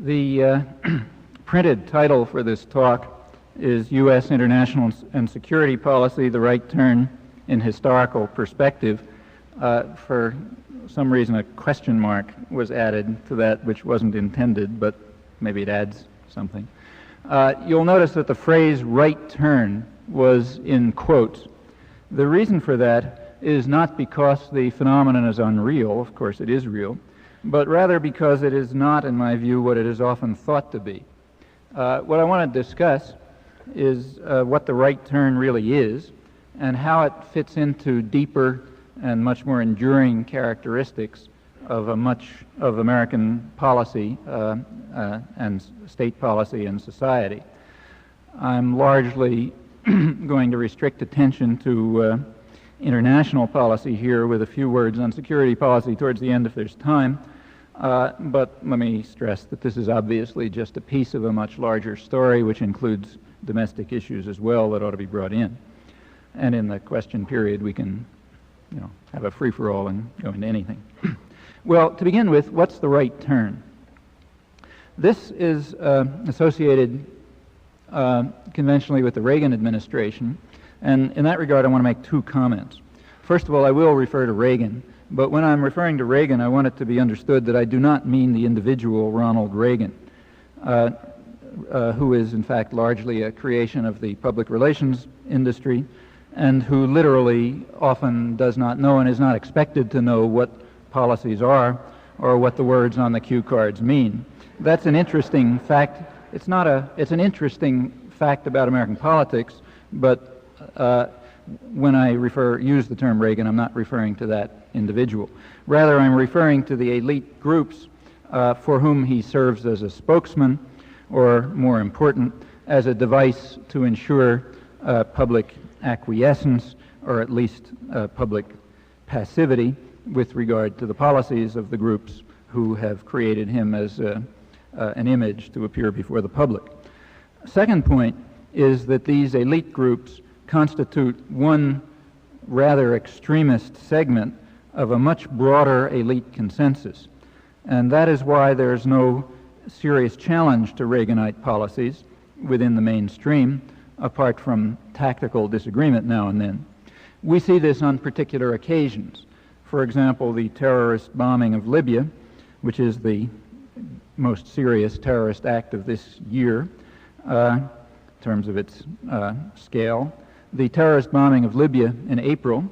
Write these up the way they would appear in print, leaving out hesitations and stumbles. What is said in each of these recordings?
The printed title for this talk is U.S. International and Security Policy, the Right Turn in Historical Perspective. For some reason, a question mark was added to that, which wasn't intended, but maybe it adds something. You'll notice that the phrase right turn was in quotes. The reason for that is not because the phenomenon is unreal, of course it is real, but rather because it is not, in my view, what it is often thought to be. What I want to discuss is what the right turn really is and how it fits into deeper and much more enduring characteristics of American policy and state policy and society. I'm largely going to restrict attention to international policy here with a few words on security policy towards the end if there's time. But let me stress that this is obviously just a piece of a much larger story which includes domestic issues as well that ought to be brought in. And in the question period we can have a free-for-all and go into anything. Well, to begin with, what's the right turn? This is associated conventionally with the Reagan administration, and in that regard I want to make two comments. First of all, I will refer to Reagan, but when I'm referring to Reagan, I want it to be understood that I do not mean the individual Ronald Reagan, who is in fact largely a creation of the public relations industry, and who literally often does not know and is not expected to know what policies are or what the words on the cue cards mean. That's an interesting fact. It's an interesting fact about American politics, but when I use the term Reagan, I'm not referring to that individual. Rather, I'm referring to the elite groups for whom he serves as a spokesman, or more important, as a device to ensure public acquiescence, or at least public passivity with regard to the policies of the groups who have created him as an image to appear before the public. Second point is that these elite groups constitute one rather extremist segment of a much broader elite consensus. And that is why there's no serious challenge to Reaganite policies within the mainstream, apart from tactical disagreement now and then. We see this on particular occasions. For example, the terrorist bombing of Libya, which is the most serious terrorist act of this year in terms of its scale. The terrorist bombing of Libya in April,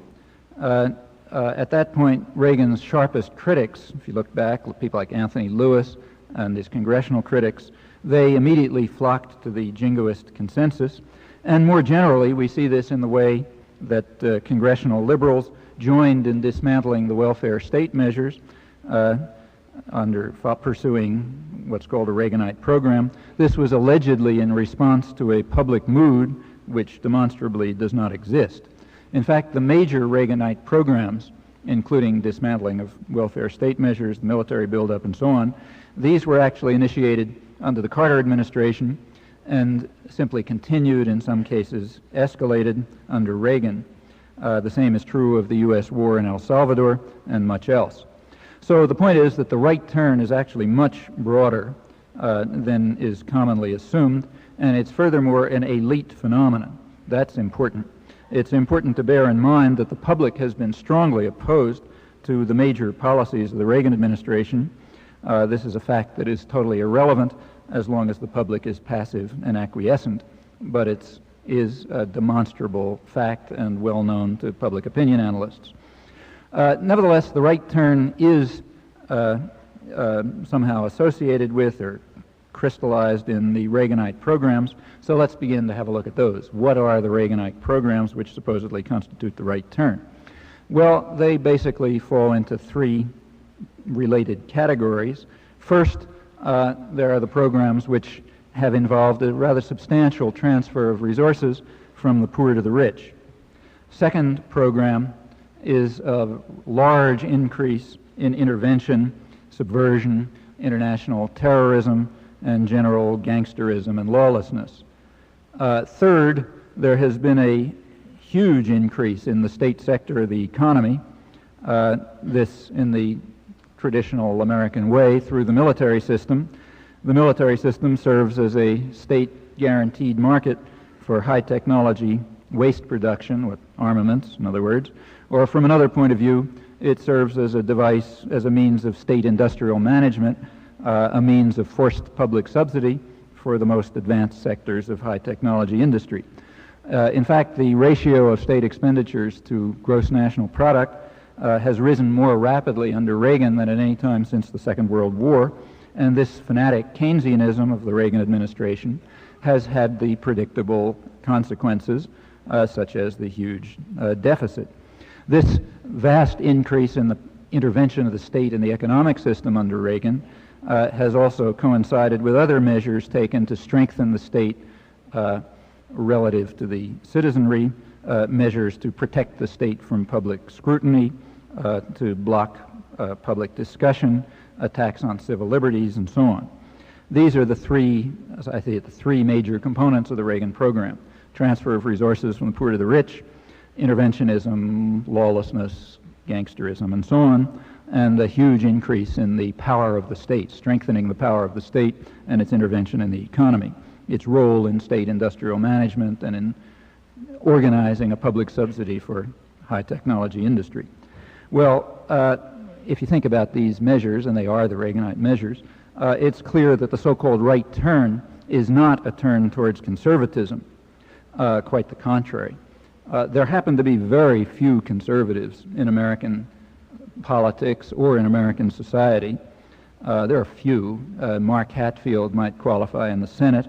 at that point, Reagan's sharpest critics, if you look back, people like Anthony Lewis and his congressional critics, they immediately flocked to the jingoist consensus. And more generally, we see this in the way that congressional liberals joined in dismantling the welfare state measures pursuing what's called a Reaganite program. This was allegedly in response to a public mood which demonstrably does not exist. In fact, the major Reaganite programs, including dismantling of welfare state measures, the military buildup, and so on, these were actually initiated under the Carter administration and simply continued, in some cases escalated, under Reagan. The same is true of the U.S. war in El Salvador and much else. So the point is that the right turn is actually much broader than is commonly assumed, and it's furthermore an elite phenomenon. That's important. It's important to bear in mind that the public has been strongly opposed to the major policies of the Reagan administration. This is a fact that is totally irrelevant as long as the public is passive and acquiescent, but it is a demonstrable fact and well known to public opinion analysts. Nevertheless, the right turn is somehow associated with or crystallized in the Reaganite programs, so let's begin to have a look at those. What are the Reaganite programs which supposedly constitute the right turn? Well, they basically fall into three related categories. First, there are the programs which have involved a rather substantial transfer of resources from the poor to the rich. Second program is a large increase in intervention, subversion, international terrorism, and general gangsterism and lawlessness. Third, there has been a huge increase in the state sector of the economy, this in the traditional American way through the military system, The military system serves as a state-guaranteed market for high technology waste production, with armaments, in other words, or from another point of view, it serves as a device, as a means of state industrial management, a means of forced public subsidy for the most advanced sectors of high technology industry. In fact, the ratio of state expenditures to gross national product has risen more rapidly under Reagan than at any time since the Second World War, and this fanatic Keynesianism of the Reagan administration has had the predictable consequences, such as the huge deficit. This vast increase in the intervention of the state in the economic system under Reagan has also coincided with other measures taken to strengthen the state relative to the citizenry, measures to protect the state from public scrutiny, to block public discussion, attacks on civil liberties, and so on. These are the three, as I say, the three major components of the Reagan program: transfer of resources from the poor to the rich, interventionism, lawlessness, gangsterism, and so on, and a huge increase in the power of the state, strengthening the power of the state and its intervention in the economy, its role in state industrial management and in organizing a public subsidy for high technology industry. Well, if you think about these measures, and they are the Reaganite measures, it's clear that the so-called right turn is not a turn towards conservatism, quite the contrary. There happen to be very few conservatives in American politics or in American society. There are few. Mark Hatfield might qualify in the Senate.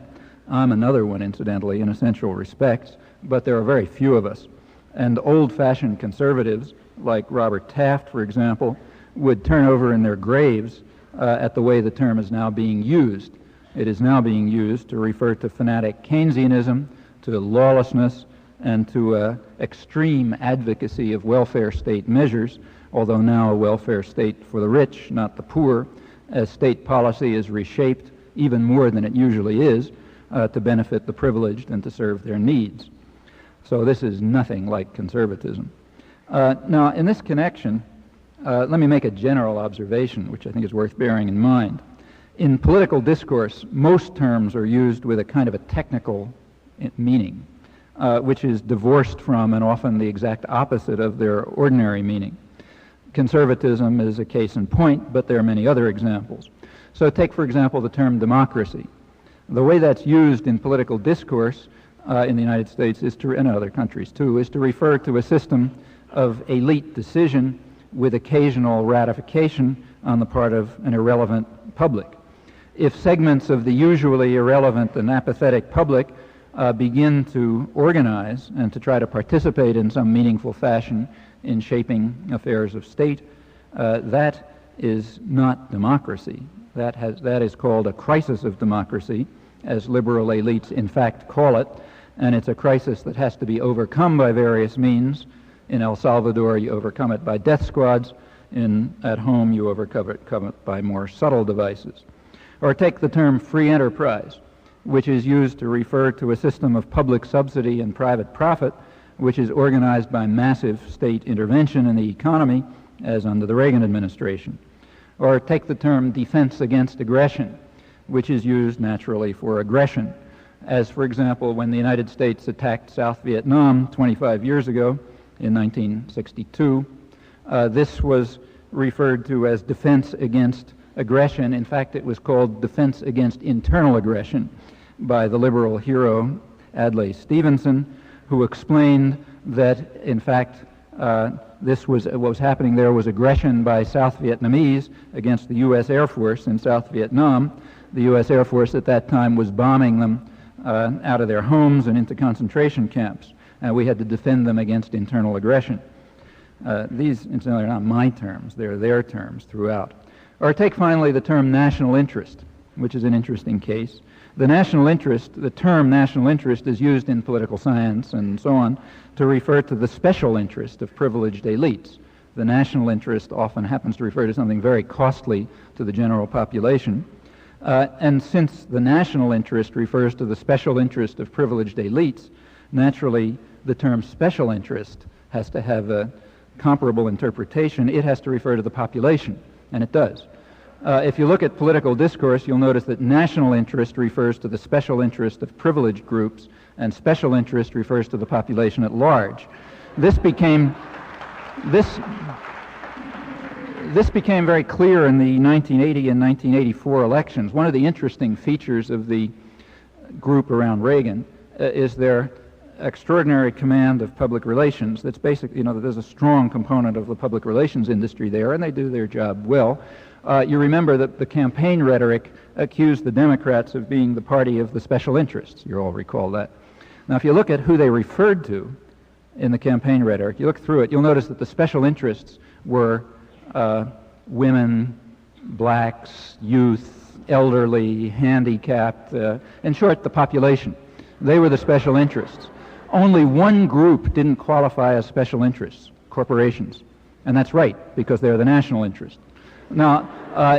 I'm another one, incidentally, in essential respects, but there are very few of us. And old-fashioned conservatives, like Robert Taft, for example, would turn over in their graves at the way the term is now being used. It is now being used to refer to fanatic Keynesianism, to lawlessness, and to extreme advocacy of welfare state measures, although now a welfare state for the rich, not the poor, as state policy is reshaped even more than it usually is to benefit the privileged and to serve their needs. So this is nothing like conservatism. Now, in this connection, let me make a general observation, which I think is worth bearing in mind. In political discourse, most terms are used with a kind of a technical meaning, which is divorced from and often the exact opposite of their ordinary meaning. Conservatism is a case in point, but there are many other examples. So take, for example, the term democracy. The way that's used in political discourse in the United States is to, and other countries too, is to refer to a system of elite decision with occasional ratification on the part of an irrelevant public. If segments of the usually irrelevant and apathetic public begin to organize and to try to participate in some meaningful fashion in shaping affairs of state, that is not democracy. That is called a crisis of democracy, as liberal elites in fact call it, and it's a crisis that has to be overcome by various means. In El Salvador, you overcome it by death squads. At home, you overcome it by more subtle devices. Or take the term free enterprise, which is used to refer to a system of public subsidy and private profit, which is organized by massive state intervention in the economy, as under the Reagan administration. Or take the term defense against aggression, which is used naturally for aggression, as, for example, when the United States attacked South Vietnam 25 years ago in 1962. This was referred to as defense against aggression. In fact, it was called defense against internal aggression by the liberal hero Adlai Stevenson, who explained that, in fact, what was happening there was aggression by South Vietnamese against the U.S. Air Force in South Vietnam. The U.S. Air Force at that time was bombing them out of their homes and into concentration camps. We had to defend them against internal aggression. These, incidentally, are not my terms. They're their terms throughout. Or take, finally, the term national interest, which is an interesting case. The term national interest is used in political science and so on to refer to the special interest of privileged elites. The national interest often happens to refer to something very costly to the general population. And since the national interest refers to the special interest of privileged elites, naturally the term special interest has to have a comparable interpretation. It has to refer to the population, and it does. If you look at political discourse, you'll notice that national interest refers to the special interest of privileged groups, and special interest refers to the population at large. This became very clear in the 1980 and 1984 elections. One of the interesting features of the group around Reagan is their extraordinary command of public relations. That's basically, there's a strong component of the public relations industry there, and they do their job well. You remember that the campaign rhetoric accused the Democrats of being the party of the special interests. You all recall that. Now, if you look at who they referred to in the campaign rhetoric, you look through it, you'll notice that the special interests were women, blacks, youth, elderly, handicapped, in short, the population. They were the special interests. Only one group didn't qualify as special interests, corporations. And that's right, because they're the national interest. Now,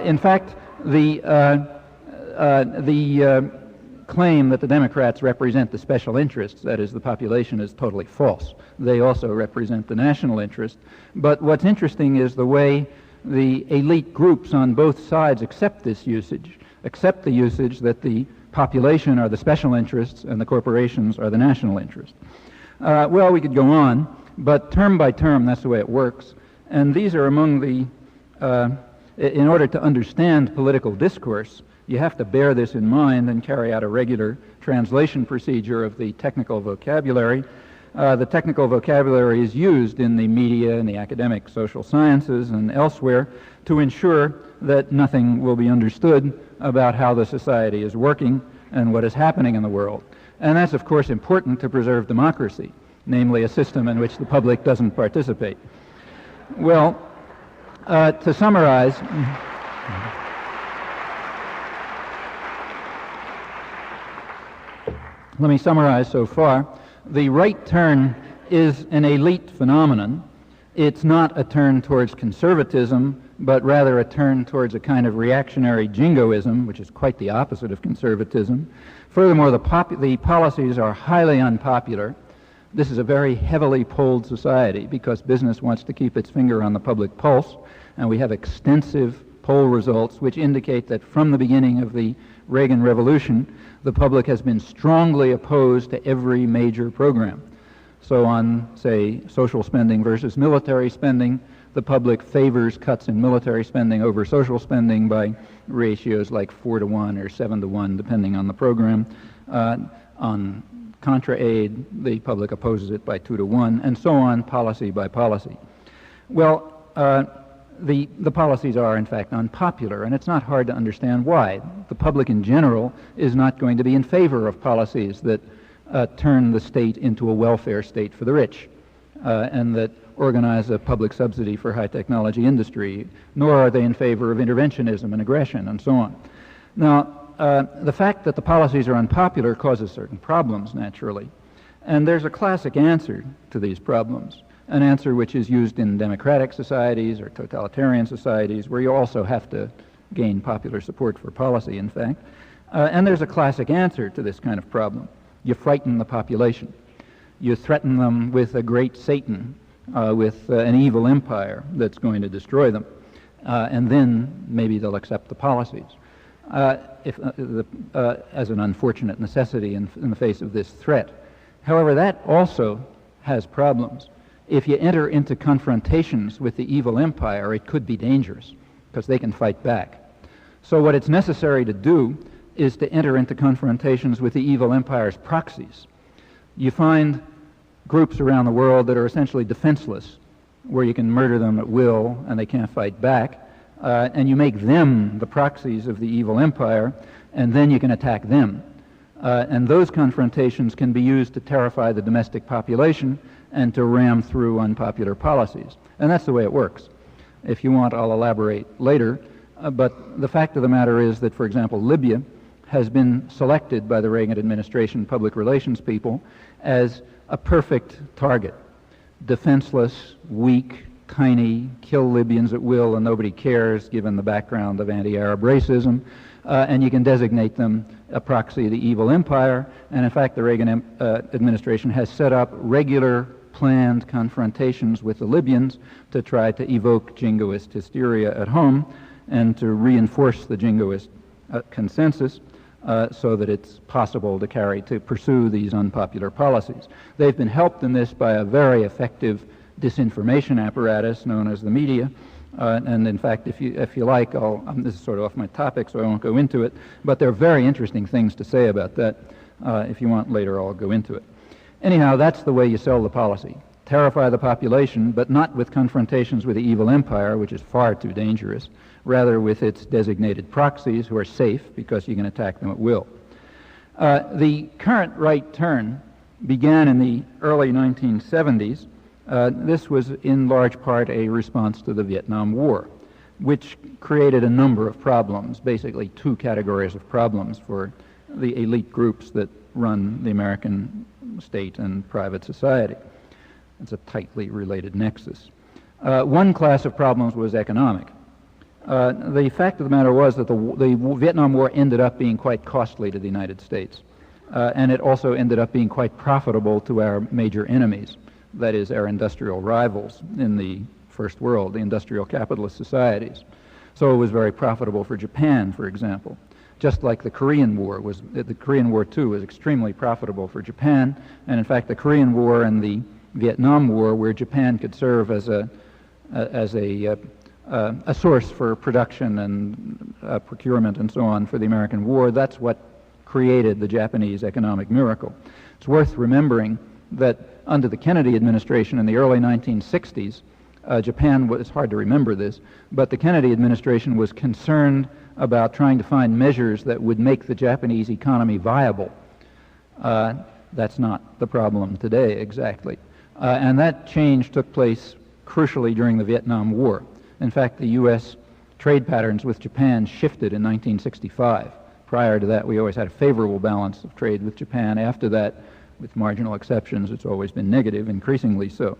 in fact, the claim that the Democrats represent the special interests, that is, the population, is totally false. They also represent the national interest. But what's interesting is the way the elite groups on both sides accept this usage, accept the usage that the population are the special interests and the corporations are the national interest. Well, we could go on, but term by term, that's the way it works. And these are among the, in order to understand political discourse, you have to bear this in mind and carry out a regular translation procedure of the technical vocabulary. The technical vocabulary is used in the media and the academic social sciences and elsewhere to ensure that nothing will be understood about how the society is working and what is happening in the world. And that's, of course, important to preserve democracy, namely a system in which the public doesn't participate. Well, to summarize, let me summarize so far. The right turn is an elite phenomenon. It's not a turn towards conservatism, but rather a turn towards a kind of reactionary jingoism, which is quite the opposite of conservatism. Furthermore, the policies are highly unpopular. This is a very heavily polled society because business wants to keep its finger on the public pulse, and we have extensive poll results which indicate that from the beginning of the Reagan Revolution, the public has been strongly opposed to every major program. So on, say, social spending versus military spending, the public favors cuts in military spending over social spending by ratios like 4-to-1 or 7-to-1, depending on the program. On contra aid, the public opposes it by 2-to-1, and so on, policy by policy. Well, the policies are, in fact, unpopular, and it's not hard to understand why. The public in general is not going to be in favor of policies that turn the state into a welfare state for the rich and that organize a public subsidy for high technology industry, nor are they in favor of interventionism and aggression and so on. Now, the fact that the policies are unpopular causes certain problems, naturally, and there's a classic answer to these problems. An answer which is used in democratic societies or totalitarian societies where you also have to gain popular support for policy, in fact. And there's a classic answer to this kind of problem. You frighten the population. You threaten them with a great Satan, with an evil empire that's going to destroy them. And then maybe they'll accept the policies as an unfortunate necessity in the face of this threat. However, that also has problems. If you enter into confrontations with the evil empire, it could be dangerous because they can fight back. So what it's necessary to do is to enter into confrontations with the evil empire's proxies. You find groups around the world that are essentially defenseless, where you can murder them at will and they can't fight back, and you make them the proxies of the evil empire, and then you can attack them. And those confrontations can be used to terrify the domestic population and to ram through unpopular policies. And that's the way it works. If you want, I'll elaborate later. But the fact of the matter is that, for example, Libya has been selected by the Reagan administration public relations people as a perfect target. Defenseless, weak, tiny, kill Libyans at will and nobody cares, given the background of anti-Arab racism. And you can designate them a proxy of the evil empire. And in fact, the Reagan administration has set up regular planned confrontations with the Libyans to try to evoke jingoist hysteria at home. and to reinforce the jingoist consensus so that it's possible to pursue these unpopular policies. They've been helped in this by a very effective disinformation apparatus known as the media. And in fact, if you like, this is sort of off my topic, so I won't go into it, but there are very interesting things to say about that. If you want later, I'll go into it. Anyhow, that's the way you sell the policy. Terrify the population, but not with confrontations with the evil empire, which is far too dangerous, rather with its designated proxies who are safe because you can attack them at will. The current right turn began in the early 1970s. This was in large part a response to the Vietnam War, which created a number of problems, basically two categories of problems for the elite groups that run the American state and private society. It's a tightly related nexus. One class of problems was economic. The fact of the matter was that the Vietnam War ended up being quite costly to the United States, and it also ended up being quite profitable to our major enemies, that is, our industrial rivals in the First World, the industrial capitalist societies. So it was very profitable for Japan, for example. Just like the Korean War was, the Korean War too was extremely profitable for Japan, and in fact the Korean War and the Vietnam War, where Japan could serve as a source for production and procurement and so on for the American war, that's what created the Japanese economic miracle. It's worth remembering that under the Kennedy administration in the early 1960s, Japan was, it's hard to remember this, but the Kennedy administration was concerned about trying to find measures that would make the Japanese economy viable. That's not the problem today exactly. And that change took place crucially during the Vietnam War. In fact, the U.S. trade patterns with Japan shifted in 1965. Prior to that, we always had a favorable balance of trade with Japan. After that, with marginal exceptions, it's always been negative, increasingly so.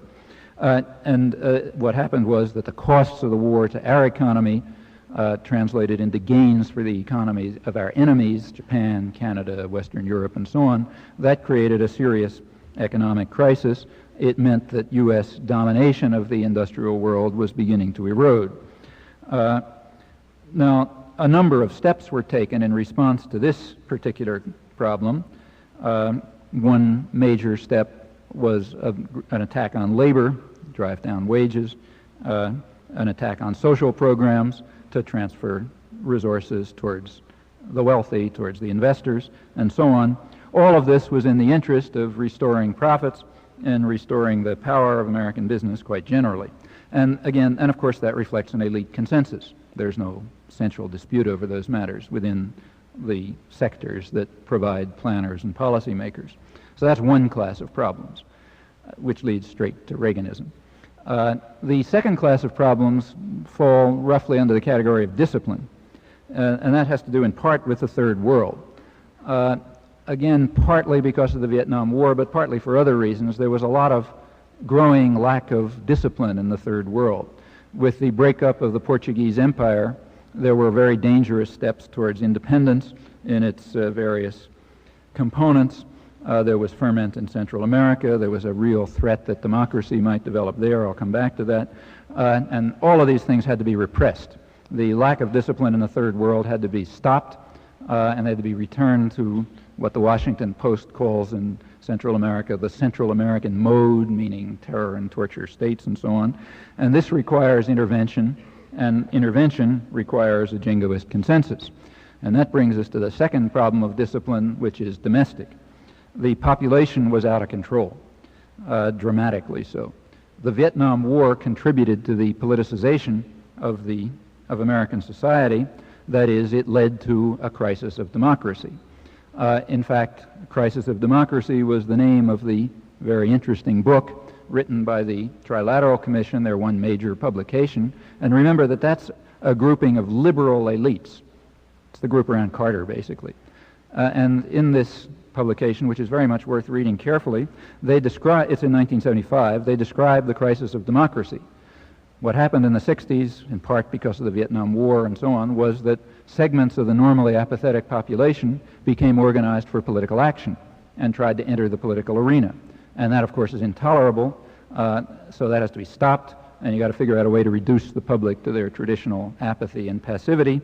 What happened was that the costs of the war to our economy translated into gains for the economies of our enemies, Japan, Canada, Western Europe, and so on. That created a serious economic crisis. It meant that U.S. domination of the industrial world was beginning to erode. Now, a number of steps were taken in response to this particular problem. One major step was an attack on labor, drive down wages, an attack on social programs to transfer resources towards the wealthy, towards the investors, and so on. All of this was in the interest of restoring profits and restoring the power of American business quite generally. And again, and of course that reflects an elite consensus. There's no central dispute over those matters within the sectors that provide planners and policymakers. So that's one class of problems, which leads straight to Reaganism. The second class of problems fall roughly under the category of discipline, and that has to do in part with the Third World. Again, partly because of the Vietnam War, but partly for other reasons. There was a lot of growing lack of discipline in the Third World. With the breakup of the Portuguese Empire, there were very dangerous steps towards independence in its various components. There was ferment in Central America. There was a real threat that democracy might develop there. I'll come back to that. And all of these things had to be repressed. The lack of discipline in the Third World had to be stopped, and they had to be returned to what the Washington Post calls in Central America the Central American mode, meaning terror and torture states and so on. And this requires intervention, and intervention requires a jingoist consensus. And that brings us to the second problem of discipline, which is domestic. The population was out of control, dramatically so. The Vietnam War contributed to the politicization of American society. That is, it led to a crisis of democracy. In fact, Crisis of Democracy was the name of the very interesting book written by the Trilateral Commission, their one major publication. And remember that that's a grouping of liberal elites. It's the group around Carter, basically. And in this publication, which is very much worth reading carefully, they describe, it's in 1975, they describe the crisis of democracy. What happened in the 60s, in part because of the Vietnam War and so on, was that segments of the normally apathetic population became organized for political action and tried to enter the political arena. And that, of course, is intolerable, so that has to be stopped. and you got to figure out a way to reduce the public to their traditional apathy and passivity,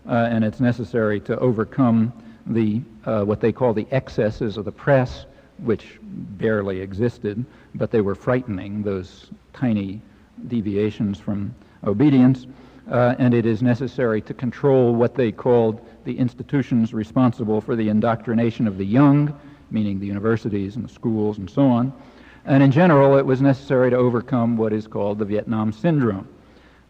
and it's necessary to overcome the what they call the excesses of the press, which barely existed, but they were frightening, those tiny deviations from obedience, and it is necessary to control what they called the institutions responsible for the indoctrination of the young, meaning the universities and the schools and so on. And in general, it was necessary to overcome what is called the Vietnam Syndrome.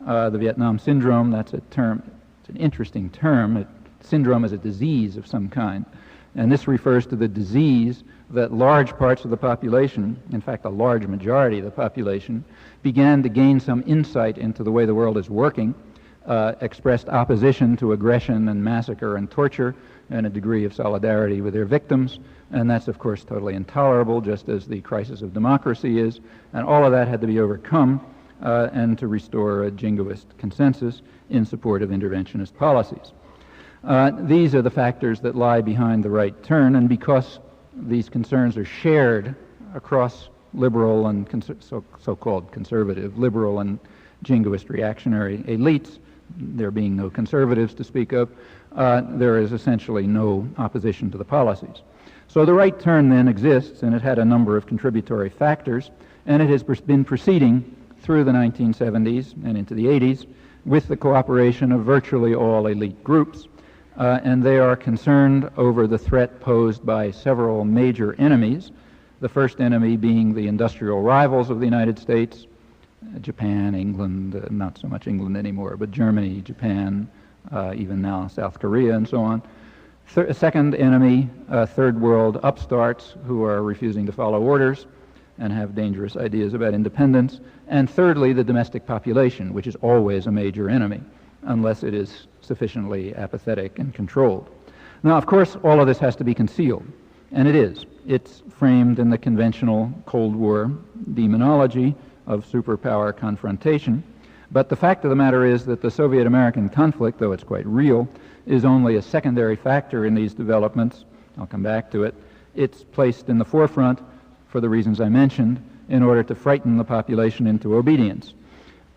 The Vietnam Syndrome, that's a term, it's an interesting term. Syndrome is a disease of some kind. And this refers to the disease that large parts of the population, in fact a large majority of the population, began to gain some insight into the way the world is working, expressed opposition to aggression and massacre and torture, and a degree of solidarity with their victims. And that's, of course, totally intolerable, just as the crisis of democracy is. And all of that had to be overcome and to restore a jingoist consensus in support of interventionist policies. These are the factors that lie behind the right turn, and because these concerns are shared across liberal and so-called conservative, liberal and jingoist reactionary elites, there being no conservatives to speak of, there is essentially no opposition to the policies. So the right turn then exists, and it had a number of contributory factors, and it has been proceeding through the 1970s and into the 80s with the cooperation of virtually all elite groups, and they are concerned over the threat posed by several major enemies, the first enemy being the industrial rivals of the United States, Japan, England, not so much England anymore, but Germany, Japan, even now South Korea, and so on. Second enemy, third world upstarts who are refusing to follow orders and have dangerous ideas about independence. And thirdly, the domestic population, which is always a major enemy, unless it is sufficiently apathetic and controlled. Now, of course, all of this has to be concealed, and it is. It's framed in the conventional Cold War demonology of superpower confrontation. But the fact of the matter is that the Soviet-American conflict, though it's quite real, is only a secondary factor in these developments. I'll come back to it. It's placed in the forefront for the reasons I mentioned in order to frighten the population into obedience.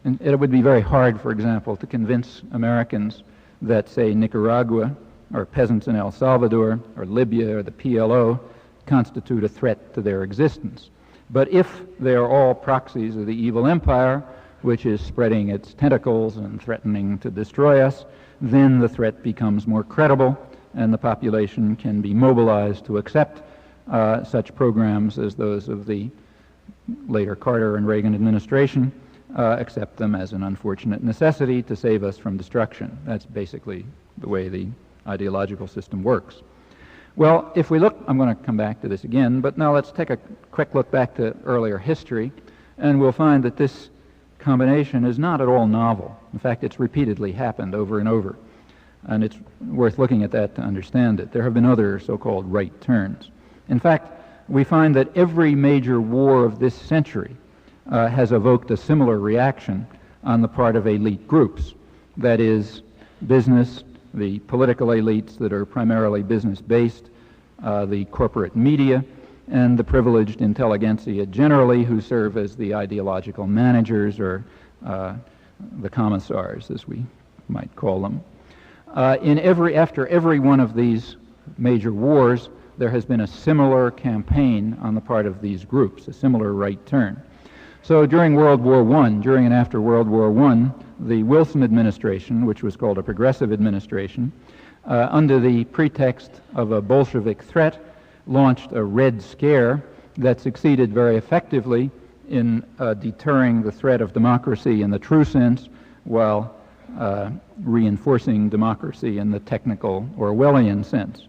And it would be very hard, for example, to convince Americans that, say, Nicaragua or peasants in El Salvador or Libya or the PLO constitute a threat to their existence. But if they are all proxies of the evil empire, which is spreading its tentacles and threatening to destroy us, then the threat becomes more credible and the population can be mobilized to accept such programs as those of the later Carter and Reagan administration, accept them as an unfortunate necessity to save us from destruction. That's basically the way the ideological system works. Well, if we look, I'm going to come back to this again, but now let's take a quick look back to earlier history, and we'll find that this combination is not at all novel. In fact, it's repeatedly happened over and over, and it's worth looking at that to understand it. There have been other so-called right turns. In fact, we find that every major war of this century has evoked a similar reaction on the part of elite groups. That is, business, the political elites that are primarily business-based, the corporate media, and the privileged intelligentsia generally, who serve as the ideological managers or the commissars, as we might call them. After every one of these major wars, there has been a similar campaign on the part of these groups, a similar right turn. So during World War I, during and after World War I, the Wilson administration, which was called a progressive administration, under the pretext of a Bolshevik threat, launched a Red Scare that succeeded very effectively in deterring the threat of democracy in the true sense while reinforcing democracy in the technical Orwellian sense.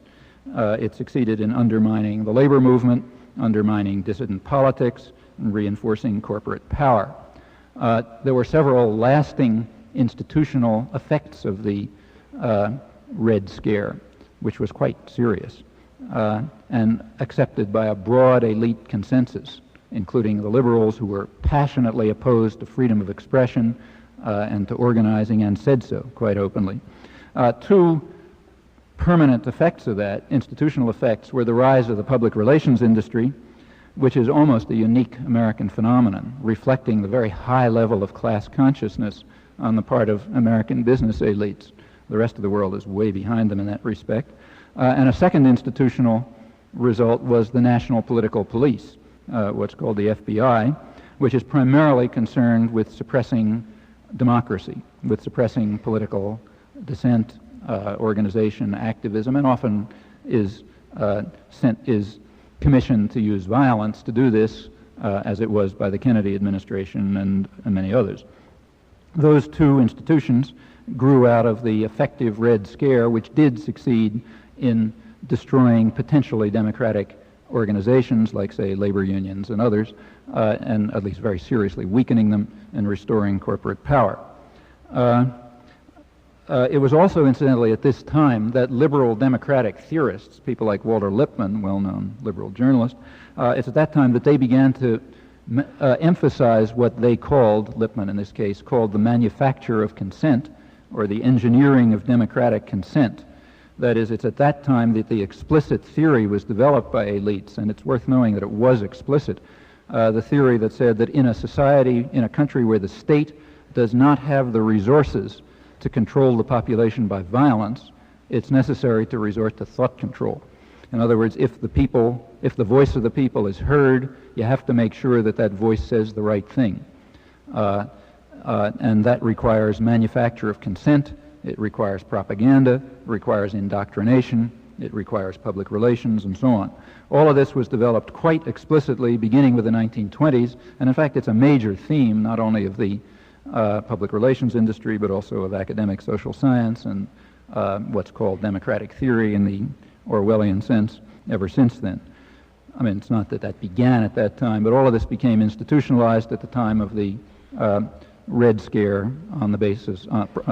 It succeeded in undermining the labor movement, undermining dissident politics, and reinforcing corporate power. There were several lasting institutional effects of the Red Scare, which was quite serious, and accepted by a broad elite consensus, including the liberals, who were passionately opposed to freedom of expression and to organizing, and said so quite openly. Two permanent effects of that, institutional effects, were the rise of the public relations industry, which is almost a unique American phenomenon, reflecting the very high level of class consciousness on the part of American business elites. The rest of the world is way behind them in that respect. And a second institutional result was the National Political Police, what's called the FBI, which is primarily concerned with suppressing democracy, with suppressing political dissent, organization, activism, and often is commissioned to use violence to do this, as it was by the Kennedy administration and many others. Those two institutions grew out of the effective Red Scare, which did succeed in destroying potentially democratic organizations like, say, labor unions and others, and at least very seriously weakening them and restoring corporate power. It was also, incidentally, at this time that liberal democratic theorists, people like Walter Lippmann, well-known liberal journalist, it's at that time that they began to emphasize what they called, Lippmann in this case, called the manufacture of consent, or the engineering of democratic consent. That is, it's at that time that the explicit theory was developed by elites, and it's worth knowing that it was explicit. The theory that said that in a society, in a country where the state does not have the resources to control the population by violence, it's necessary to resort to thought control. In other words, if the voice of the people is heard, you have to make sure that that voice says the right thing. And that requires manufacture of consent, it requires propaganda, it requires indoctrination, it requires public relations, and so on. All of this was developed quite explicitly beginning with the 1920s, and in fact it's a major theme not only of the public relations industry, but also of academic social science and what's called democratic theory in the Orwellian sense ever since then. I mean, it's not that that began at that time, but all of this became institutionalized at the time of the Red Scare on the basis,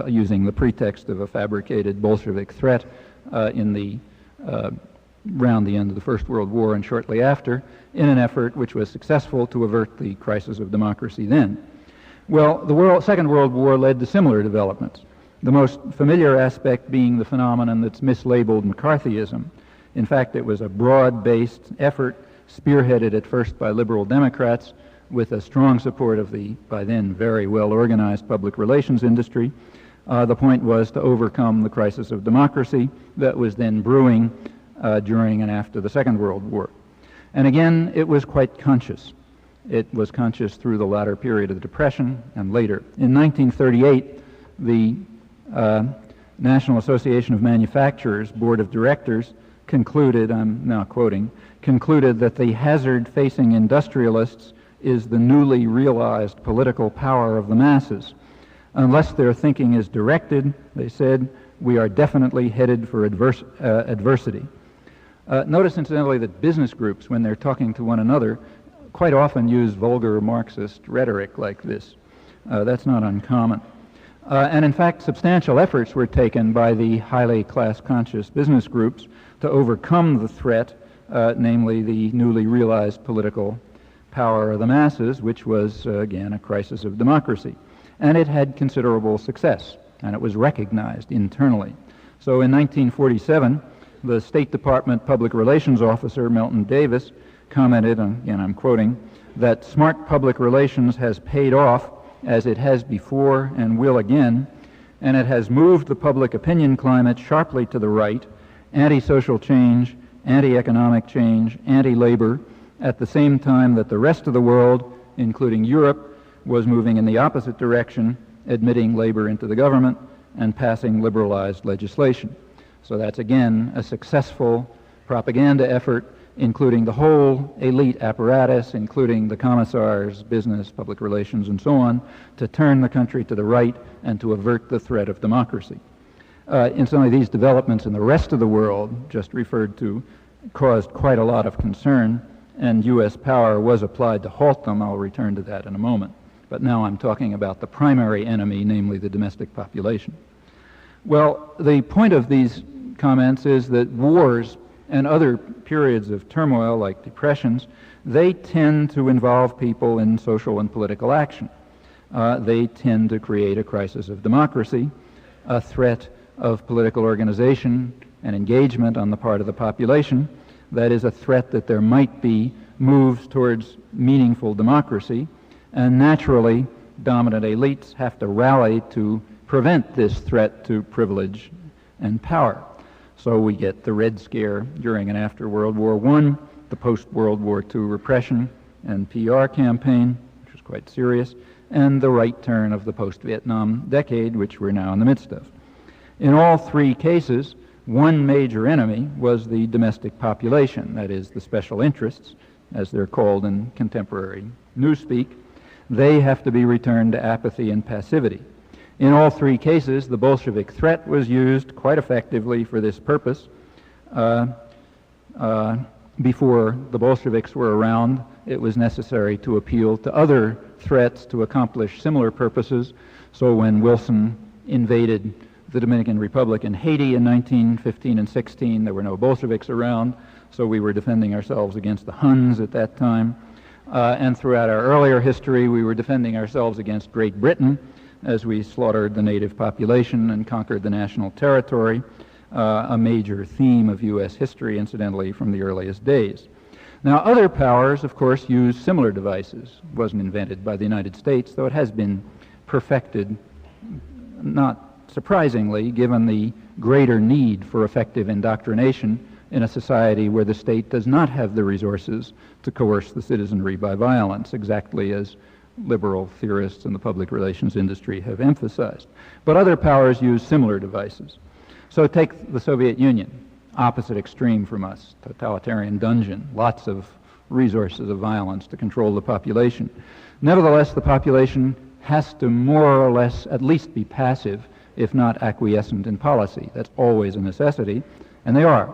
using the pretext of a fabricated Bolshevik threat around the end of the First World War and shortly after, in an effort which was successful to avert the crisis of democracy then. Well, the Second World War led to similar developments, the most familiar aspect being the phenomenon that's mislabeled McCarthyism. In fact, it was a broad-based effort spearheaded at first by liberal Democrats with a strong support of the, by then, very well-organized public relations industry. The point was to overcome the crisis of democracy that was then brewing during and after the Second World War. And again, it was quite conscious. It was conscious through the latter period of the Depression and later. In 1938, the National Association of Manufacturers Board of Directors concluded, I'm now quoting, concluded that the hazard facing industrialists is the newly realized political power of the masses. Unless their thinking is directed, they said, we are definitely headed for adversity. Notice, incidentally, that business groups, when they're talking to one another, quite often use vulgar Marxist rhetoric like this. That's not uncommon. And in fact, substantial efforts were taken by the highly class-conscious business groups to overcome the threat, namely the newly realized political power of the masses, which was, again, a crisis of democracy. And it had considerable success, and it was recognized internally. So in 1947, the State Department Public Relations Officer, Milton Davis, commented, again I'm quoting, that smart public relations has paid off as it has before and will again, and it has moved the public opinion climate sharply to the right, anti-social change, anti-economic change, anti-labor, at the same time that the rest of the world, including Europe, was moving in the opposite direction, admitting labor into the government and passing liberalized legislation. So that's again a successful propaganda effort, including the whole elite apparatus, including the commissars, business, public relations, and so on, to turn the country to the right and to avert the threat of democracy. Incidentally, these developments in the rest of the world, just referred to, caused quite a lot of concern, and U.S. power was applied to halt them. I'll return to that in a moment. But now I'm talking about the primary enemy, namely the domestic population. Well, the point of these comments is that wars and other periods of turmoil like depressions, they tend to involve people in social and political action. They tend to create a crisis of democracy, a threat of political organization and engagement on the part of the population. That is a threat that there might be moves towards meaningful democracy, and naturally dominant elites have to rally to prevent this threat to privilege and power. So we get the Red Scare during and after World War I, the post-World War II repression and PR campaign, which was quite serious, and the right turn of the post-Vietnam decade, which we're now in the midst of. In all three cases, one major enemy was the domestic population, that is, the special interests, as they're called in contemporary newspeak. They have to be returned to apathy and passivity. In all three cases, the Bolshevik threat was used quite effectively for this purpose. Before the Bolsheviks were around, it was necessary to appeal to other threats to accomplish similar purposes. So when Wilson invaded the Dominican Republic and Haiti in 1915 and 16, there were no Bolsheviks around, so we were defending ourselves against the Huns at that time. And throughout our earlier history, we were defending ourselves against Great Britain as we slaughtered the native population and conquered the national territory, a major theme of U.S. history, incidentally, from the earliest days. Now, other powers, of course, use similar devices. It wasn't invented by the United States, though it has been perfected, not surprisingly, given the greater need for effective indoctrination in a society where the state does not have the resources to coerce the citizenry by violence, exactly as liberal theorists in the public relations industry have emphasized. But other powers use similar devices. So take the Soviet Union, opposite extreme from us, totalitarian dungeon, lots of resources of violence to control the population. Nevertheless, the population has to more or less at least be passive, if not acquiescent in policy. That's always a necessity, and they are.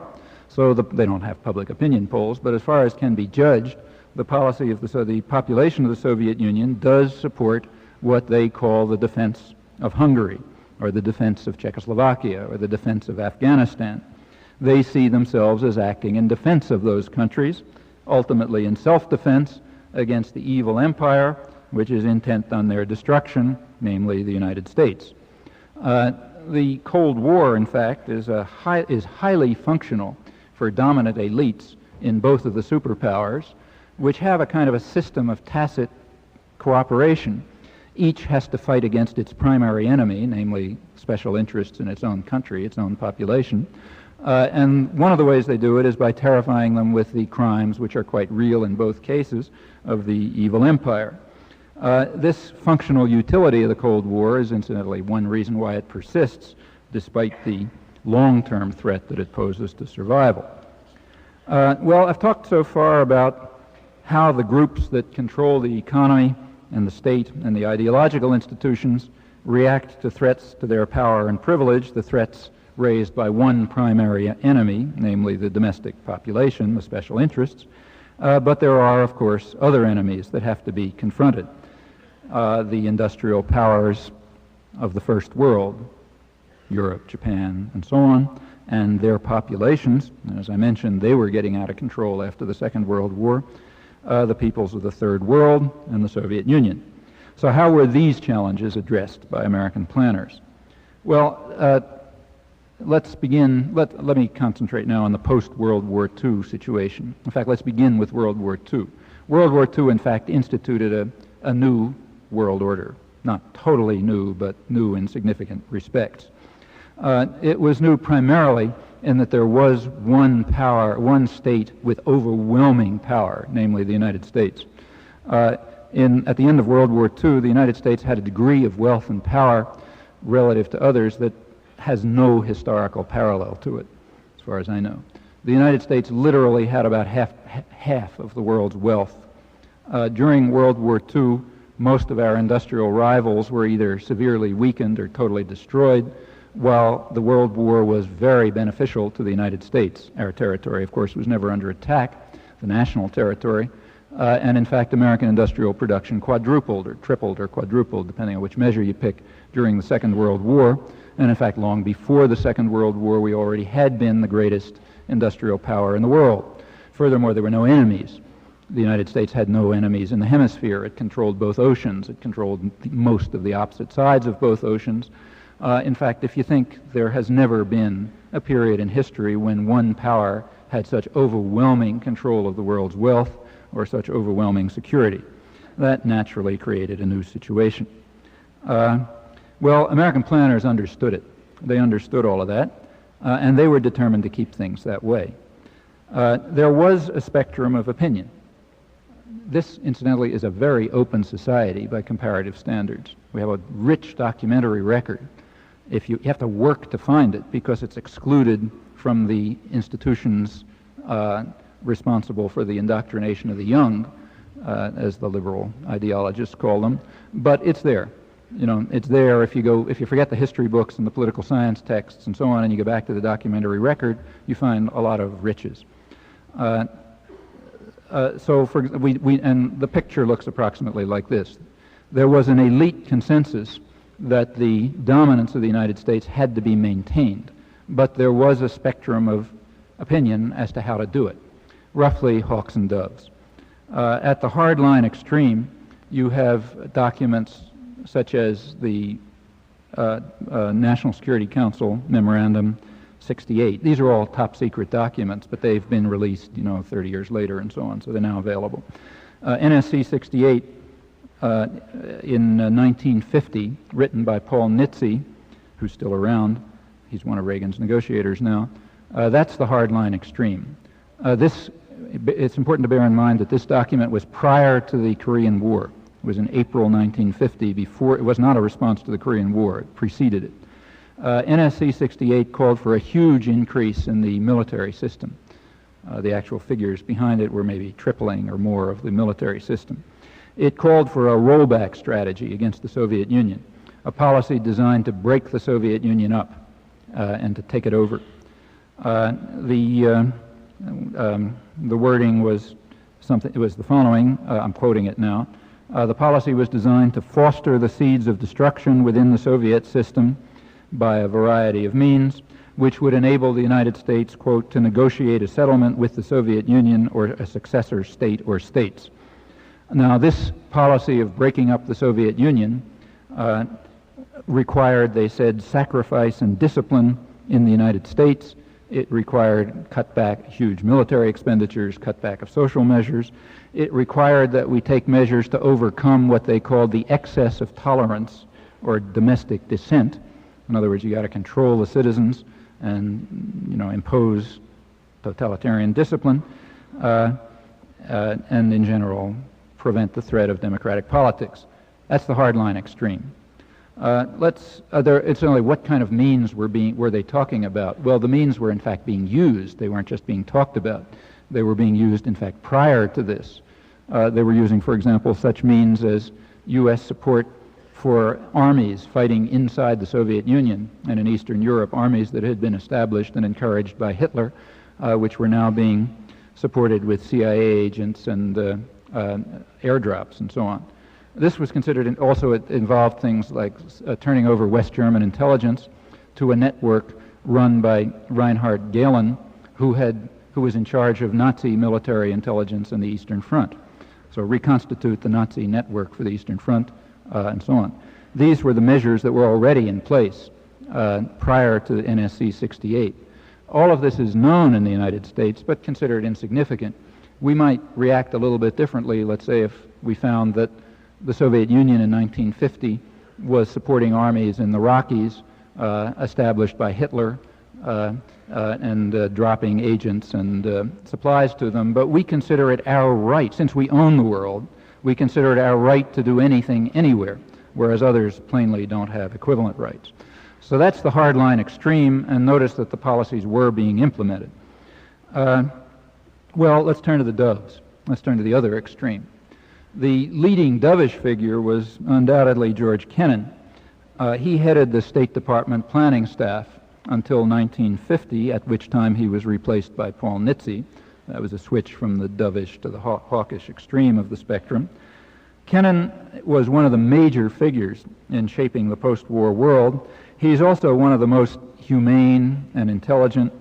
So they don't have public opinion polls, but as far as can be judged, the policy of the population of the Soviet Union does support what they call the defense of Hungary, or the defense of Czechoslovakia, or the defense of Afghanistan. They see themselves as acting in defense of those countries, ultimately in self-defense against the evil empire, which is intent on their destruction, namely the United States. The Cold War, in fact, is highly functional for dominant elites in both of the superpowers, which have a kind of a system of tacit cooperation. Each has to fight against its primary enemy, namely special interests in its own country, its own population. And one of the ways they do it is by terrifying them with the crimes, which are quite real in both cases, of the evil empire. This functional utility of the Cold War is incidentally one reason why it persists, despite the long-term threat that it poses to survival. Well, I've talked so far about how the groups that control the economy and the state and the ideological institutions react to threats to their power and privilege, the threats raised by one primary enemy, namely the domestic population, the special interests. But there are, of course, other enemies that have to be confronted. The industrial powers of the First World, Europe, Japan, and so on, and their populations. And as I mentioned, they were getting out of control after the Second World War. The peoples of the Third World and the Soviet Union. So how were these challenges addressed by American planners? Well, let's begin, let me concentrate now on the post-World War II situation. In fact, let's begin with World War II. World War II, in fact, instituted a new world order. Not totally new, but new in significant respects. It was new primarily in that there was one power, one state with overwhelming power, namely the United States. At the end of World War II, the United States had a degree of wealth and power relative to others that has no historical parallel to it, as far as I know. The United States literally had about half of the world's wealth. During World War II, most of our industrial rivals were either severely weakened or totally destroyed, while the World War was very beneficial to the United States. Our territory, of course, was never under attack, the national territory, and in fact American industrial production quadrupled or tripled or quadrupled, depending on which measure you pick, during the Second World War. And in fact, long before the Second World War, we already had been the greatest industrial power in the world. Furthermore, there were no enemies. The United States had no enemies in the hemisphere. It controlled both oceans. It controlled most of the opposite sides of both oceans. In fact, if you think, there has never been a period in history when one power had such overwhelming control of the world's wealth or such overwhelming security. That naturally created a new situation. Well, American planners understood it. They understood all of that, and they were determined to keep things that way. There was a spectrum of opinion. This, incidentally, is a very open society by comparative standards. We have a rich documentary record. If you have to work to find it because it's excluded from the institutions responsible for the indoctrination of the young, as the liberal ideologists call them, but it's there. You know, it's there if you forget the history books and the political science texts and so on, and you go back to the documentary record, you find a lot of riches. And the picture looks approximately like this. There was an elite consensus that the dominance of the United States had to be maintained, but there was a spectrum of opinion as to how to do it, roughly hawks and doves. At the hardline extreme, you have documents such as the National Security Council Memorandum 68. These are all top secret documents, but they've been released, 30 years later and so on, so they're now available. NSC 68 in 1950, written by Paul Nitze, who's still around. He's one of Reagan's negotiators now. That's the hardline extreme. It's important to bear in mind that this document was prior to the Korean War. It was in April 1950. It was not a response to the Korean War. It preceded it. NSC 68 called for a huge increase in the military system. The actual figures behind it were maybe tripling or more of the military system. It called for a rollback strategy against the Soviet Union, a policy designed to break the Soviet Union up and to take it over. The wording was something. It was the following. I'm quoting it now. The policy was designed to foster the seeds of destruction within the Soviet system by a variety of means, which would enable the United States, quote, to negotiate a settlement with the Soviet Union or a successor state or states. Now, this policy of breaking up the Soviet Union required, they said, sacrifice and discipline in the United States. It required cutback, huge military expenditures, cutback of social measures. It required that we take measures to overcome what they called the excess of tolerance or domestic dissent. In other words, you got to control the citizens and, impose totalitarian discipline, and in general, prevent the threat of democratic politics. That's the hardline extreme. It's only what kind of means were they talking about? Well, the means were in fact being used. They weren't just being talked about. They were being used, in fact, prior to this. They were using, for example, such means as U.S. support for armies fighting inside the Soviet Union and in Eastern Europe, armies that had been established and encouraged by Hitler, which were now being supported with CIA agents and airdrops and so on. This was considered, also it involved things like turning over West German intelligence to a network run by Reinhard Gehlen, who was in charge of Nazi military intelligence in the Eastern Front. So reconstitute the Nazi network for the Eastern Front, and so on. These were the measures that were already in place prior to NSC 68. All of this is known in the United States, but considered insignificant. We might react a little bit differently, let's say, if we found that the Soviet Union in 1950 was supporting armies in the Rockies established by Hitler and dropping agents and supplies to them. But we consider it our right, since we own the world, we consider it our right to do anything anywhere, whereas others plainly don't have equivalent rights. So that's the hardline extreme, and notice that the policies were being implemented. Well, let's turn to the doves. Let's turn to the other extreme. The leading dovish figure was undoubtedly George Kennan. He headed the State Department planning staff until 1950, at which time he was replaced by Paul Nitze. That was a switch from the dovish to the hawkish extreme of the spectrum. Kennan was one of the major figures in shaping the post-war world. He's also one of the most humane and intelligent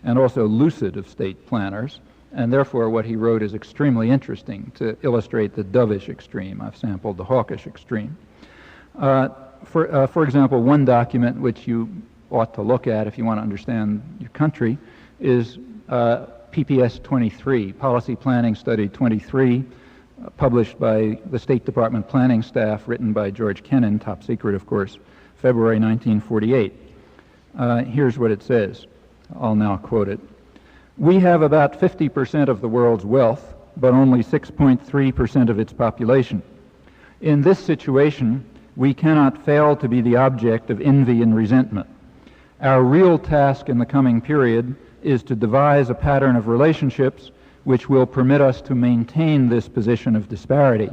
and also lucid of state planners, and therefore what he wrote is extremely interesting to illustrate the dovish extreme. I've sampled the hawkish extreme. For example, one document which you ought to look at if you want to understand your country is PPS 23, Policy Planning Study 23, published by the State Department planning staff, written by George Kennan, top secret, of course, February 1948. Here's what it says. I'll now quote it. "We have about 50% of the world's wealth, but only 6.3% of its population. In this situation, we cannot fail to be the object of envy and resentment. Our real task in the coming period is to devise a pattern of relationships which will permit us to maintain this position of disparity.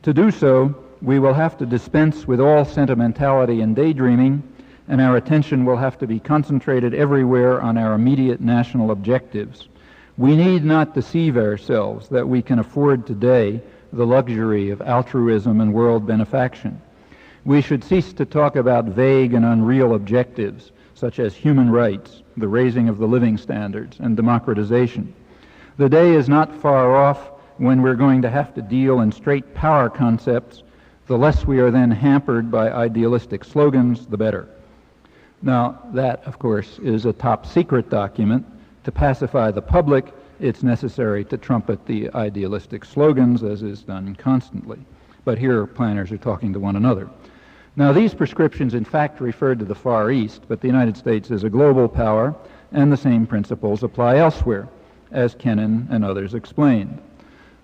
To do so, we will have to dispense with all sentimentality and daydreaming, and our attention will have to be concentrated everywhere on our immediate national objectives. We need not deceive ourselves that we can afford today the luxury of altruism and world benefaction. We should cease to talk about vague and unreal objectives, such as human rights, the raising of the living standards, and democratization. The day is not far off when we're going to have to deal in straight power concepts. The less we are then hampered by idealistic slogans, the better." Now, that, of course, is a top secret document. To pacify the public, it's necessary to trumpet the idealistic slogans, as is done constantly. But here, planners are talking to one another. Now, these prescriptions, in fact, referred to the Far East, but the United States is a global power, and the same principles apply elsewhere, as Kennan and others explained.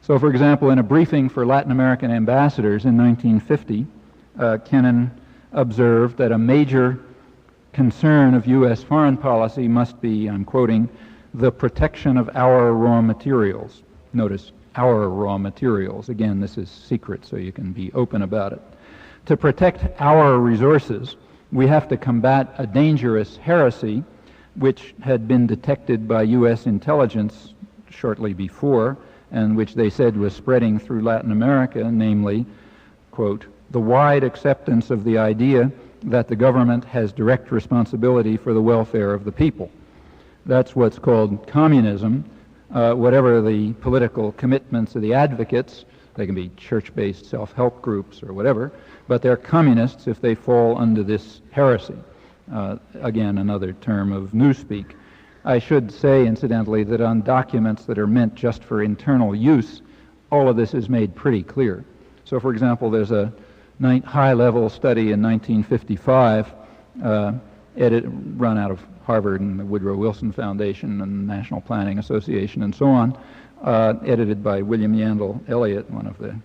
So, for example, in a briefing for Latin American ambassadors in 1950, Kennan observed that a major concern of U.S. foreign policy must be, I'm quoting, "the protection of our raw materials." Notice, our raw materials. Again, this is secret, so you can be open about it. "To protect our resources, we have to combat a dangerous heresy which had been detected by U.S. intelligence shortly before, and which they said was spreading through Latin America, namely, quote, the wide acceptance of the idea that the government has direct responsibility for the welfare of the people. That's what's called communism. Whatever the political commitments of the advocates, they can be church-based self-help groups or whatever, but they're communists if they fall under this heresy. Again, another term of newspeak. I should say, incidentally, that on documents that are meant just for internal use, all of this is made pretty clear. So, for example, there's a high-level study in 1955, run out of Harvard and the Woodrow Wilson Foundation and the National Planning Association and so on, edited by William Yandell Elliott, one of the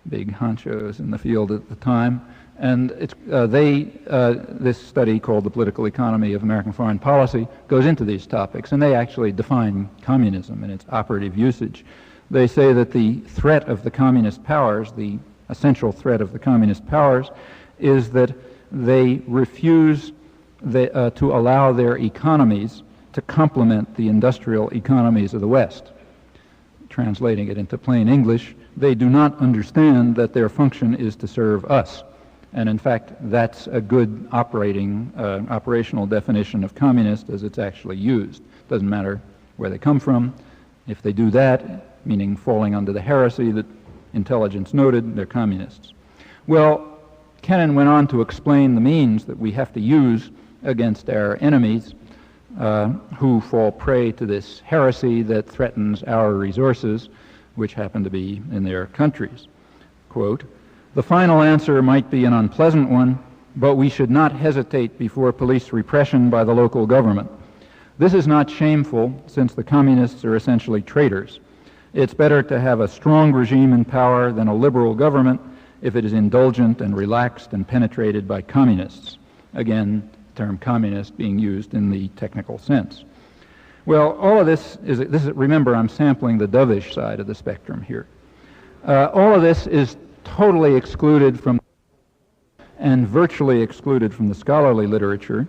big honchos in the field at the time. And this study called The Political Economy of American Foreign Policy goes into these topics, and they actually define communism in its operative usage. They say that the threat of the communist powers, the essential threat of the communist powers, is that they refuse to allow their economies to complement the industrial economies of the West. Translating it into plain English, they do not understand that their function is to serve us. And in fact, that's a good operational definition of communist as it's actually used. Doesn't matter where they come from. If they do that, meaning falling under the heresy that intelligence noted, they're communists. Well, Kennan went on to explain the means that we have to use against our enemies who fall prey to this heresy that threatens our resources, which happen to be in their countries. Quote, "The final answer might be an unpleasant one, but we should not hesitate before police repression by the local government. This is not shameful, since the communists are essentially traitors. It's better to have a strong regime in power than a liberal government if it is indulgent and relaxed and penetrated by communists." Again, the term communist being used in the technical sense. Well, all of this is, remember, I'm sampling the dovish side of the spectrum here. All of this is totally excluded from and virtually excluded from the scholarly literature,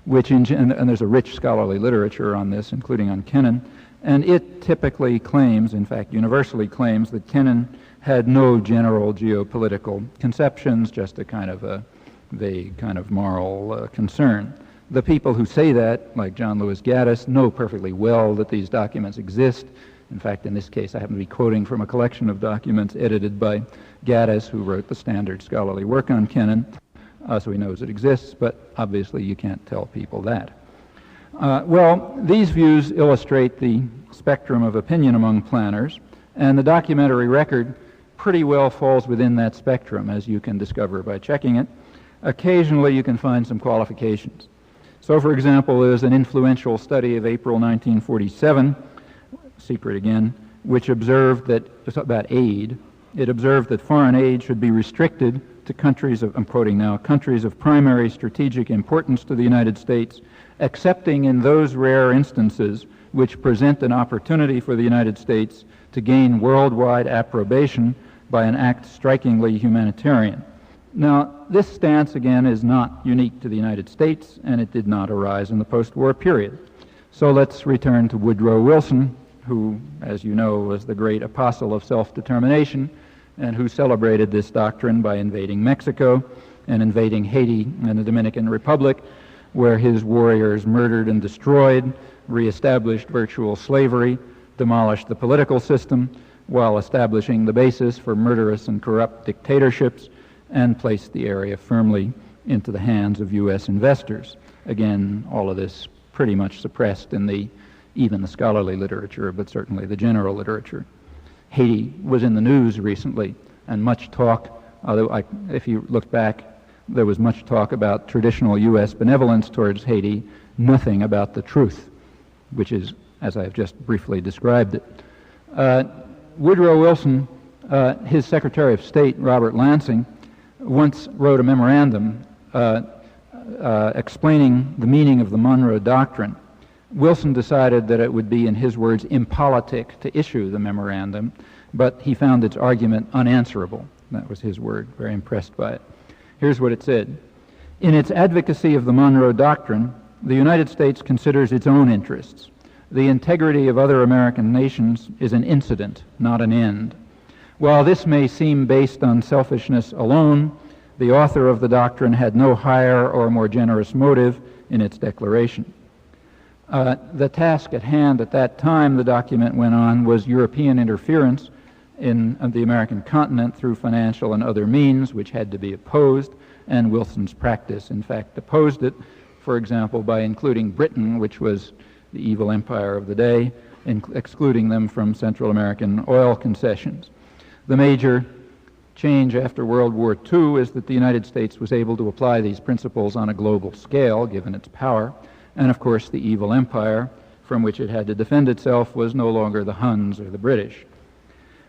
and there's a rich scholarly literature on this, including on Kennan, and it typically claims, in fact universally claims, that Kennan had no general geopolitical conceptions, just a kind of a vague kind of moral concern. The people who say that, like John Lewis Gaddis, know perfectly well that these documents exist. In fact, in this case, I happen to be quoting from a collection of documents edited by Gaddis, who wrote the standard scholarly work on Kennan, so he knows it exists, but obviously you can't tell people that. Well, these views illustrate the spectrum of opinion among planners, and the documentary record pretty well falls within that spectrum, as you can discover by checking it. Occasionally you can find some qualifications. So, for example, there's an influential study of April 1947, secret again, which observed that, it's about aid, it observed that foreign aid should be restricted to countries of, I'm quoting now, countries of primary strategic importance to the United States, excepting in those rare instances which present an opportunity for the United States to gain worldwide approbation by an act strikingly humanitarian. Now, this stance, again, is not unique to the United States, and it did not arise in the post-war period. So let's return to Woodrow Wilson, who, as you know, was the great apostle of self-determination, and who celebrated this doctrine by invading Mexico and invading Haiti and the Dominican Republic, where his warriors murdered and destroyed, reestablished virtual slavery, demolished the political system, while establishing the basis for murderous and corrupt dictatorships, and placed the area firmly into the hands of U.S. investors. Again, all of this pretty much suppressed in even the scholarly literature, but certainly the general literature. Haiti was in the news recently, and much talk, although if you look back, there was much talk about traditional U.S. benevolence towards Haiti, nothing about the truth, which is, as I have just briefly described it. Woodrow Wilson, his Secretary of State, Robert Lansing, once wrote a memorandum explaining the meaning of the Monroe Doctrine. Wilson decided that it would be, in his words, impolitic to issue the memorandum, but he found its argument unanswerable. That was his word, very impressed by it. Here's what it said. In its advocacy of the Monroe Doctrine, the United States considers its own interests. The integrity of other American nations is an incident, not an end. While this may seem based on selfishness alone, the author of the doctrine had no higher or more generous motive in its declaration. The task at hand at that time, the document went on, was European interference in the American continent through financial and other means, which had to be opposed, and Wilson's practice, in fact, opposed it, for example, by including Britain, which was the evil empire of the day, excluding them from Central American oil concessions. The major change after World War II is that the United States was able to apply these principles on a global scale, given its power, and of course the evil empire from which it had to defend itself was no longer the Huns or the British.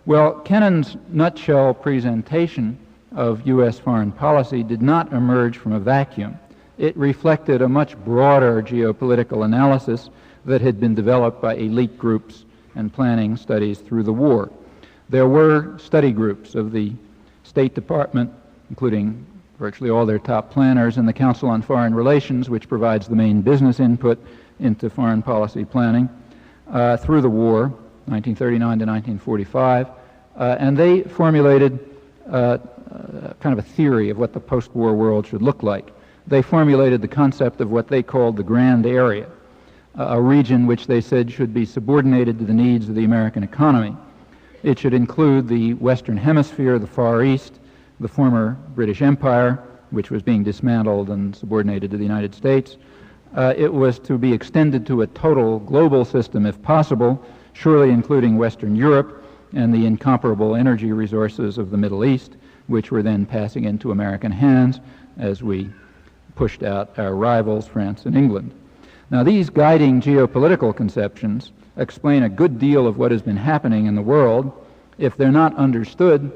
Well, Kennan's nutshell presentation of U.S. foreign policy did not emerge from a vacuum. It reflected a much broader geopolitical analysis that had been developed by elite groups and planning studies through the war. There were study groups of the State Department, including virtually all their top planners, and the Council on Foreign Relations, which provides the main business input into foreign policy planning, through the war, 1939 to 1945, and they formulated kind of a theory of what the post-war world should look like. They formulated the concept of what they called the Grand Area, a region which they said should be subordinated to the needs of the American economy. It should include the Western Hemisphere, the Far East, the former British Empire, which was being dismantled and subordinated to the United States. It was to be extended to a total global system if possible, surely including Western Europe and the incomparable energy resources of the Middle East, which were then passing into American hands as we pushed out our rivals, France and England. Now, these guiding geopolitical conceptions explain a good deal of what has been happening in the world. If they're not understood,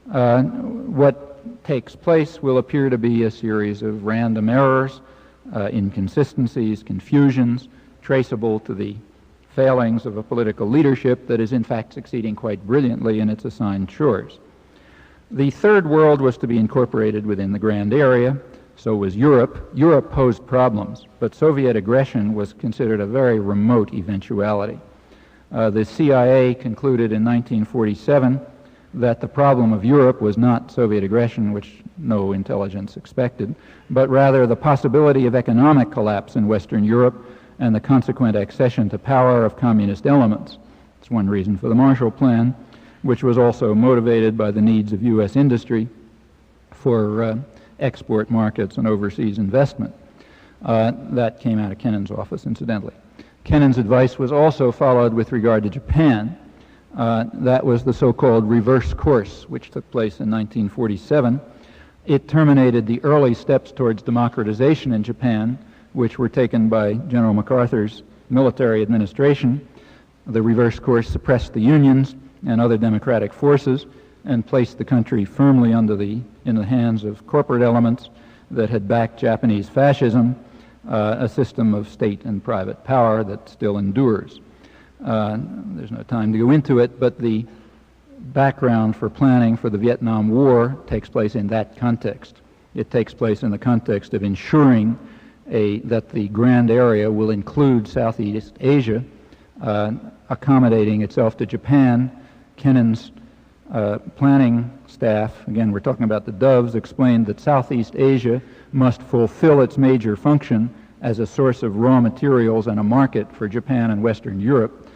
what takes place will appear to be a series of random errors, inconsistencies, confusions, traceable to the failings of a political leadership that is in fact succeeding quite brilliantly in its assigned chores. The Third World was to be incorporated within the Grand Area. So was Europe. Europe posed problems, but Soviet aggression was considered a very remote eventuality. The CIA concluded in 1947 that the problem of Europe was not Soviet aggression, which no intelligence expected, but rather the possibility of economic collapse in Western Europe and the consequent accession to power of communist elements. It's one reason for the Marshall Plan, which was also motivated by the needs of U.S. industry for export markets and overseas investment. That came out of Kennan's office, incidentally. Kennan's advice was also followed with regard to Japan. That was the so-called reverse course, which took place in 1947. It terminated the early steps towards democratization in Japan, which were taken by General MacArthur's military administration. The reverse course suppressed the unions and other democratic forces and placed the country firmly in the hands of corporate elements that had backed Japanese fascism, a system of state and private power that still endures. There's no time to go into it, but the background for planning for the Vietnam War takes place in that context. It takes place in the context of ensuring that the grand area will include Southeast Asia, accommodating itself to Japan. Kennan's planning staff, again we're talking about the Doves, explained that Southeast Asia must fulfill its major function as a source of raw materials and a market for Japan and Western Europe.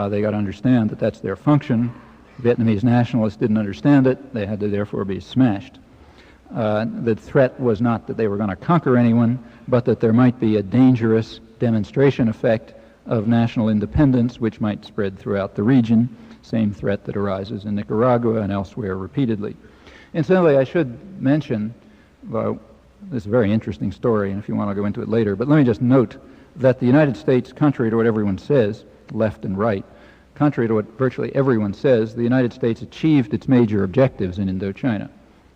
They got to understand that that's their function. Vietnamese nationalists didn't understand it. They had to therefore be smashed. The threat was not that they were going to conquer anyone, but that there might be a dangerous demonstration effect of national independence which might spread throughout the region, same threat that arises in Nicaragua and elsewhere repeatedly. Incidentally, I should mention, this is a very interesting story, and if you want to go into it later, but let me just note that the United States, contrary to what everyone says, left and right, contrary to what virtually everyone says, the United States achieved its major objectives in Indochina.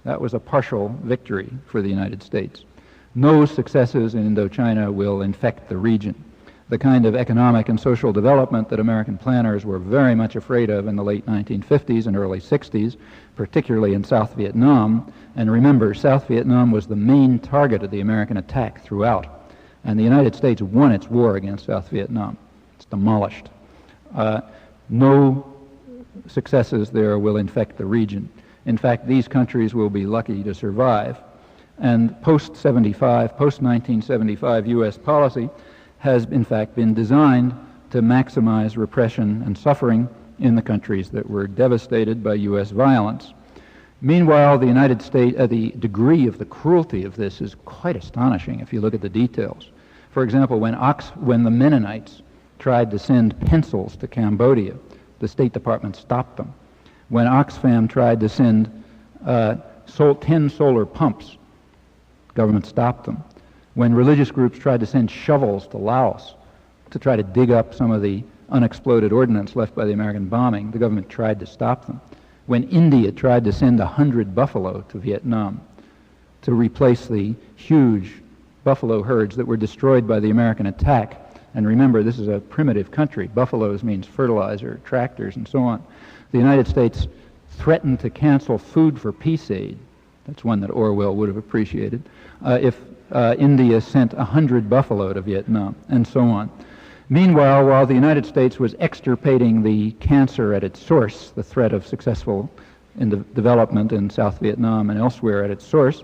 That was a partial victory for the United States. No successes in Indochina will infect the region. The kind of economic and social development that American planners were very much afraid of in the late 1950s and early 60s, particularly in South Vietnam. And remember, South Vietnam was the main target of the American attack throughout. And the United States won its war against South Vietnam. It's demolished. No successes there will infect the region. In fact, these countries will be lucky to survive. And post-75, post-1975 U.S. policy has in fact been designed to maximize repression and suffering in the countries that were devastated by U.S. violence. Meanwhile, the United States, the degree of the cruelty of this is quite astonishing if you look at the details. For example, when the Mennonites tried to send pencils to Cambodia, the State Department stopped them. When Oxfam tried to send 10 solar pumps, government stopped them. When religious groups tried to send shovels to Laos to try to dig up some of the unexploded ordnance left by the American bombing, the government tried to stop them. When India tried to send 100 buffalo to Vietnam to replace the huge buffalo herds that were destroyed by the American attack, and remember, this is a primitive country. Buffaloes means fertilizer, tractors, and so on. The United States threatened to cancel food for peace aid. That's one that Orwell would have appreciated. If India sent 100 buffalo to Vietnam, and so on. Meanwhile, while the United States was extirpating the cancer at its source, the threat of successful development in South Vietnam and elsewhere at its source,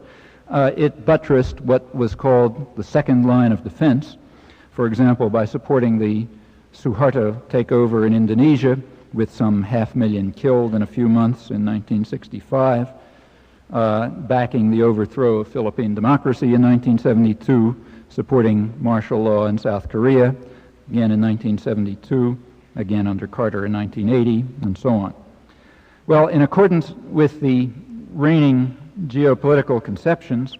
it buttressed what was called the second line of defense, for example, by supporting the Suharto takeover in Indonesia, with some 500,000 killed in a few months in 1965, backing the overthrow of Philippine democracy in 1972, supporting martial law in South Korea, again in 1972, again under Carter in 1980, and so on. Well, in accordance with the reigning geopolitical conceptions,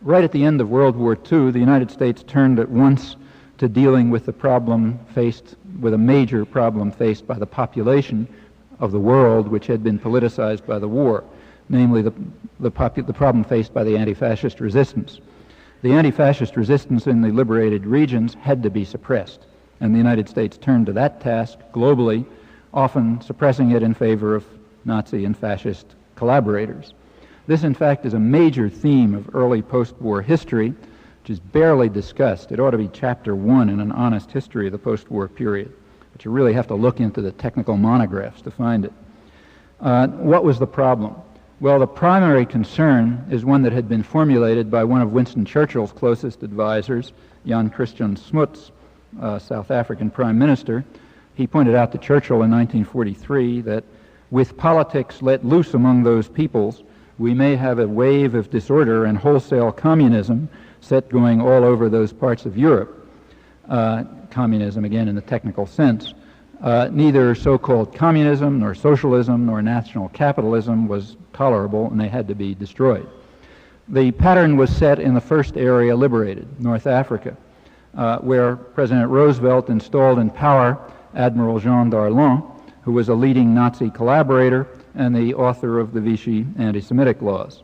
right at the end of World War II, the United States turned at once to dealing with a major problem faced by the population of the world, which had been politicized by the war, namely the problem faced by the anti-fascist resistance. The anti-fascist resistance in the liberated regions had to be suppressed, and the United States turned to that task globally, often suppressing it in favor of Nazi and fascist collaborators. This, in fact, is a major theme of early post-war history, which is barely discussed. It ought to be chapter 1 in an honest history of the post-war period, but you really have to look into the technical monographs to find it. What was the problem? Well, the primary concern is one that had been formulated by one of Winston Churchill's closest advisors, Jan Christian Smuts, South African Prime Minister. He pointed out to Churchill in 1943 that with politics let loose among those peoples, we may have a wave of disorder and wholesale communism set going all over those parts of Europe. Communism, again, in the technical sense. Neither so-called communism, nor socialism, nor national capitalism was tolerable, and they had to be destroyed. The pattern was set in the first area liberated, North Africa, where President Roosevelt installed in power Admiral Jean Darlan, who was a leading Nazi collaborator and the author of the Vichy anti-Semitic laws.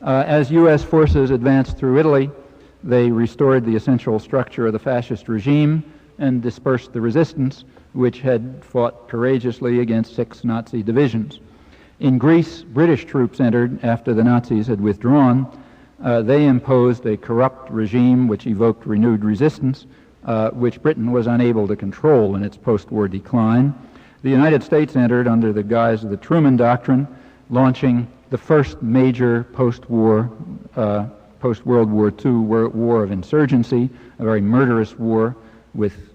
As U.S. forces advanced through Italy, they restored the essential structure of the fascist regime and dispersed the resistance, which had fought courageously against 6 Nazi divisions. In Greece, British troops entered after the Nazis had withdrawn. They imposed a corrupt regime which evoked renewed resistance, which Britain was unable to control in its post-war decline. The United States entered under the guise of the Truman Doctrine, launching the first major post-World War II war of insurgency, a very murderous war with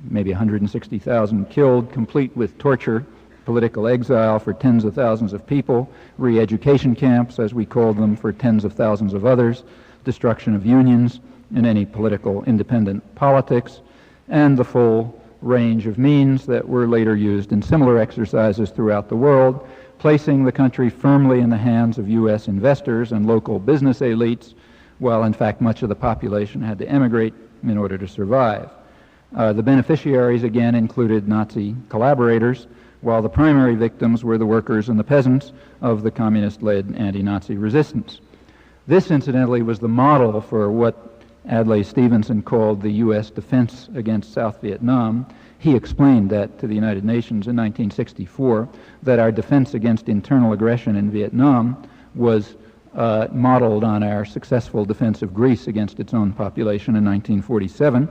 maybe 160,000 killed, complete with torture, political exile for tens of thousands of people, re-education camps, as we called them, for tens of thousands of others, destruction of unions and any political independent politics, and the full range of means that were later used in similar exercises throughout the world, placing the country firmly in the hands of U.S. investors and local business elites, while in fact much of the population had to emigrate in order to survive. The beneficiaries again included Nazi collaborators, while the primary victims were the workers and the peasants of the communist-led anti-Nazi resistance. This, incidentally, was the model for what Adlai Stevenson called the U.S. defense against South Vietnam. He explained that to the United Nations in 1964, that our defense against internal aggression in Vietnam was modeled on our successful defense of Greece against its own population in 1947.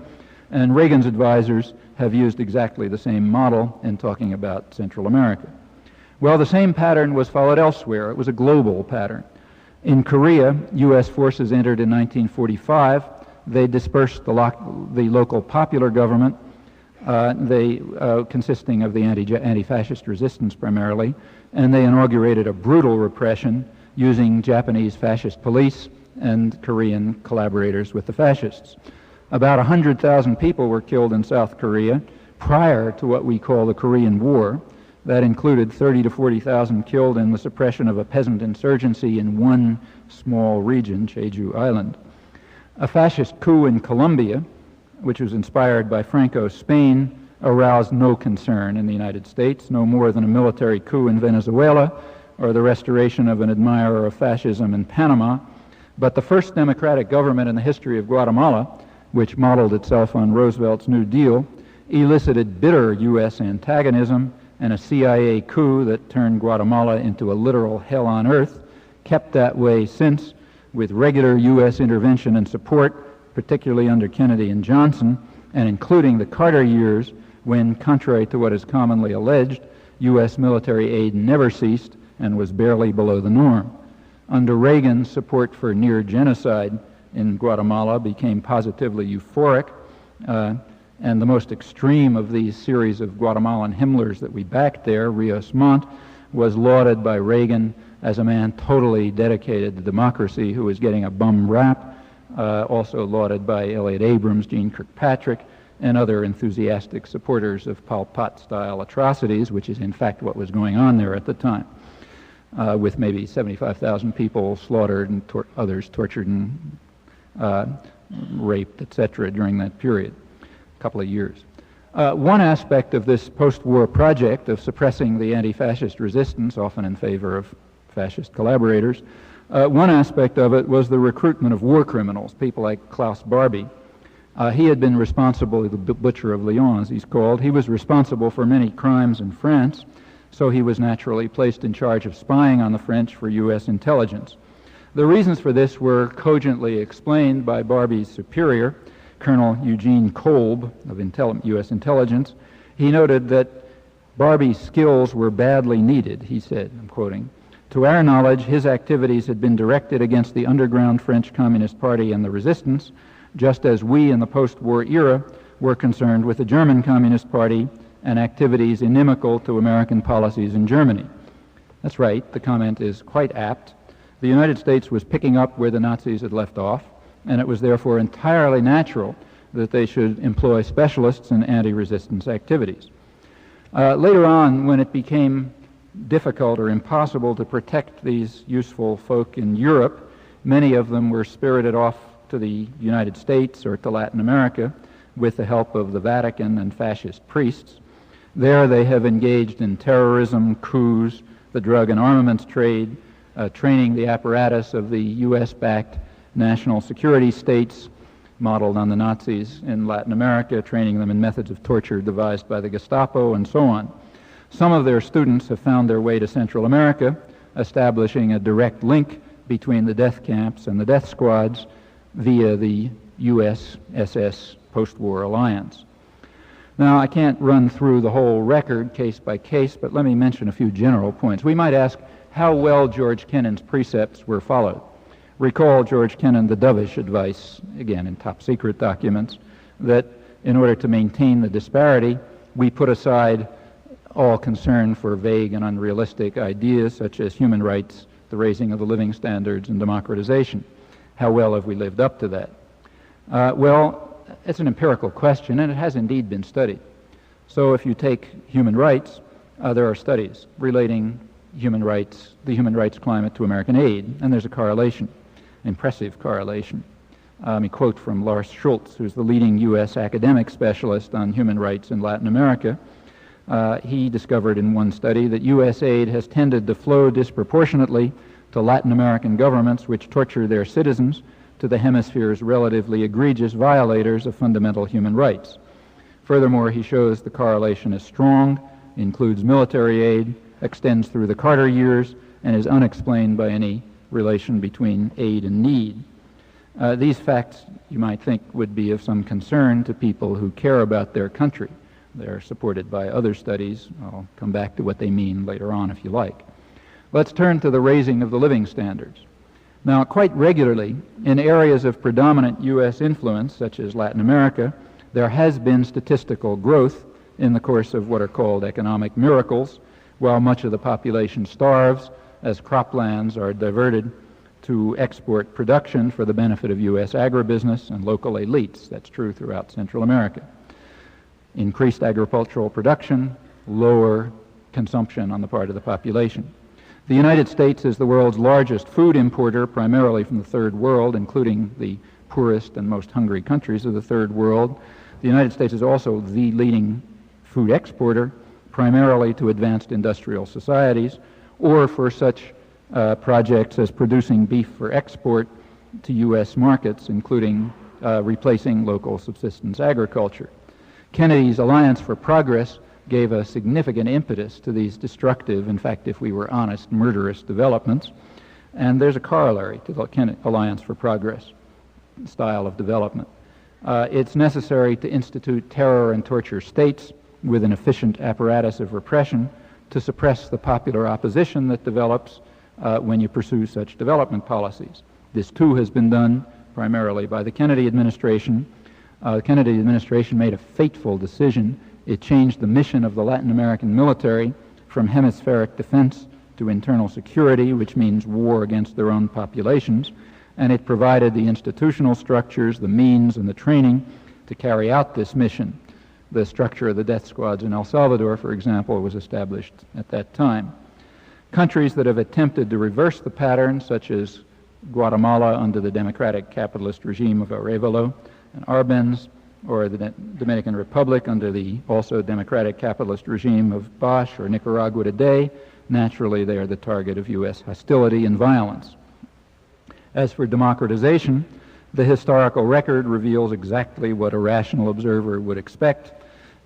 And Reagan's advisors have used exactly the same model in talking about Central America. Well, the same pattern was followed elsewhere. It was a global pattern. In Korea, U.S. forces entered in 1945. They dispersed the local popular government, consisting of the anti-fascist resistance primarily, and they inaugurated a brutal repression using Japanese fascist police and Korean collaborators with the fascists. About 100,000 people were killed in South Korea prior to what we call the Korean War. That included 30 to 40,000 killed in the suppression of a peasant insurgency in one small region, Jeju Island. A fascist coup in Colombia, which was inspired by Franco's Spain, aroused no concern in the United States, no more than a military coup in Venezuela or the restoration of an admirer of fascism in Panama. But the first democratic government in the history of Guatemala, which modeled itself on Roosevelt's New Deal, elicited bitter U.S. antagonism, and a CIA coup that turned Guatemala into a literal hell on earth, kept that way since, with regular U.S. intervention and support, particularly under Kennedy and Johnson, and including the Carter years when, contrary to what is commonly alleged, U.S. military aid never ceased and was barely below the norm. Under Reagan, support for near genocide in Guatemala became positively euphoric, and the most extreme of these series of Guatemalan Himmlers that we backed there, Rios Montt, was lauded by Reagan as a man totally dedicated to democracy who was getting a bum rap, also lauded by Elliott Abrams, Gene Kirkpatrick, and other enthusiastic supporters of Pol Pot-style atrocities, which is in fact what was going on there at the time, with maybe 75,000 people slaughtered and others tortured and raped, etc., during that period, a couple of years. One aspect of this post-war project of suppressing the anti-fascist resistance, often in favor of fascist collaborators, one aspect of it was the recruitment of war criminals, people like Klaus Barbie. He had been responsible, the Butcher of Lyon, as he's called. He was responsible for many crimes in France, so he was naturally placed in charge of spying on the French for U.S. intelligence. The reasons for this were cogently explained by Barbie's superior, Colonel Eugene Kolb of U.S. intelligence. He noted that Barbie's skills were badly needed, he said, I'm quoting. To our knowledge, his activities had been directed against the underground French Communist Party and the resistance, just as we in the post-war era were concerned with the German Communist Party and activities inimical to American policies in Germany. That's right, the comment is quite apt. The United States was picking up where the Nazis had left off, and it was therefore entirely natural that they should employ specialists in anti-resistance activities. Later on, when it became difficult or impossible to protect these useful folk in Europe, many of them were spirited off to the United States or to Latin America with the help of the Vatican and fascist priests. There they have engaged in terrorism, coups, the drug and armaments trade, training the apparatus of the U.S.-backed national security states modeled on the Nazis in Latin America, training them in methods of torture devised by the Gestapo, and so on. Some of their students have found their way to Central America, establishing a direct link between the death camps and the death squads via the U.S.-SS post-war alliance. Now, I can't run through the whole record case by case, but let me mention a few general points. We might ask how well George Kennan's precepts were followed. Recall George Kennan, the dovish advice, again in top secret documents, that in order to maintain the disparity, we put aside all concern for vague and unrealistic ideas such as human rights, the raising of the living standards, and democratization. How well have we lived up to that? Well, it's an empirical question, and it has indeed been studied. So if you take human rights, there are studies relating the human rights climate to American aid, and there's a correlation, impressive correlation. Let me quote from Lars Schultz, who's the leading U.S. academic specialist on human rights in Latin America. He discovered in one study that U.S. aid has tended to flow disproportionately to Latin American governments which torture their citizens, to the hemisphere's relatively egregious violators of fundamental human rights. Furthermore, he shows the correlation is strong, includes military aid, extends through the Carter years, and is unexplained by any relation between aid and need. These facts, you might think, would be of some concern to people who care about their country. They're supported by other studies. I'll come back to what they mean later on if you like. Let's turn to the raising of the living standards. Now, quite regularly, in areas of predominant U.S. influence, such as Latin America, there has been statistical growth in the course of what are called economic miracles, while much of the population starves as croplands are diverted to export production for the benefit of U.S. agribusiness and local elites. That's true throughout Central America. Increased agricultural production, lower consumption on the part of the population. The United States is the world's largest food importer, primarily from the Third World, including the poorest and most hungry countries of the Third World. The United States is also the leading food exporter, primarily to advanced industrial societies, or for such projects as producing beef for export to U.S. markets, including replacing local subsistence agriculture. Kennedy's Alliance for Progress gave a significant impetus to these destructive, in fact, if we were honest, murderous developments. And there's a corollary to the Alliance for Progress style of development. It's necessary to institute terror and torture states with an efficient apparatus of repression to suppress the popular opposition that develops when you pursue such development policies. This, too, has been done primarily by the Kennedy administration. The Kennedy administration made a fateful decision. It changed the mission of the Latin American military from hemispheric defense to internal security, which means war against their own populations, and it provided the institutional structures, the means, and the training to carry out this mission. The structure of the death squads in El Salvador, for example, was established at that time. Countries that have attempted to reverse the pattern, such as Guatemala under the democratic capitalist regime of Arevalo and Arbenz, or the Dominican Republic under the also democratic capitalist regime of Bosch, or Nicaragua today, naturally they are the target of U.S. hostility and violence. As for democratization, the historical record reveals exactly what a rational observer would expect.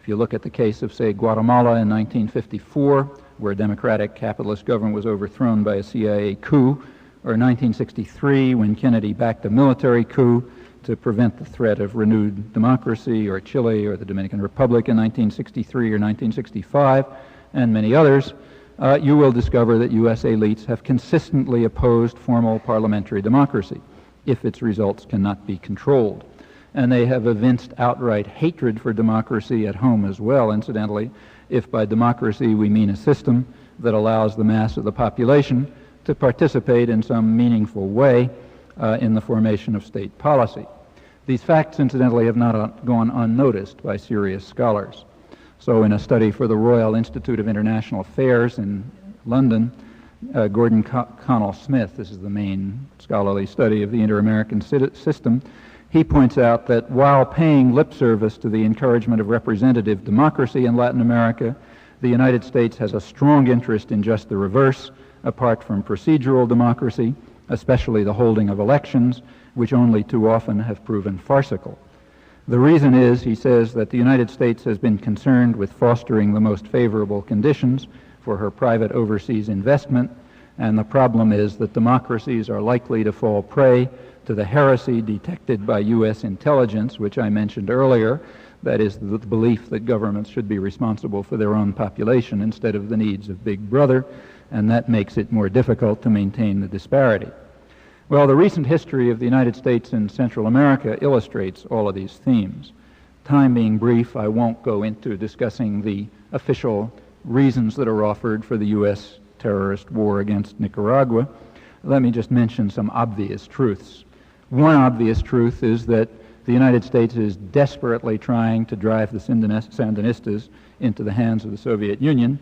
If you look at the case of, say, Guatemala in 1954, where a democratic capitalist government was overthrown by a CIA coup, or 1963, when Kennedy backed a military coup to prevent the threat of renewed democracy, or Chile or the Dominican Republic in 1963 or 1965, and many others, you will discover that U.S. elites have consistently opposed formal parliamentary democracy if its results cannot be controlled. And they have evinced outright hatred for democracy at home as well, incidentally, if by democracy we mean a system that allows the mass of the population to participate in some meaningful way in the formation of state policy. These facts, incidentally, have not gone unnoticed by serious scholars. So in a study for the Royal Institute of International Affairs in London, Gordon Connell Smith, this is the main scholarly study of the inter-American system, he points out that while paying lip service to the encouragement of representative democracy in Latin America, the United States has a strong interest in just the reverse, apart from procedural democracy, especially the holding of elections, which only too often have proven farcical. The reason is, he says, that the United States has been concerned with fostering the most favorable conditions for her private overseas investment, and the problem is that democracies are likely to fall prey to the heresy detected by U.S. intelligence, which I mentioned earlier, that is the belief that governments should be responsible for their own population instead of the needs of Big Brother, and that makes it more difficult to maintain the disparity. Well, the recent history of the United States and Central America illustrates all of these themes. Time being brief, I won't go into discussing the official reasons that are offered for the U.S. terrorist war against Nicaragua. Let me just mention some obvious truths. One obvious truth is that the United States is desperately trying to drive the Sandinistas into the hands of the Soviet Union.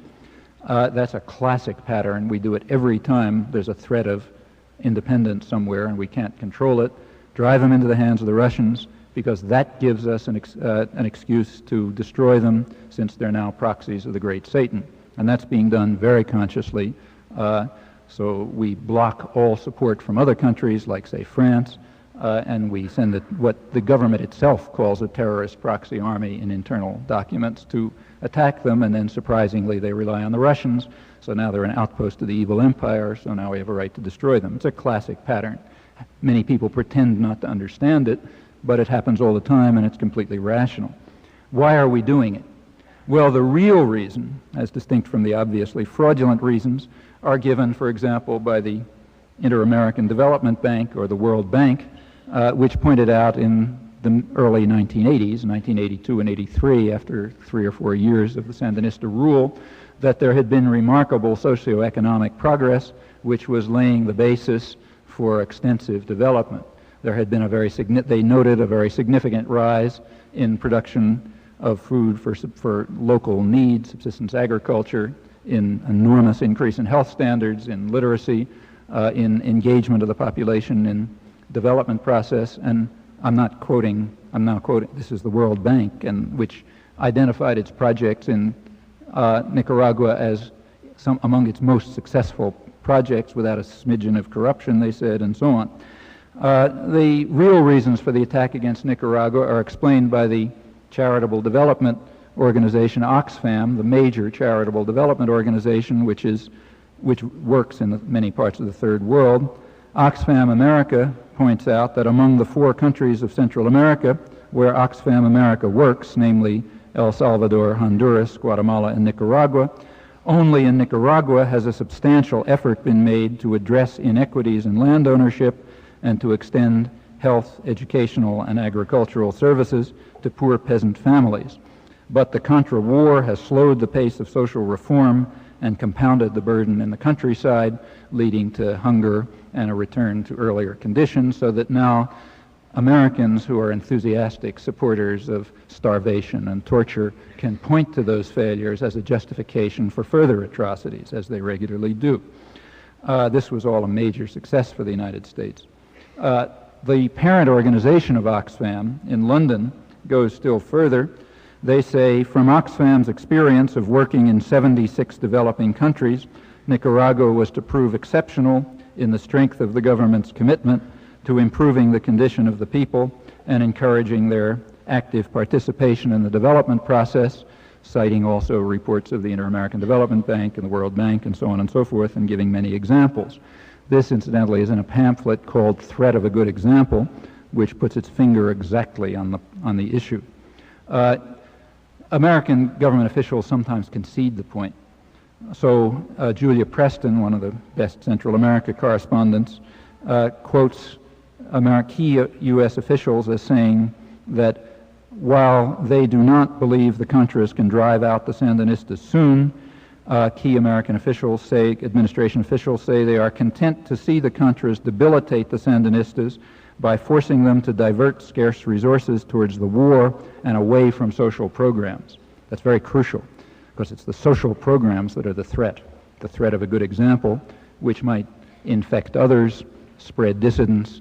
That's a classic pattern. We do it every time there's a threat of independence somewhere and we can't control it. Drive them into the hands of the Russians, because that gives us an excuse to destroy them, since they're now proxies of the great Satan. And that's being done very consciously. So we block all support from other countries, like, say, France, and we send what the government itself calls a terrorist proxy army in internal documents to attack them, and then surprisingly they rely on the Russians. So now they're an outpost of the evil empire, so now we have a right to destroy them. It's a classic pattern. Many people pretend not to understand it, but it happens all the time, and it's completely rational. Why are we doing it? Well, the real reason, as distinct from the obviously fraudulent reasons, are given, for example, by the Inter-American Development Bank, or the World Bank, which pointed out in the early 1980s, 1982 and 83, after 3 or 4 years of the Sandinista rule, that there had been remarkable socioeconomic progress, which was laying the basis for extensive development. There had been they noted a very significant rise in production of food for local needs, subsistence agriculture, in enormous increase in health standards, in literacy, in engagement of the population in development process. And I'm now quoting, this is the World Bank, and which identified its projects in Nicaragua as among its most successful projects, without a smidgen of corruption, they said, and so on. The real reasons for the attack against Nicaragua are explained by the charitable development organization Oxfam, the major charitable development organization which works in many parts of the Third World. Oxfam America points out that among the 4 countries of Central America where Oxfam America works, namely El Salvador, Honduras, Guatemala, and Nicaragua, only in Nicaragua has a substantial effort been made to address inequities in land ownership and to extend health, educational, and agricultural services to poor peasant families. But the Contra War has slowed the pace of social reform and compounded the burden in the countryside, leading to hunger and a return to earlier conditions, so that now Americans who are enthusiastic supporters of starvation and torture can point to those failures as a justification for further atrocities, as they regularly do. This was all a major success for the United States. The parent organization of Oxfam in London goes still further. They say, from Oxfam's experience of working in 76 developing countries, Nicaragua was to prove exceptional in the strength of the government's commitment to improving the condition of the people and encouraging their active participation in the development process, citing also reports of the Inter-American Development Bank and the World Bank and so on and so forth, and giving many examples. This, incidentally, is in a pamphlet called Threat of a Good Example, which puts its finger exactly on the issue. American government officials sometimes concede the point. So Julia Preston, one of the best Central America correspondents, quotes key U.S. officials as saying that while they do not believe the Contras can drive out the Sandinistas soon, Key American officials say, administration officials say, they are content to see the Contras debilitate the Sandinistas by forcing them to divert scarce resources towards the war and away from social programs. That's very crucial, because it's the social programs that are the threat of a good example, which might infect others, spread dissidence,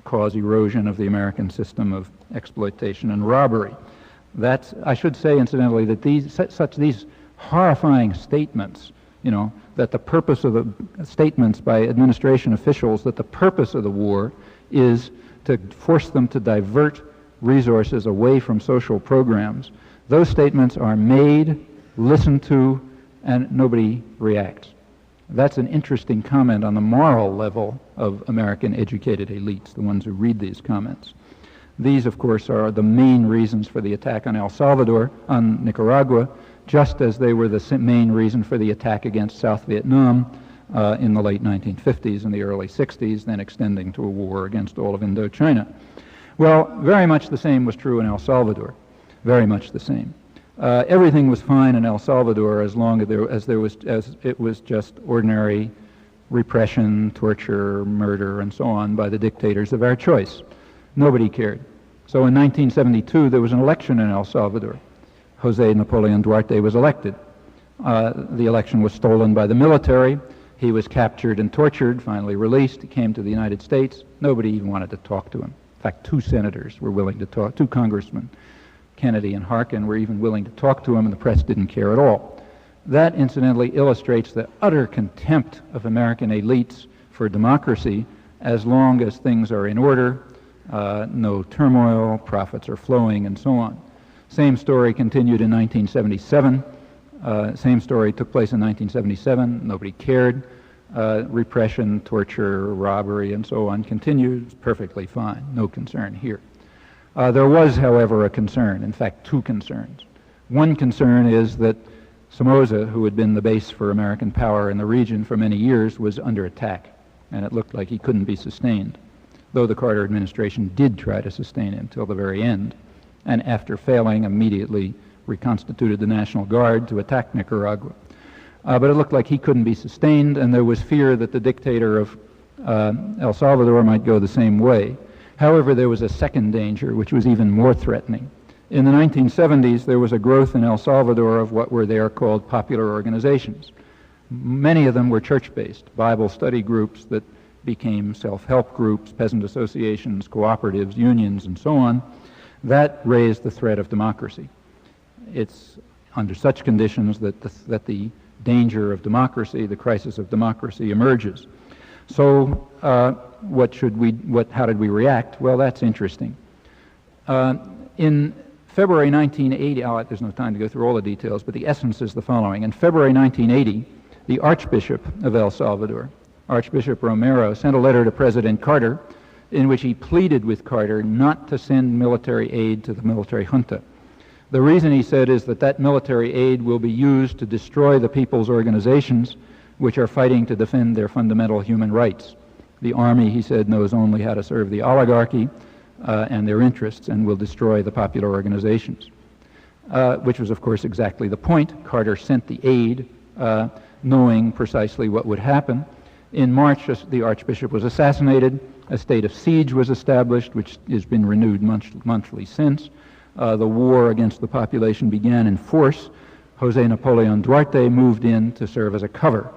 cause erosion of the American system of exploitation and robbery. That's, I should say, incidentally, that these horrifying statements, that the purpose of the statements by administration officials that the purpose of the war is to force them to divert resources away from social programs. Those statements are made, listened to, and nobody reacts. That's an interesting comment on the moral level of American educated elites, the ones who read these comments. These, of course, are the main reasons for the attack on El Salvador, on Nicaragua, just as they were the main reason for the attack against South Vietnam in the late 1950s and the early 60s, then extending to a war against all of Indochina. Well, very much the same was true in El Salvador, very much the same. Everything was fine in El Salvador as long as it was just ordinary repression, torture, murder, and so on by the dictators of our choice. Nobody cared. So in 1972, there was an election in El Salvador. Jose Napoleon Duarte was elected. The election was stolen by the military. He was captured and tortured, finally released. He came to the United States. Nobody even wanted to talk to him. In fact, 2 senators were willing to talk, 2 congressmen, Kennedy and Harkin, were even willing to talk to him, and the press didn't care at all. That, incidentally, illustrates the utter contempt of American elites for democracy as long as things are in order, no turmoil, profits are flowing, and so on. Same story continued in 1977. Same story took place in 1977. Nobody cared. Repression, torture, robbery, and so on continues perfectly fine. No concern here. There was, however, a concern, in fact, 2 concerns. One concern is that Somoza, who had been the base for American power in the region for many years, was under attack, and it looked like he couldn't be sustained, though the Carter administration did try to sustain him till the very end, and after failing, immediately reconstituted the National Guard to attack Nicaragua. But it looked like he couldn't be sustained, and there was fear that the dictator of El Salvador might go the same way. However, there was a second danger, which was even more threatening. In the 1970s, there was a growth in El Salvador of what were there called popular organizations. Many of them were church-based, Bible study groups that became self-help groups, peasant associations, cooperatives, unions, and so on. That raised the threat of democracy. It's under such conditions that the danger of democracy, the crisis of democracy, emerges. So how did we react? Well, that's interesting. In February 1980, there's no time to go through all the details, but the essence is the following. In February 1980, the Archbishop of El Salvador, Archbishop Romero, sent a letter to President Carter in which he pleaded with Carter not to send military aid to the military junta. The reason, he said, is that military aid will be used to destroy the people's organizations which are fighting to defend their fundamental human rights. The army, he said, knows only how to serve the oligarchy and their interests, and will destroy the popular organizations, which was, of course, exactly the point. Carter sent the aid knowing precisely what would happen. In March, the Archbishop was assassinated. A state of siege was established, which has been renewed monthly since. The war against the population began in force. Jose Napoleon Duarte moved in to serve as a cover,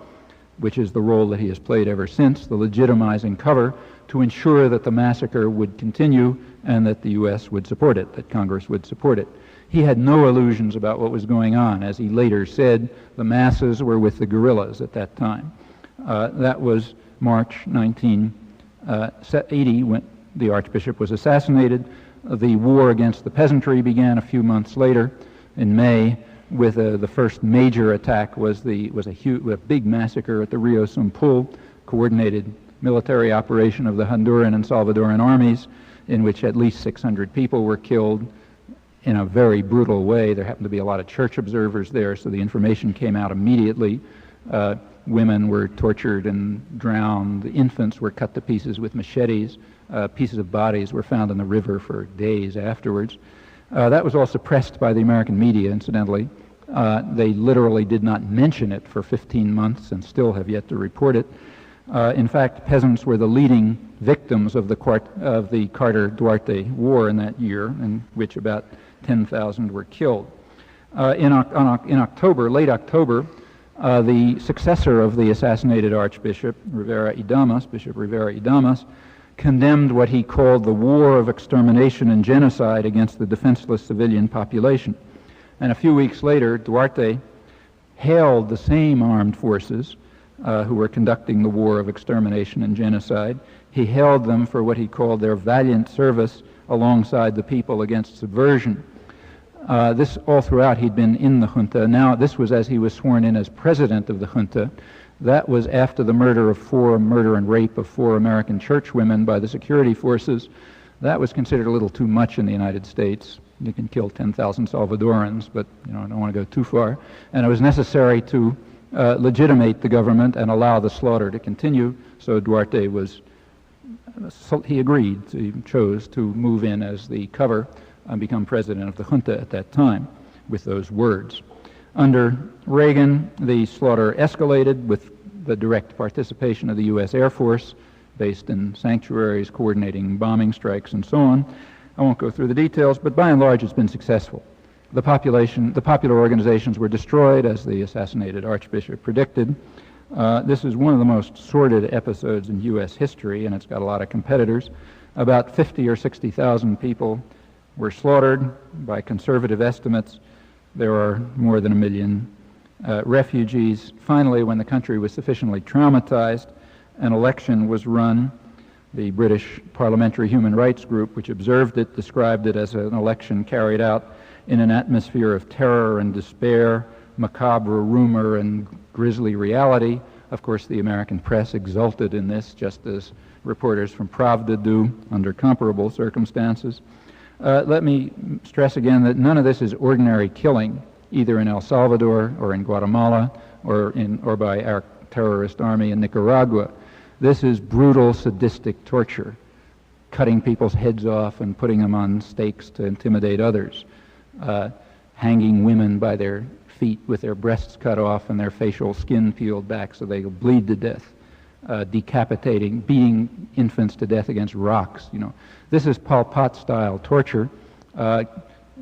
which is the role that he has played ever since, the legitimizing cover, to ensure that the massacre would continue and that the U.S. would support it, that Congress would support it. He had no illusions about what was going on. As he later said, the masses were with the guerrillas at that time. That was March 1980 when the Archbishop was assassinated. The war against the peasantry began a few months later in May, with the first major attack was a big massacre at the Rio Sumpul, coordinated military operation of the Honduran and Salvadoran armies, in which at least 600 people were killed in a very brutal way. There happened to be a lot of church observers there, so the information came out immediately. Women were tortured and drowned. The infants were cut to pieces with machetes. Pieces of bodies were found in the river for days afterwards. That was all suppressed by the American media, incidentally. They literally did not mention it for 15 months and still have yet to report it. In fact, peasants were the leading victims of the Carter-Duarte war in that year, in which about 10,000 were killed. In October, late October, the successor of the assassinated Archbishop, Bishop Rivera-y-Damas, condemned what he called the war of extermination and genocide against the defenseless civilian population. And a few weeks later, Duarte hailed the same armed forces who were conducting the war of extermination and genocide. He hailed them for what he called their valiant service alongside the people against subversion. This all throughout he'd been in the junta. Now this was as he was sworn in as president of the junta. That was after the murder and rape of 4 American churchwomen by the security forces. That was considered a little too much in the United States. You can kill 10,000 Salvadorans, but I don't want to go too far. And it was necessary to legitimate the government and allow the slaughter to continue. So Duarte he agreed, he chose to move in as the cover and become president of the junta at that time with those words. Under Reagan, the slaughter escalated with the direct participation of the U.S. Air Force, based in sanctuaries, coordinating bombing strikes and so on. I won't go through the details, but by and large it's been successful. The popular organizations were destroyed, as the assassinated Archbishop predicted. This is one of the most sordid episodes in U.S. history, and it's got a lot of competitors. About 50 or 60,000 people were slaughtered. By conservative estimates, there are more than 1 million refugees. Finally, when the country was sufficiently traumatized, an election was run. The British Parliamentary Human Rights Group, which observed it, described it as an election carried out in an atmosphere of terror and despair, macabre rumor and grisly reality. Of course, the American press exulted in this, just as reporters from Pravda do under comparable circumstances. Let me stress again that none of this is ordinary killing, either in El Salvador or in Guatemala or by our terrorist army in Nicaragua. This is brutal, sadistic torture, cutting people's heads off and putting them on stakes to intimidate others, hanging women by their feet with their breasts cut off and their facial skin peeled back so they will bleed to death, decapitating, beating infants to death against rocks. This is Pol Pot-style torture.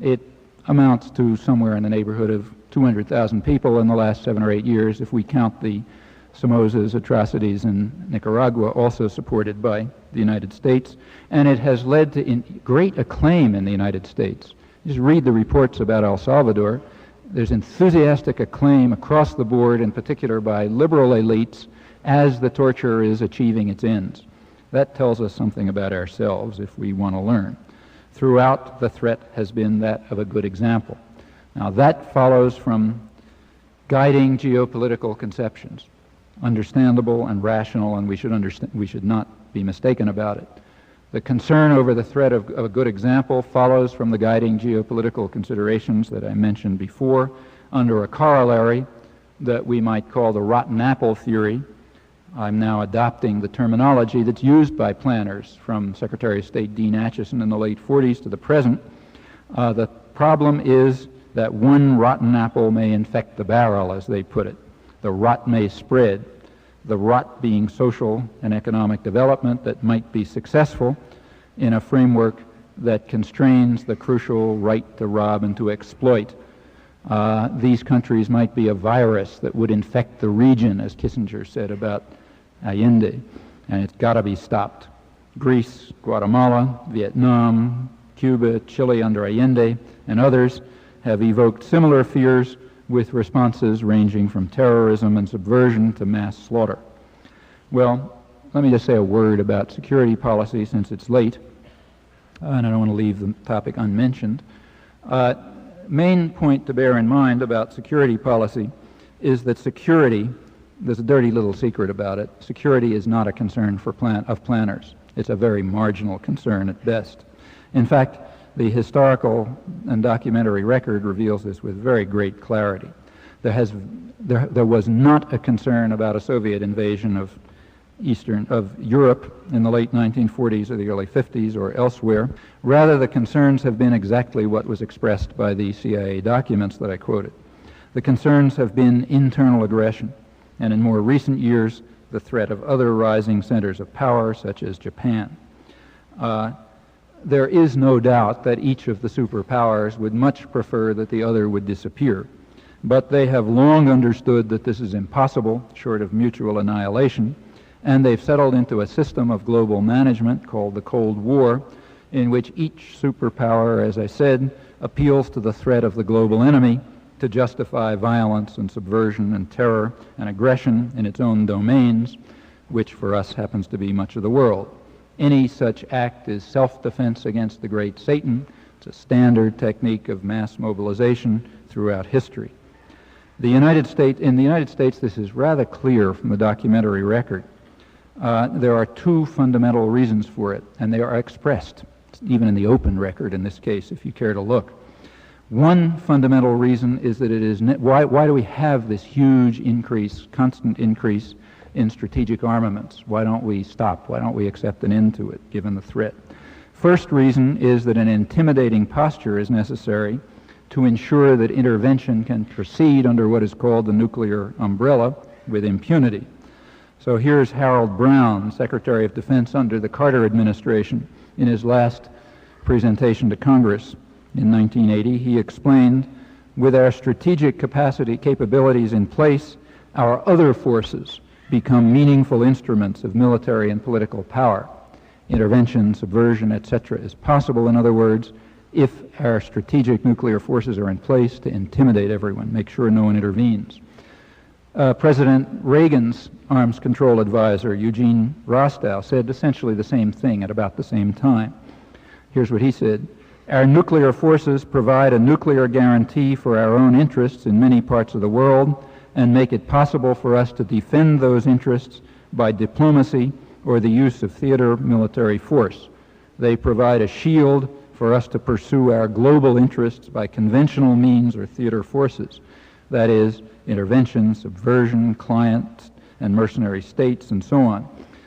It amounts to somewhere in the neighborhood of 200,000 people in the last 7 or 8 years, if we count the Somoza's atrocities in Nicaragua, also supported by the United States. And it has led to great acclaim in the United States. Just read the reports about El Salvador. There's enthusiastic acclaim across the board, in particular by liberal elites, as the torture is achieving its ends. That tells us something about ourselves if we want to learn. Throughout, the threat has been that of a good example. Now, that follows from guiding geopolitical conceptions, understandable and rational, and we should not be mistaken about it. The concern over the threat of a good example follows from the guiding geopolitical considerations that I mentioned before, under a corollary that we might call the rotten apple theory. I'm now adopting the terminology that's used by planners from Secretary of State Dean Acheson in the late 40s to the present. The problem is that one rotten apple may infect the barrel, as they put it. The rot may spread. The rot being social and economic development that might be successful in a framework that constrains the crucial right to rob and to exploit. These countries might be a virus that would infect the region, as Kissinger said about Allende, and it's got to be stopped. Greece, Guatemala, Vietnam, Cuba, Chile under Allende, and others have evoked similar fears with responses ranging from terrorism and subversion to mass slaughter. Well, let me just say a word about security policy since it's late, and I don't want to leave the topic unmentioned. Main point to bear in mind about security policy is that security, there's a dirty little secret about it, security is not a concern of planners. It's a very marginal concern at best. In fact, the historical and documentary record reveals this with very great clarity. There was not a concern about a Soviet invasion of Europe in the late 1940s or the early 50s or elsewhere. Rather, the concerns have been exactly what was expressed by the CIA documents that I quoted. The concerns have been internal aggression, and in more recent years, the threat of other rising centers of power, such as Japan. There is no doubt that each of the superpowers would much prefer that the other would disappear, but they have long understood that this is impossible, short of mutual annihilation, and they've settled into a system of global management called the Cold War, in which each superpower, as I said, appeals to the threat of the global enemy to justify violence and subversion and terror and aggression in its own domains, which for us happens to be much of the world. Any such act is self-defense against the great Satan. It's a standard technique of mass mobilization throughout history. In the United States, this is rather clear from the documentary record. There are two fundamental reasons for it, and they are expressed, even in the open record in this case, if you care to look. One fundamental reason is that it is, why do we have this huge increase, constant increase in strategic armaments? Why don't we stop? Why don't we accept an end to it, given the threat? First reason is that an intimidating posture is necessary to ensure that intervention can proceed under what is called the nuclear umbrella with impunity. So here's Harold Brown, Secretary of Defense under the Carter administration, in his last presentation to Congress in 1980. He explained, with our strategic capabilities in place, our other forces become meaningful instruments of military and political power. Intervention, subversion, etc. is possible, in other words, if our strategic nuclear forces are in place to intimidate everyone, make sure no one intervenes. President Reagan's arms control advisor, Eugene Rostow, said essentially the same thing at about the same time. Here's what he said: "Our nuclear forces provide a nuclear guarantee for our own interests in many parts of the world and make it possible for us to defend those interests by diplomacy or the use of theater military force. They provide a shield for us to pursue our global interests by conventional means or theater forces, that is, intervention, subversion, client and mercenary states, and so on."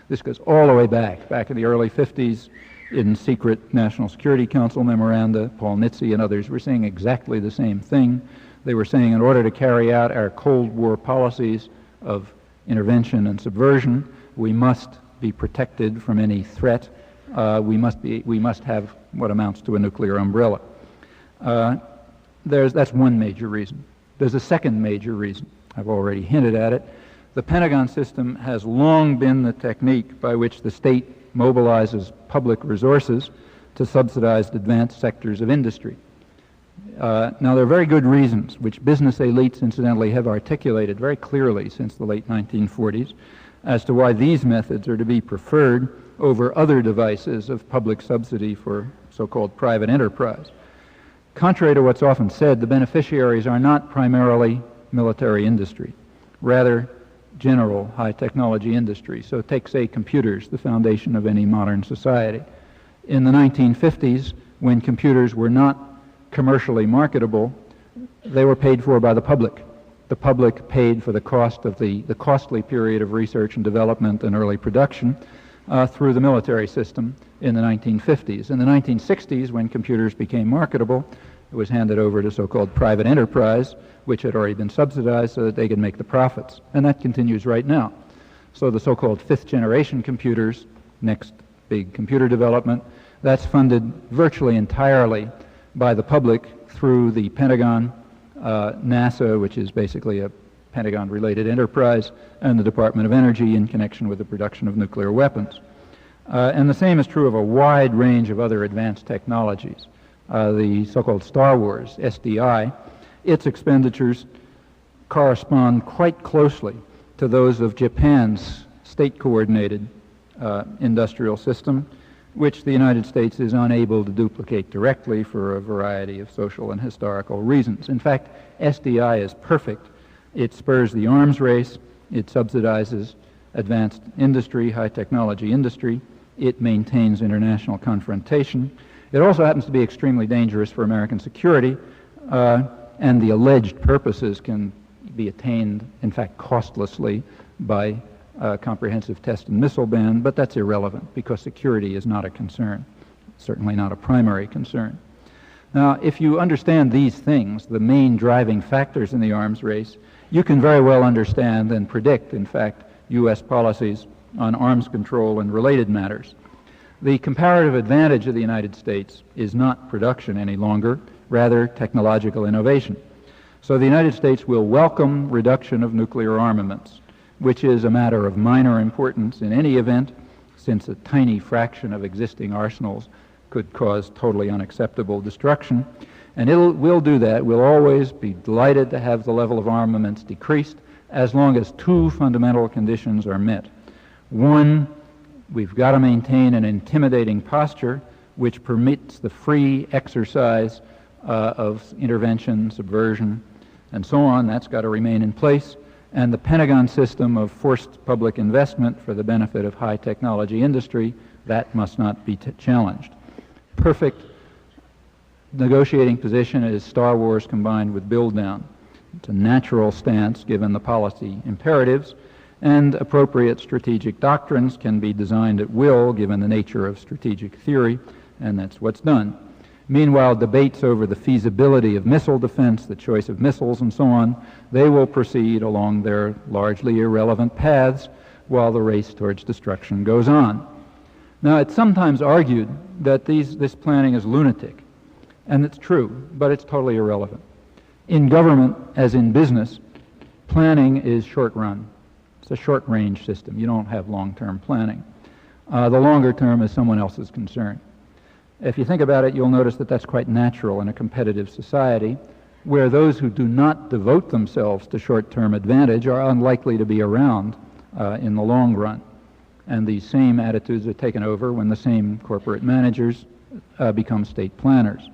This goes all the way back in the early 50s in secret National Security Council memoranda. Paul Nitze and others were saying exactly the same thing. They were saying in order to carry out our Cold War policies of intervention and subversion, we must be protected from any threat. We must have what amounts to a nuclear umbrella. That's one major reason. There's a second major reason. I've already hinted at it. The Pentagon system has long been the technique by which the state mobilizes public resources to subsidize advanced sectors of industry. Now, there are very good reasons, which business elites, incidentally, have articulated very clearly since the late 1940s, as to why these methods are to be preferred over other devices of public subsidy for so-called private enterprise. Contrary to what's often said, the beneficiaries are not primarily military industry, rather general high-technology industry. So take, say, computers, the foundation of any modern society. In the 1950s, when computers were not commercially marketable, they were paid for by the public. The public paid for the cost of the costly period of research and development and early production through the military system in the 1950s. In the 1960s, when computers became marketable, it was handed over to so-called private enterprise, which had already been subsidized so that they could make the profits. And that continues right now. So the so-called fifth-generation computers, next big computer development, that's funded virtually entirely by the public through the Pentagon, NASA, which is basically a Pentagon-related enterprise, and the Department of Energy in connection with the production of nuclear weapons. And the same is true of a wide range of other advanced technologies. The so-called Star Wars, SDI, its expenditures correspond quite closely to those of Japan's state-coordinated industrial system, which the United States is unable to duplicate directly for a variety of social and historical reasons. In fact, SDI is perfect. It spurs the arms race. It subsidizes advanced industry, high-technology industry. It maintains international confrontation. It also happens to be extremely dangerous for American security, and the alleged purposes can be attained, in fact, costlessly by comprehensive test and missile ban, but that's irrelevant because security is not a concern, certainly not a primary concern. Now, if you understand these things, the main driving factors in the arms race, you can very well understand and predict, in fact, U.S. policies on arms control and related matters. The comparative advantage of the United States is not production any longer, rather technological innovation. So the United States will welcome reduction of nuclear armaments, which is a matter of minor importance in any event, since a tiny fraction of existing arsenals could cause totally unacceptable destruction. And we'll do that. We'll always be delighted to have the level of armaments decreased as long as two fundamental conditions are met. One, we've got to maintain an intimidating posture which permits the free exercise of intervention, subversion, and so on. That's got to remain in place. And the Pentagon system of forced public investment for the benefit of high technology industry, that must not be challenged. Perfect negotiating position is Star Wars combined with build down. It's a natural stance given the policy imperatives, and appropriate strategic doctrines can be designed at will given the nature of strategic theory, and that's what's done. Meanwhile, debates over the feasibility of missile defense, the choice of missiles, and so on, they will proceed along their largely irrelevant paths while the race towards destruction goes on. Now, it's sometimes argued that this planning is lunatic, and it's true, but it's totally irrelevant. In government, as in business, planning is short-run. It's a short-range system. You don't have long-term planning. The longer term is someone else's concern. If you think about it, you'll notice that that's quite natural in a competitive society, where those who do not devote themselves to short-term advantage are unlikely to be around in the long run. And these same attitudes are taken over when the same corporate managers become state planners.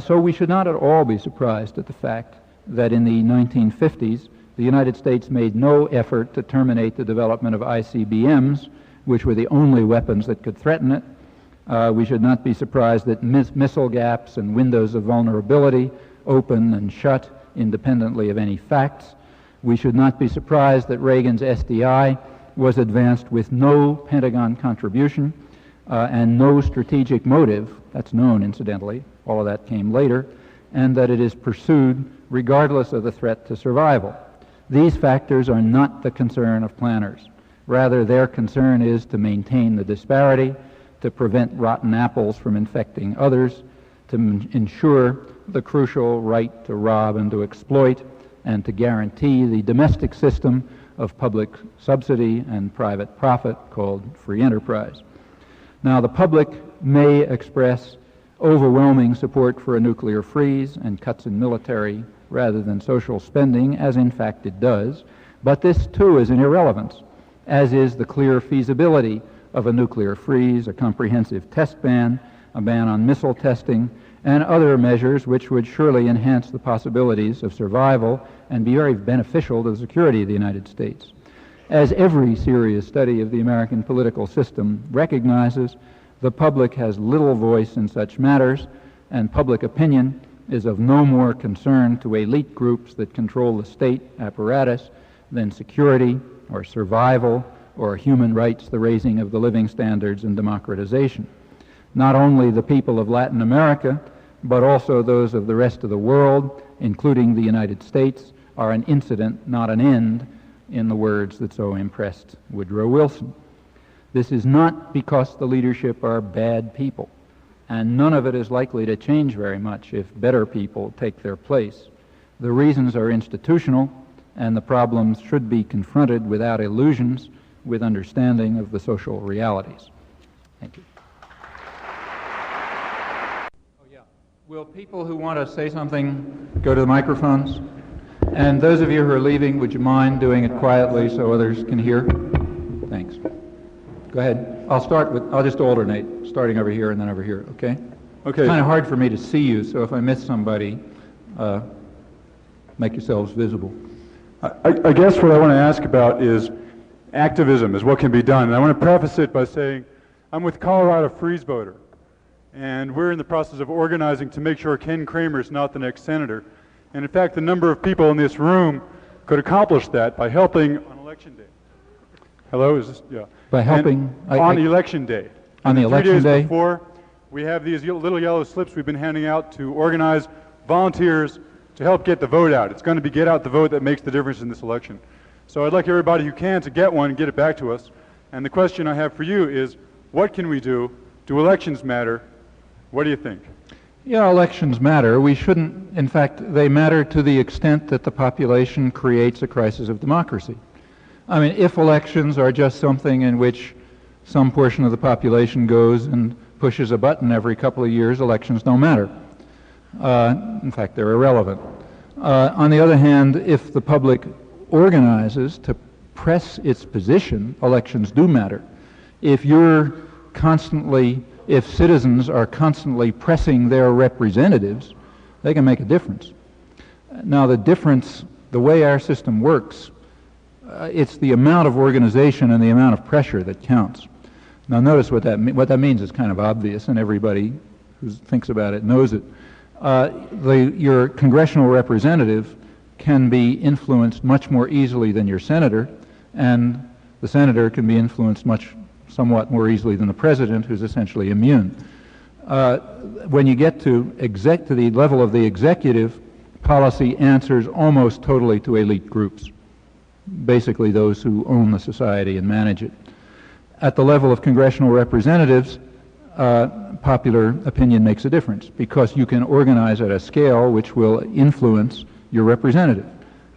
So we should not at all be surprised at the fact that in the 1950s, the United States made no effort to terminate the development of ICBMs, which were the only weapons that could threaten it. We should not be surprised that missile gaps and windows of vulnerability open and shut independently of any facts. We should not be surprised that Reagan's SDI was advanced with no Pentagon contribution and no strategic motive. That's known, incidentally. All of that came later. And that it is pursued regardless of the threat to survival. These factors are not the concern of planners. Rather, their concern is to maintain the disparity, to prevent rotten apples from infecting others, to ensure the crucial right to rob and to exploit, and to guarantee the domestic system of public subsidy and private profit called free enterprise. Now, the public may express overwhelming support for a nuclear freeze and cuts in military rather than social spending, as in fact it does, but this too is an irrelevance, as is the clear feasibility of a nuclear freeze, a comprehensive test ban, a ban on missile testing, and other measures which would surely enhance the possibilities of survival and be very beneficial to the security of the United States. As every serious study of the American political system recognizes, the public has little voice in such matters, and public opinion is of no more concern to elite groups that control the state apparatus than security or survival or human rights, the raising of the living standards, and democratization. Not only the people of Latin America, but also those of the rest of the world, including the United States, are an incident, not an end, in the words that so impressed Woodrow Wilson. This is not because the leadership are bad people, and none of it is likely to change very much if better people take their place. The reasons are institutional, and the problems should be confronted without illusions, with understanding of the social realities. Thank you. Oh, yeah. Will people who want to say something go to the microphones? And those of you who are leaving, would you mind doing it quietly so others can hear? Thanks. Go ahead. I'll just alternate, starting over here and then over here, okay? Okay. It's kind of hard for me to see you, so if I miss somebody, make yourselves visible. I guess what I want to ask about is activism, is what can be done. And I want to preface it by saying I'm with Colorado Freeze Voter, and we're in the process of organizing to make sure Ken Kramer is not the next senator. And in fact, the number of people in this room could accomplish that by helping on Election Day. Hello, is this? Yeah. By helping? On Election Day. On the election day? 3 days before, we have these little yellow slips we've been handing out to organize volunteers to help get the vote out. It's going to be get out the vote that makes the difference in this election. So I'd like everybody who can to get one and get it back to us. And the question I have for you is, what can we do? Do elections matter? What do you think? Yeah, elections matter. We shouldn't, in fact, they matter to the extent that the population creates a crisis of democracy. I mean, if elections are just something in which some portion of the population goes and pushes a button every couple of years, elections don't matter. In fact, they're irrelevant. On the other hand, if the public organizes to press its position, elections do matter. If citizens are constantly pressing their representatives, they can make a difference. Now, the way our system works, it's the amount of organization and the amount of pressure that counts. Now, notice what that means is kind of obvious, and everybody who thinks about it knows it. Your congressional representative can be influenced much more easily than your senator, and the senator can be influenced somewhat more easily than the president, who's essentially immune. When you get to the level of the executive, policy answers almost totally to elite groups, basically those who own the society and manage it. At the level of congressional representatives, popular opinion makes a difference because you can organize at a scale which will influence your representative.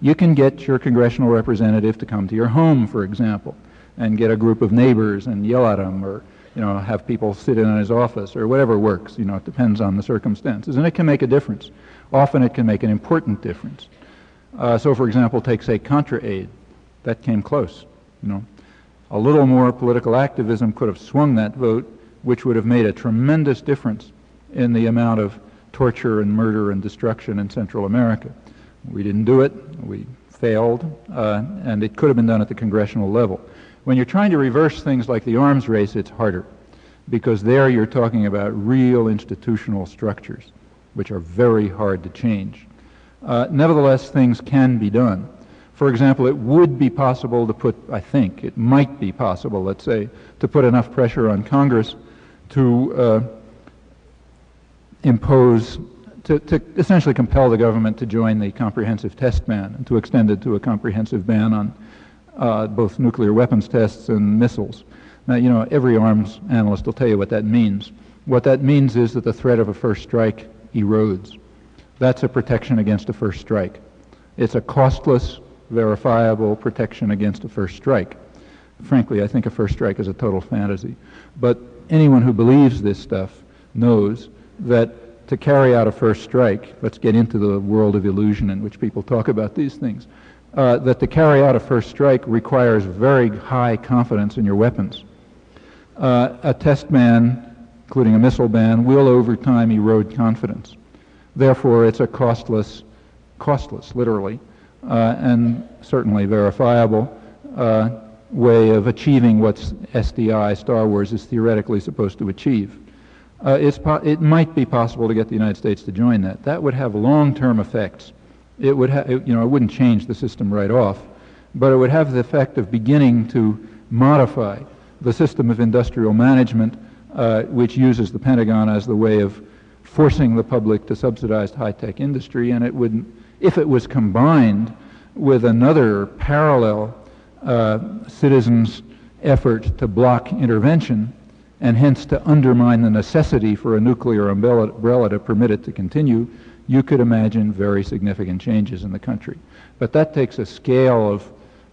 You can get your congressional representative to come to your home, for example, and get a group of neighbors and yell at them, or have people sit in on his office, or whatever works. It depends on the circumstances, and it can make a difference. Often it can make an important difference. So, for example, take, say, Contra aid. That came close. A little more political activism could have swung that vote, which would have made a tremendous difference in the amount of torture and murder and destruction in Central America. We didn't do it. We failed, and it could have been done at the congressional level. When you're trying to reverse things like the arms race, it's harder, because there you're talking about real institutional structures, which are very hard to change. Nevertheless, things can be done. For example, it would be possible to it might be possible, let's say, to put enough pressure on Congress to to essentially compel the government to join the comprehensive test ban and to extend it to a comprehensive ban on both nuclear weapons tests and missiles. Now, every arms analyst will tell you what that means. What that means is that the threat of a first strike erodes. That's a protection against a first strike. It's a costless, verifiable protection against a first strike. Frankly, I think a first strike is a total fantasy. But anyone who believes this stuff knows that to carry out a first strike, let's get into the world of illusion in which people talk about these things, that to carry out a first strike requires very high confidence in your weapons. A test ban, including a missile ban, will over time erode confidence. Therefore, it's a costless, literally, and certainly verifiable way of achieving what SDI, Star Wars, is theoretically supposed to achieve. It might be possible to get the United States to join that. That would have long-term effects. It wouldn't change the system right off, but it would have the effect of beginning to modify the system of industrial management, which uses the Pentagon as the way of forcing the public to subsidized high-tech industry, and it would, if it was combined with another parallel citizens' effort to block intervention, and hence to undermine the necessity for a nuclear umbrella to permit it to continue, you could imagine very significant changes in the country. But that takes a scale of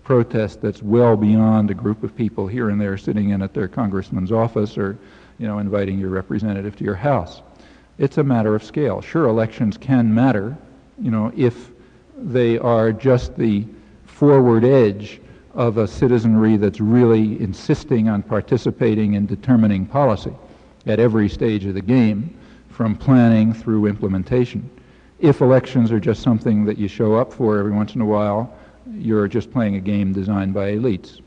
protest that's well beyond a group of people here and there sitting in at their congressman's office or, inviting your representative to your house. It's a matter of scale. Sure, elections can matter, if they are just the forward edge of a citizenry that's really insisting on participating in determining policy at every stage of the game, from planning through implementation. If elections are just something that you show up for every once in a while, you're just playing a game designed by elites.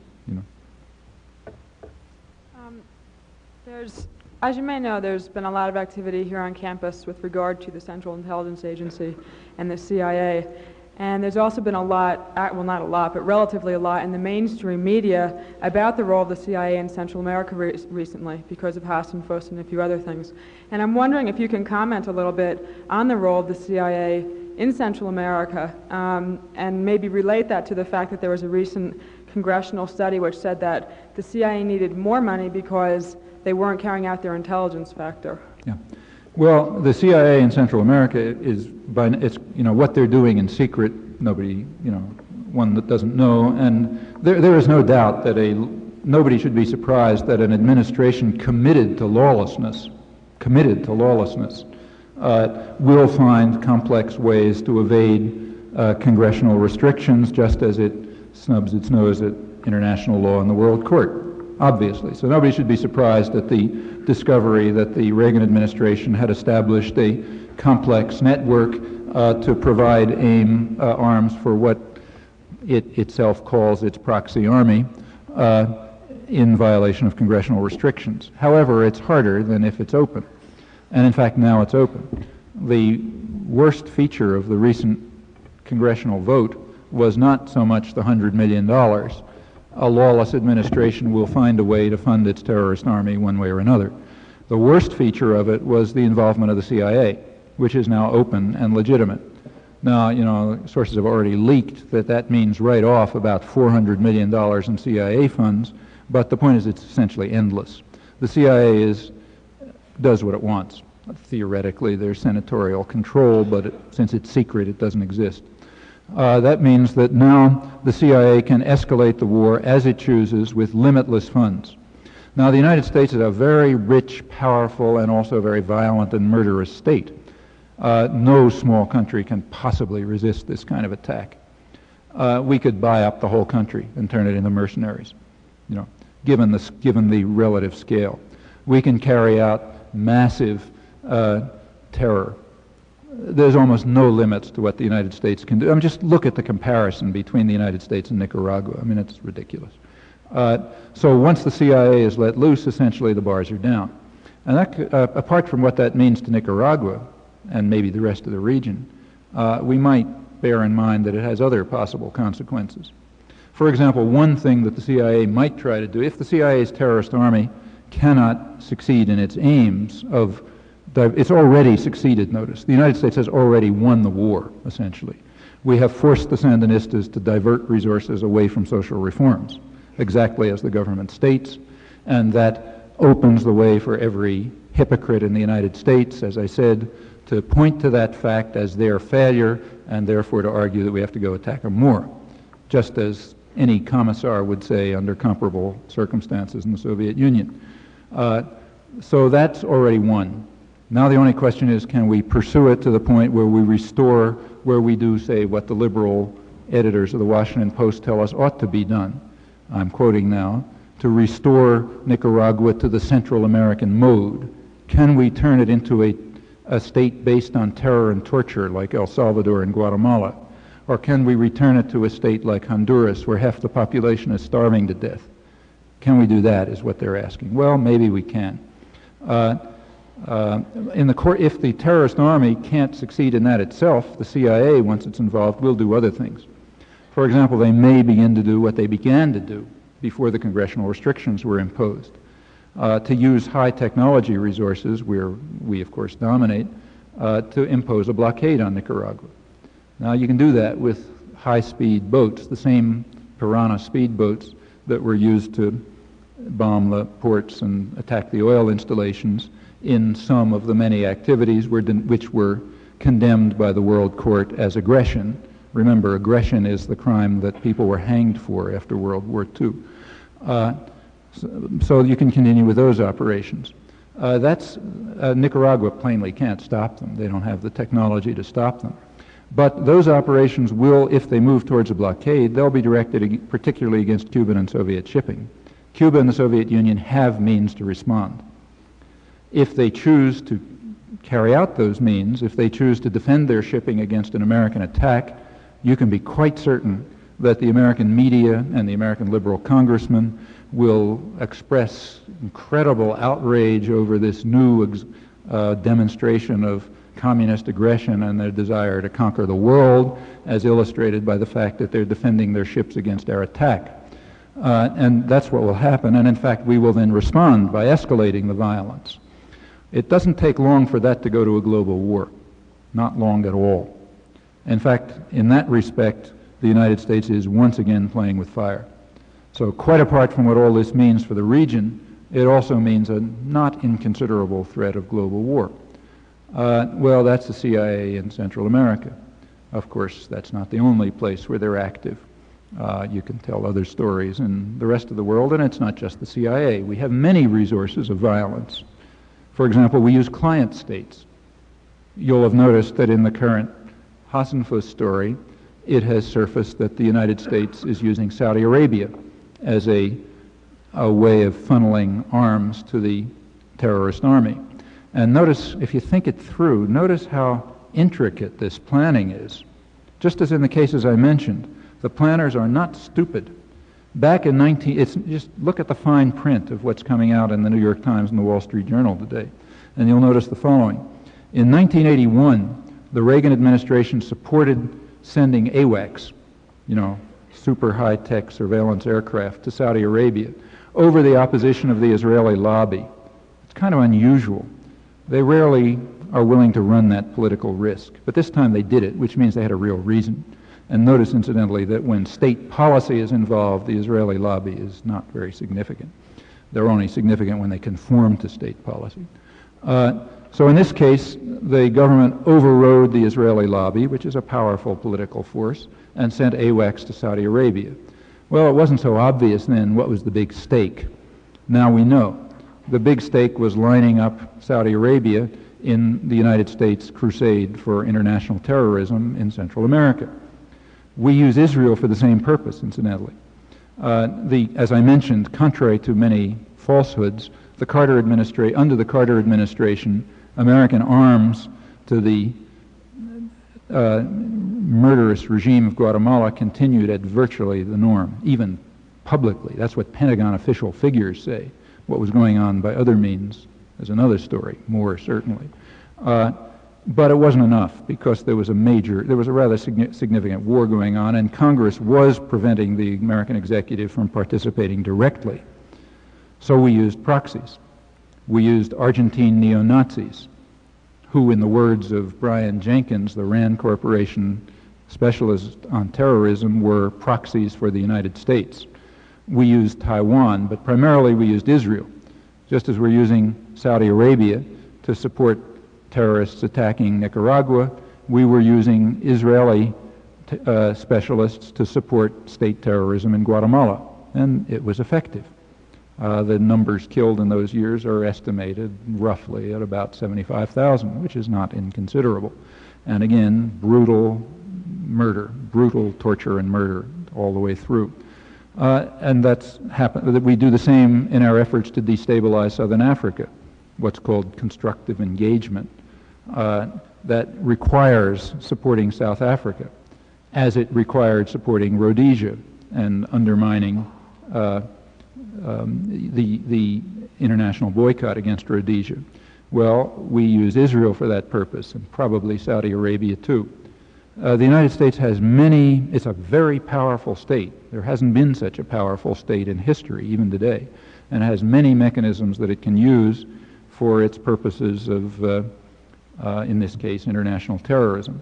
As you may know, there's been a lot of activity here on campus with regard to the Central Intelligence Agency and the CIA. And there's also been a lot, well not a lot, but relatively a lot in the mainstream media about the role of the CIA in Central America recently because of Hassan Foss and a few other things. And I'm wondering if you can comment a little bit on the role of the CIA in Central America and maybe relate that to the fact that there was a recent congressional study which said that the CIA needed more money because they weren't carrying out their intelligence factor. Yeah. Well, the CIA in Central America is, what they're doing in secret, nobody, one that doesn't know, and there is no doubt that nobody should be surprised that an administration committed to lawlessness, will find complex ways to evade congressional restrictions, just as it snubs its nose at international law in the World Court, obviously. So nobody should be surprised at the discovery that the Reagan administration had established a complex network to provide AIM arms for what it itself calls its proxy army in violation of congressional restrictions. However, it's harder than if it's open. And in fact, now it's open. The worst feature of the recent congressional vote was not so much the $100 million. A lawless administration will find a way to fund its terrorist army one way or another. The worst feature of it was the involvement of the CIA, which is now open and legitimate. Now, sources have already leaked that means right off about $400 million in CIA funds, but the point is it's essentially endless. The CIA does what it wants. Theoretically, there's senatorial control, but since it's secret, it doesn't exist. That means that now the CIA can escalate the war as it chooses with limitless funds. Now, the United States is a very rich, powerful, and also very violent and murderous state. No small country can possibly resist this kind of attack. We could buy up the whole country and turn it into mercenaries, given the relative scale. We can carry out massive terror. There's almost no limits to what the United States can do. Just look at the comparison between the United States and Nicaragua. It's ridiculous. So once the CIA is let loose, essentially the bars are down. And that, apart from what that means to Nicaragua and maybe the rest of the region, we might bear in mind that it has other possible consequences. For example, one thing that the CIA might try to do, if the CIA's terrorist army cannot succeed in its aims of it's already succeeded, notice. The United States has already won the war, essentially. We have forced the Sandinistas to divert resources away from social reforms, exactly as the government states, and that opens the way for every hypocrite in the United States, as I said, to point to that fact as their failure and therefore to argue that we have to go attack them more, just as any commissar would say under comparable circumstances in the Soviet Union. So that's already won. Now the only question is, can we pursue it to the point where we restore, where we do say what the liberal editors of the Washington Post tell us ought to be done? I'm quoting now, to restore Nicaragua to the Central American mode. Can we turn it into a state based on terror and torture like El Salvador and Guatemala? Or can we return it to a state like Honduras where half the population is starving to death? Can we do that, is what they're asking. Well, maybe we can. If the terrorist army can't succeed in that itself, the CIA, once it's involved, will do other things. For example, they may begin to do what they began to do before the congressional restrictions were imposed, to use high technology resources, where we, of course, dominate, to impose a blockade on Nicaragua. Now, you can do that with high-speed boats, the same Piranha speedboats that were used to bomb the ports and attack the oil installations in some of the many activities which were condemned by the World Court as aggression. Remember, aggression is the crime that people were hanged for after World War II. So you can continue with those operations. Nicaragua plainly can't stop them. They don't have the technology to stop them. But those operations will, if they move towards a blockade, they'll be directed particularly against Cuban and Soviet shipping. Cuba and the Soviet Union have means to respond. If they choose to carry out those means, if they choose to defend their shipping against an American attack, you can be quite certain that the American media and the American liberal congressmen will express incredible outrage over this new demonstration of communist aggression and their desire to conquer the world, as illustrated by the fact that they're defending their ships against our attack. And that's what will happen, and in fact we will then respond by escalating the violence. It doesn't take long for that to go to a global war, not long at all. In fact, in that respect, the United States is once again playing with fire. So quite apart from what all this means for the region, it also means a not inconsiderable threat of global war. Well, that's the CIA in Central America. Of course, that's not the only place where they're active. You can tell other stories in the rest of the world, and it's not just the CIA. We have many resources of violence. For example, we use client states. You'll have noticed that in the current Hassenfuss story, it has surfaced that the United States is using Saudi Arabia as a way of funneling arms to the terrorist army. And notice, if you think it through, notice how intricate this planning is. Just as in the cases I mentioned, the planners are not stupid. Back in just look at the fine print of what's coming out in the New York Times and the Wall Street Journal today, and you'll notice the following. In 1981, the Reagan administration supported sending akyOXOUk, super high-tech surveillance aircraft, to Saudi Arabia over the opposition of the Israeli lobby. It's kind of unusual. They rarely are willing to run that political risk, but this time they did it, which means they had a real reason. And notice, incidentally, that when state policy is involved, the Israeli lobby is not very significant. They're only significant when they conform to state policy. So in this case, the government overrode the Israeli lobby, which is a powerful political force, and sent akyOXOUk to Saudi Arabia. Well, it wasn't so obvious then what was the big stake. Now we know. The big stake was lining up Saudi Arabia in the United States crusade for international terrorism in Central America. We use Israel for the same purpose, incidentally. As I mentioned, contrary to many falsehoods, under the Carter administration, American arms to the murderous regime of Guatemala continued at virtually the norm, even publicly. That's what Pentagon official figures say. What was going on by other means is another story, more certainly. But it wasn't enough because there was a rather significant war going on, and Congress was preventing the American executive from participating directly. So we used proxies. We used Argentine neo-Nazis, who, in the words of Brian Jenkins, the RAND Corporation specialist on terrorism, were proxies for the United States. We used Taiwan, but primarily we used Israel, just as we're using Saudi Arabia to support terrorists attacking Nicaragua. We were using Israeli specialists to support state terrorism in Guatemala, and it was effective. The numbers killed in those years are estimated roughly at about 75,000, which is not inconsiderable. And again, brutal murder, brutal torture and murder all the way through. And that's happened. We do the same in our efforts to destabilize Southern Africa, what's called constructive engagement, that requires supporting South Africa, as it required supporting Rhodesia and undermining the international boycott against Rhodesia. Well, we use Israel for that purpose, and probably Saudi Arabia too. The United States has it's a very powerful state. There hasn't been such a powerful state in history, even today, and has many mechanisms that it can use for its purposes of, in this case, international terrorism.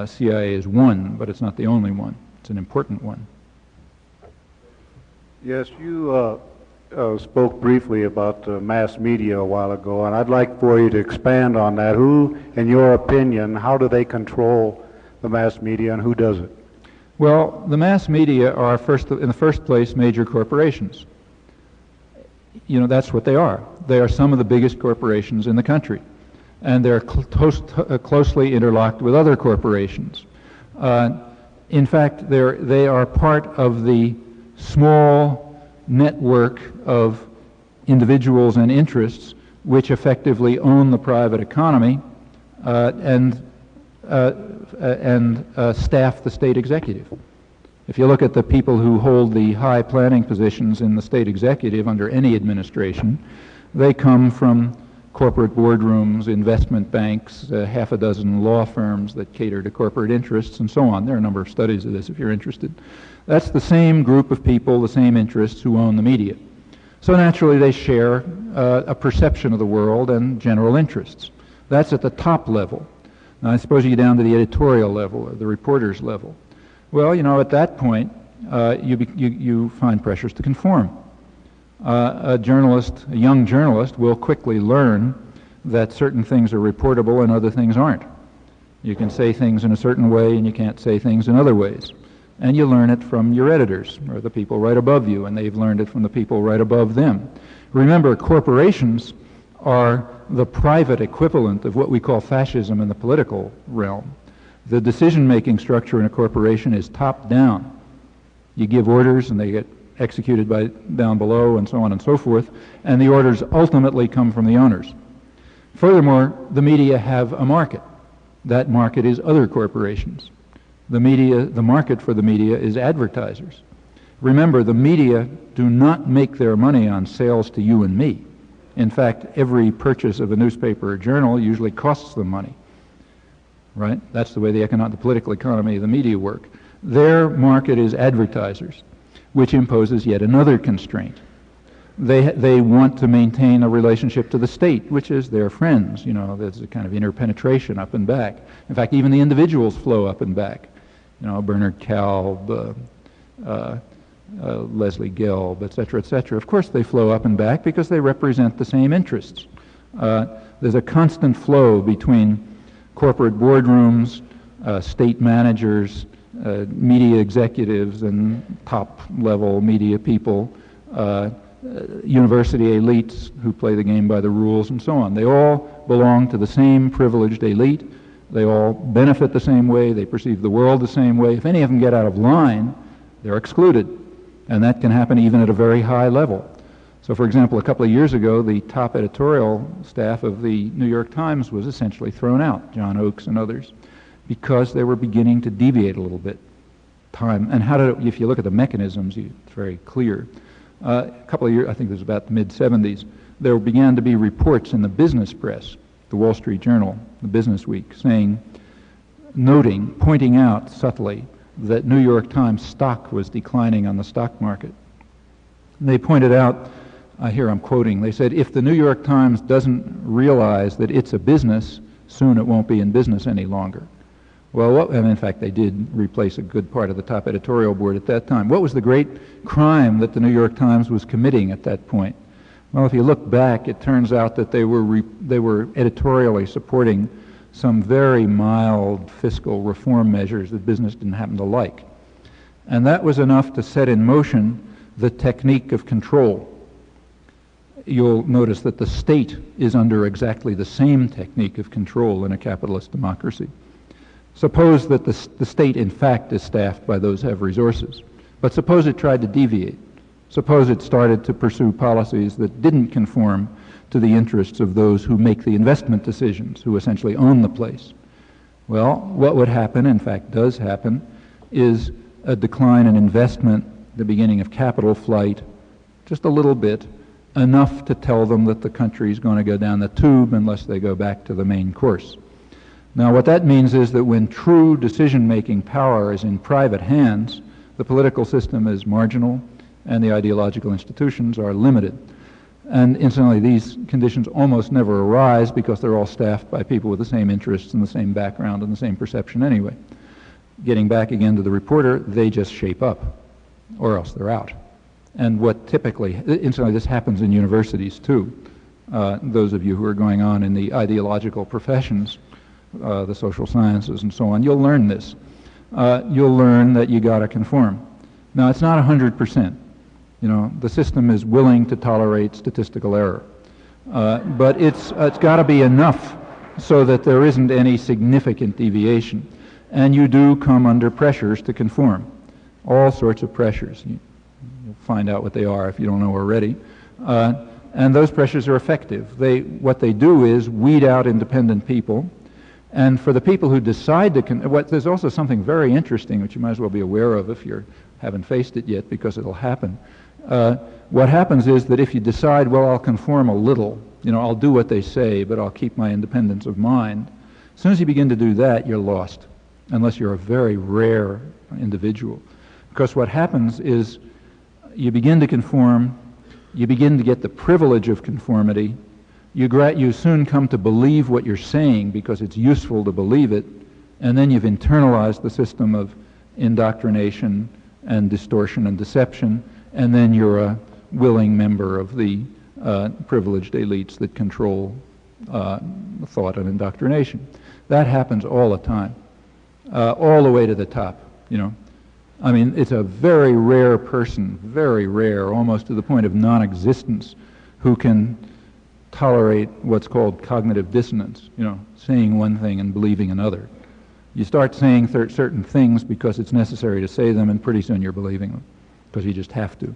CIA is one, but it's not the only one. It's an important one. Yes, you spoke briefly about mass media a while ago, and I'd like for you to expand on that. Who, in your opinion, how do they control the mass media, and who does it? Well, the mass media are, in the first place, major corporations. That's what they are. They are some of the biggest corporations in the country, and they're closely interlocked with other corporations. In fact, they are part of the small network of individuals and interests which effectively own the private economy and staff the state executive. If you look at the people who hold the high planning positions in the state executive under any administration, they come from corporate boardrooms, investment banks, half a dozen law firms that cater to corporate interests, and so on. There are a number of studies of this if you're interested. That's the same group of people, the same interests who own the media. So naturally they share a perception of the world and general interests. That's at the top level. Now I suppose you get down to the editorial level or the reporter's level. Well, you know, at that point you find pressures to conform. A young journalist will quickly learn that certain things are reportable and other things aren't. You can say things in a certain way and you can't say things in other ways. And you learn it from your editors, or the people right above you, and they've learned it from the people right above them. Remember, corporations are the private equivalent of what we call fascism in the political realm. The decision-making structure in a corporation is top-down. You give orders and they get executed by down below and so on and so forth, and the orders ultimately come from the owners. Furthermore, the media have a market. That market is other corporations. The market for the media is advertisers. Remember, the media do not make their money on sales to you and me. In fact, every purchase of a newspaper or journal usually costs them money. Right? That's the way the political economy of the media work. Their market is advertisers, which imposes yet another constraint. They want to maintain a relationship to the state, which is their friends. You know, there's a kind of interpenetration up and back. In fact, even the individuals flow up and back. You know, Bernard Kalb, Leslie Gelb, et cetera, of course they flow up and back because they represent the same interests. There's a constant flow between corporate boardrooms, state managers, media executives and top-level media people, university elites who play the game by the rules and so on. They all belong to the same privileged elite. They all benefit the same way. They perceive the world the same way. If any of them get out of line, they're excluded. And that can happen even at a very high level. So, for example, a couple of years ago, the top editorial staff of the New York Times was essentially thrown out, John Oakes and others, because they were beginning to deviate a little bit. And if you look at the mechanisms, it's very clear. A couple of years, I think it was about the mid-'70s, there began to be reports in the business press, the Wall Street Journal, the Business Week, pointing out subtly that New York Times stock was declining on the stock market. And they pointed out, here I'm quoting, they said, if the New York Times doesn't realize that it's a business, soon it won't be in business any longer. Well, and in fact, they did replace a good part of the top editorial board at that time. What was the great crime that the New York Times was committing at that point? Well, if you look back, it turns out that they were editorially supporting some very mild fiscal reform measures that business didn't happen to like. And that was enough to set in motion the technique of control. You'll notice that the state is under exactly the same technique of control in a capitalist democracy. Suppose that the state, in fact, is staffed by those who have resources. But suppose it tried to deviate. Suppose it started to pursue policies that didn't conform to the interests of those who make the investment decisions, who essentially own the place. Well, what would happen, in fact does happen, is a decline in investment, the beginning of capital flight, just a little bit, enough to tell them that the country is going to go down the tube unless they go back to the main course. Now, what that means is that when true decision-making power is in private hands, the political system is marginal and the ideological institutions are limited. And incidentally, these conditions almost never arise because they're all staffed by people with the same interests and the same background and the same perception anyway. Getting back again to the reporter, they just shape up, or else they're out. And what typically, incidentally, this happens in universities too. Those of you who are going on in the ideological professions, the social sciences and so on, you'll learn this. You'll learn that you got to conform. Now, it's not 100%. You know, the system is willing to tolerate statistical error. But it's got to be enough so that there isn't any significant deviation. And you do come under pressures to conform. All sorts of pressures. You'll find out what they are if you don't know already. And those pressures are effective. What they do is weed out independent people. And for the people who decide to, there's also something very interesting, which you might as well be aware of if you haven't faced it yet, because it'll happen. What happens is that if you decide, well, I'll conform a little, You know, I'll do what they say, but I'll keep my independence of mind. As soon as you begin to do that, you're lost, unless you're a very rare individual. Because what happens is you begin to conform, you begin to get the privilege of conformity, you soon come to believe what you're saying because it's useful to believe it, and then you've internalized the system of indoctrination and distortion and deception, and then you're a willing member of the privileged elites that control thought and indoctrination. That happens all the time, all the way to the top, you know. I mean, it's a very rare person, very rare, almost to the point of non-existence, who can tolerate what's called cognitive dissonance, you know, saying one thing and believing another. You start saying certain things because it's necessary to say them, and pretty soon you're believing them, because you just have to.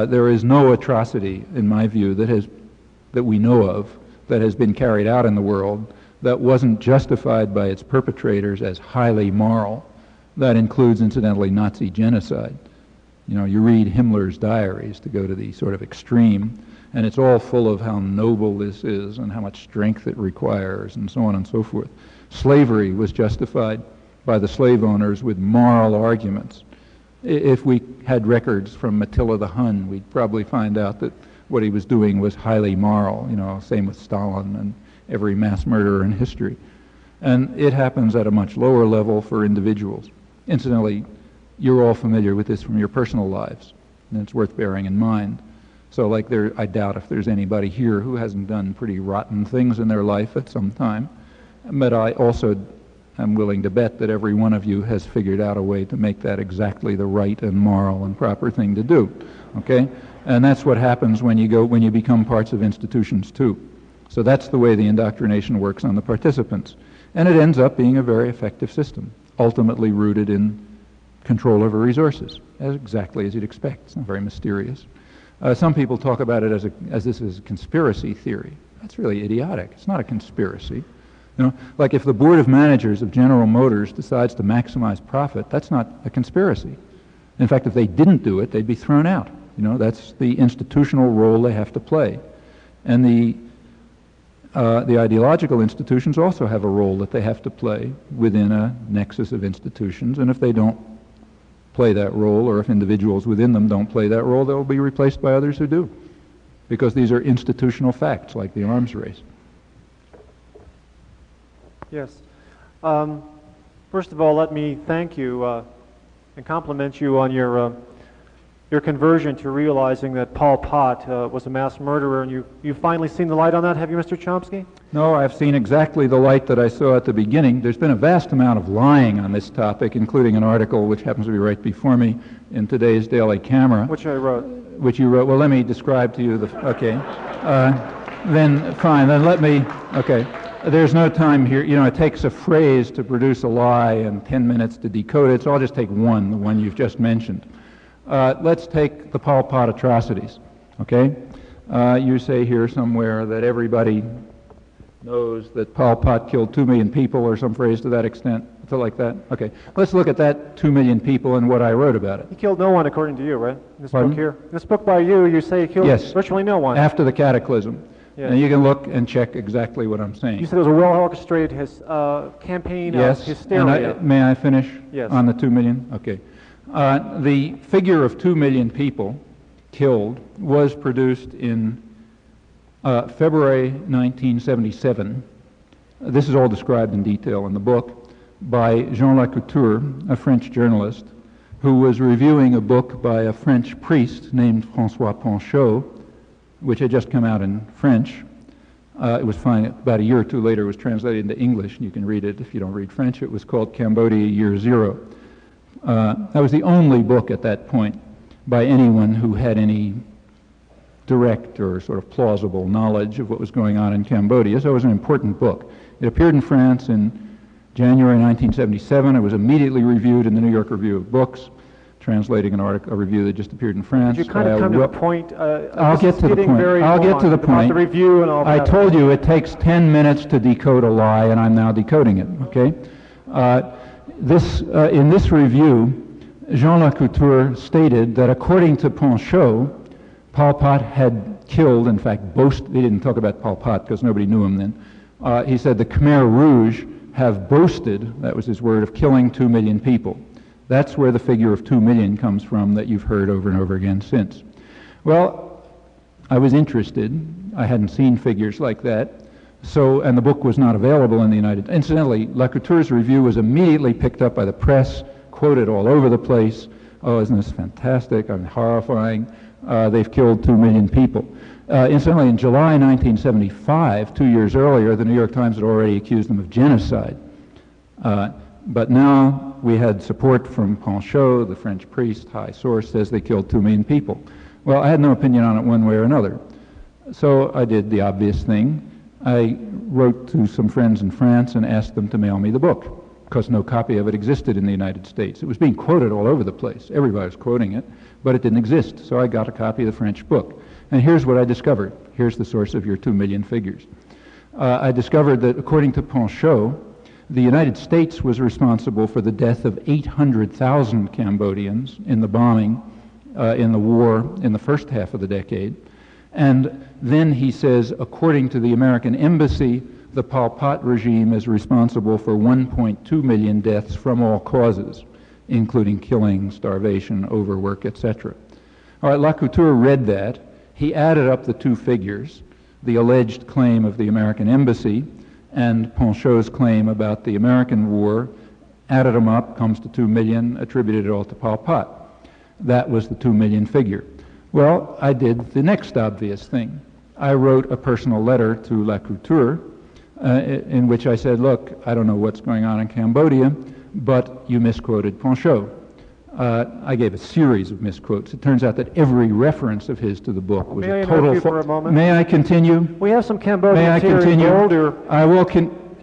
There is no atrocity, in my view, that we know of, that has been carried out in the world that wasn't justified by its perpetrators as highly moral. That includes, incidentally, Nazi genocide. You know, you read Himmler's diaries to go to the sort of extreme, and it's all full of how noble this is and how much strength it requires and so on and so forth. Slavery was justified by the slave owners with moral arguments. If we had records from Attila the Hun, we'd probably find out that what he was doing was highly moral, you know, same with Stalin and every mass murderer in history. And it happens at a much lower level for individuals. Incidentally, you're all familiar with this from your personal lives, and it's worth bearing in mind. So like I doubt if there's anybody here who hasn't done pretty rotten things in their life at some time, but I also am willing to bet that every one of you has figured out a way to make that exactly the right and moral and proper thing to do, okay? And that's what happens when you become parts of institutions too. So that's the way the indoctrination works on the participants. And it ends up being a very effective system, ultimately rooted in control over resources, exactly as you'd expect. It's not very mysterious. Some people talk about it as this is a conspiracy theory. That's really idiotic. It's not a conspiracy. You know, like if the board of managers of General Motors decides to maximize profit, that's not a conspiracy. In fact, if they didn't do it, they'd be thrown out. You know, that's the institutional role they have to play. And the ideological institutions also have a role that they have to play within a nexus of institutions, and if they don't play that role, or if individuals within them don't play that role, they'll be replaced by others who do, because these are institutional facts, like the arms race. Yes. First of all, let me thank you and compliment you on your conversion to realizing that Pol Pot was a mass murderer, and you've finally seen the light on that, have you, Mr. Chomsky? No, I've seen exactly the light that I saw at the beginning. There's been a vast amount of lying on this topic, including an article which happens to be right before me in today's Daily Camera. Which I wrote. Which you wrote. Well, let me describe to you okay. Then, fine, then let me, okay. There's no time here. You know, it takes a phrase to produce a lie and 10 minutes to decode it, so I'll just take the one you've just mentioned. Let's take the Pol Pot atrocities, okay? You say here somewhere that everybody knows that Pol Pot killed 2 million people, or some phrase to that extent, something like that. Okay, let's look at that 2 million people and what I wrote about it. He killed no one, according to you, right? In this Pardon? book here. In this book by you, you say he killed virtually no one. After the cataclysm. Yes. And you can look and check exactly what I'm saying. You said it was a well-orchestrated campaign of hysteria. And may I finish Yes. on the 2 million? Okay. The figure of 2 million people killed was produced in February 1977. This is all described in detail in the book by Jean Lacouture, a French journalist, who was reviewing a book by a French priest named François Panchaud, which had just come out in French. It was fine. About a year or two later, it was translated into English, and you can read it if you don't read French. It was called Cambodia Year Zero. That was the only book at that point by anyone who had any direct or sort of plausible knowledge of what was going on in Cambodia, so it was an important book. It appeared in France in January 1977. It was immediately reviewed in the New York Review of Books, translating a review that just appeared in France. Did you kind of come to the point? I'll get to the point. I'll get to the point. The review and all that. I told you it takes 10 minutes to decode a lie, and I'm now decoding it, okay? In this review, Jean Lacouture stated that according to Panchaud, Pol Pot had killed, in fact, he didn't talk about Pol Pot because nobody knew him then. He said the Khmer Rouge have boasted, that was his word, of killing 2 million people. That's where the figure of 2 million comes from that you've heard over and over again since. Well, I was interested. I hadn't seen figures like that. And the book was not available in the United States. Incidentally, Lacouture's review was immediately picked up by the press, quoted all over the place. Oh, isn't this fantastic? I mean, horrifying. They've killed 2 million people. Incidentally, in July 1975, 2 years earlier, the New York Times had already accused them of genocide. But now we had support from Panchaud, the French priest, high source, says they killed 2 million people. Well, I had no opinion on it one way or another. So I did the obvious thing. I wrote to some friends in France and asked them to mail me the book, because no copy of it existed in the United States. It was being quoted all over the place. Everybody was quoting it, but it didn't exist. So I got a copy of the French book. And here's what I discovered. Here's the source of your 2 million figures. I discovered that, according to Panchaud, the United States was responsible for the death of 800,000 Cambodians in the bombing in the war in the first half of the decade. And then he says, according to the American embassy, the Pol Pot regime is responsible for 1.2 million deaths from all causes, including killing, starvation, overwork, etc. All right, Lacouture read that. He added up the two figures, the alleged claim of the American embassy and Panchaud's claim about the American war, added them up, comes to 2 million, attributed it all to Pol Pot. That was the 2 million figure. Well, I did the next obvious thing. I wrote a personal letter to Lacouture in which I said, look, I don't know what's going on in Cambodia, but you misquoted Panchaud. I gave a series of misquotes. It turns out that every reference of his to the book was a total... May I interrupt you for a moment? May I continue? We have some Cambodians here in Boulder. I will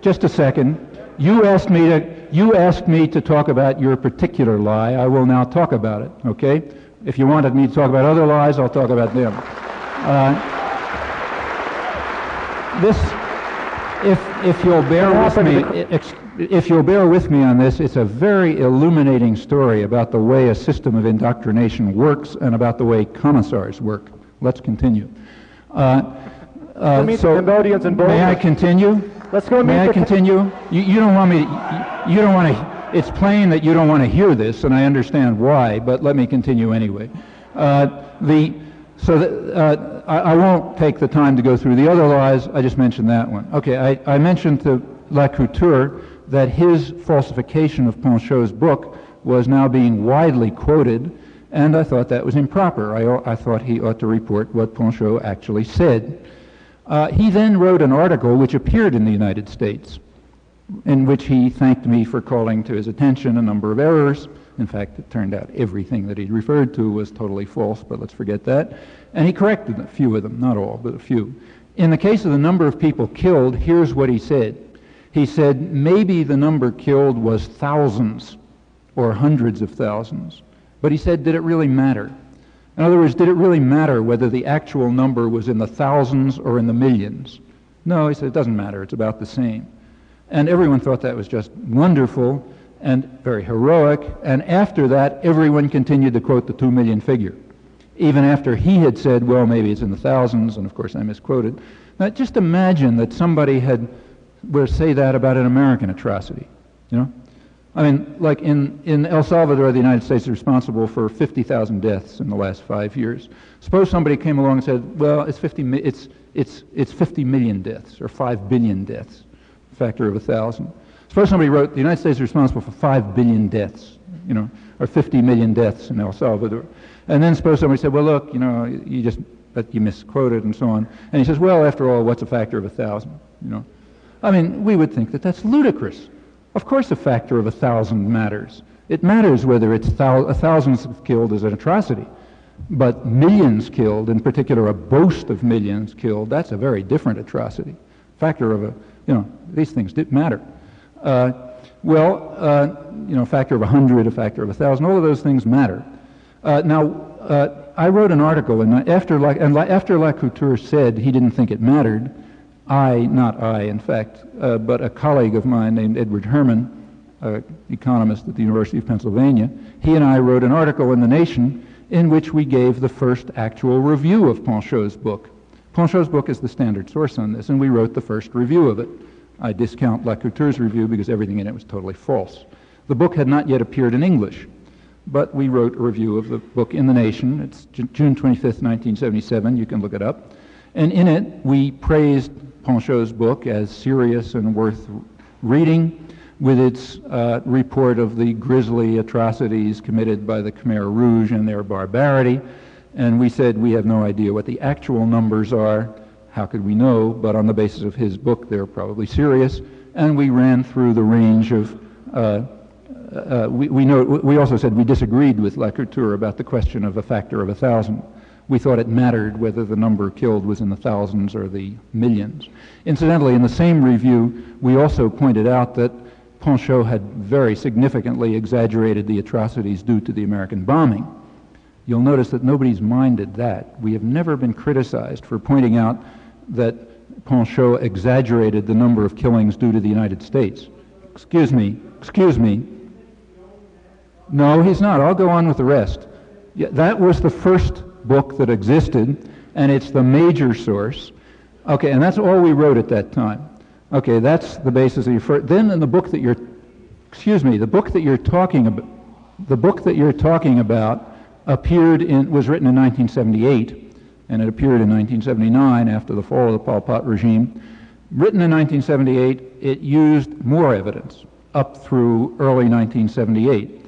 just a second. You asked me to talk about your particular lie. I will now talk about it, okay? If you wanted me to talk about other lies, I'll talk about them. If you'll bear with me on this, it's a very illuminating story about the way a system of indoctrination works and about the way commissars work. Let's continue. Cambodians in Boulder. May I continue? Let's go. May I continue? You don't want me. You don't want to. It's plain that you don't want to hear this, and I understand why. But let me continue anyway. I won't take the time to go through the other lies. I just mentioned that one. Okay. I mentioned to Lacouture that his falsification of Panchaud's book was now being widely quoted, and I thought that was improper. I thought he ought to report what Panchaud actually said. He then wrote an article which appeared in the United States, in which he thanked me for calling to his attention a number of errors. In fact, it turned out everything that he'd referred to was totally false, but let's forget that. And he corrected a few of them, not all, but a few. In the case of the number of people killed, here's what he said. He said maybe the number killed was thousands or hundreds of thousands. But he said, did it really matter? In other words, did it really matter whether the actual number was in the thousands or in the millions? No, he said, it doesn't matter. It's about the same. And everyone thought that was just wonderful and very heroic. And after that, everyone continued to quote the 2 million figure, even after he had said, well, maybe it's in the thousands, and of course I misquoted. Now, just imagine that somebody were to say that about an American atrocity, you know? I mean, like in El Salvador, the United States is responsible for 50,000 deaths in the last 5 years. Suppose somebody came along and said, well, it's 50 million deaths, or 5 billion deaths, a factor of 1,000. Suppose somebody wrote, the United States is responsible for 5 billion deaths, you know, or 50 million deaths in El Salvador. And then suppose somebody said, well, look, you know, you misquoted and so on. And he says, well, after all, what's a factor of 1,000, you know? I mean, we would think that that's ludicrous. Of course a factor of 1,000 matters. It matters whether it's thousands killed as an atrocity. But millions killed, in particular a boast of millions killed, that's a very different atrocity. Factor of these things did matter. Factor of 100, a factor of 1,000, all of those things matter. I wrote an article, and after Lacouture said he didn't think it mattered, but a colleague of mine named Edward Herman, economist at the University of Pennsylvania, he and I wrote an article in The Nation in which we gave the first actual review of Panchaud's book. Panchaud's book is the standard source on this, and we wrote the first review of it. I discount Lacouture's review because everything in it was totally false. The book had not yet appeared in English, but we wrote a review of the book in The Nation. It's June 25th, 1977. You can look it up. And in it, we praised Panchaud's book as serious and worth reading, with its report of the grisly atrocities committed by the Khmer Rouge and their barbarity. And we said we have no idea what the actual numbers are. How could we know? But on the basis of his book, they're probably serious. And we ran through the range of we also said we disagreed with Lacouture about the question of a factor of 1,000. We thought it mattered whether the number killed was in the thousands or the millions. Incidentally, in the same review, we also pointed out that Panchaud had very significantly exaggerated the atrocities due to the American bombing. You'll notice that nobody's minded that. We have never been criticized for pointing out that Panchaud exaggerated the number of killings due to the United States. Excuse me. No, he's not. I'll go on with the rest. Yeah, that was the first book that existed, and it's the major source. Okay, and that's all we wrote at that time. Okay, that's the basis of your first. Then in the book that you're, the book that you're talking about, was written in 1978, and it appeared in 1979 after the fall of the Pol Pot regime. Written in 1978, it used more evidence up through early 1978.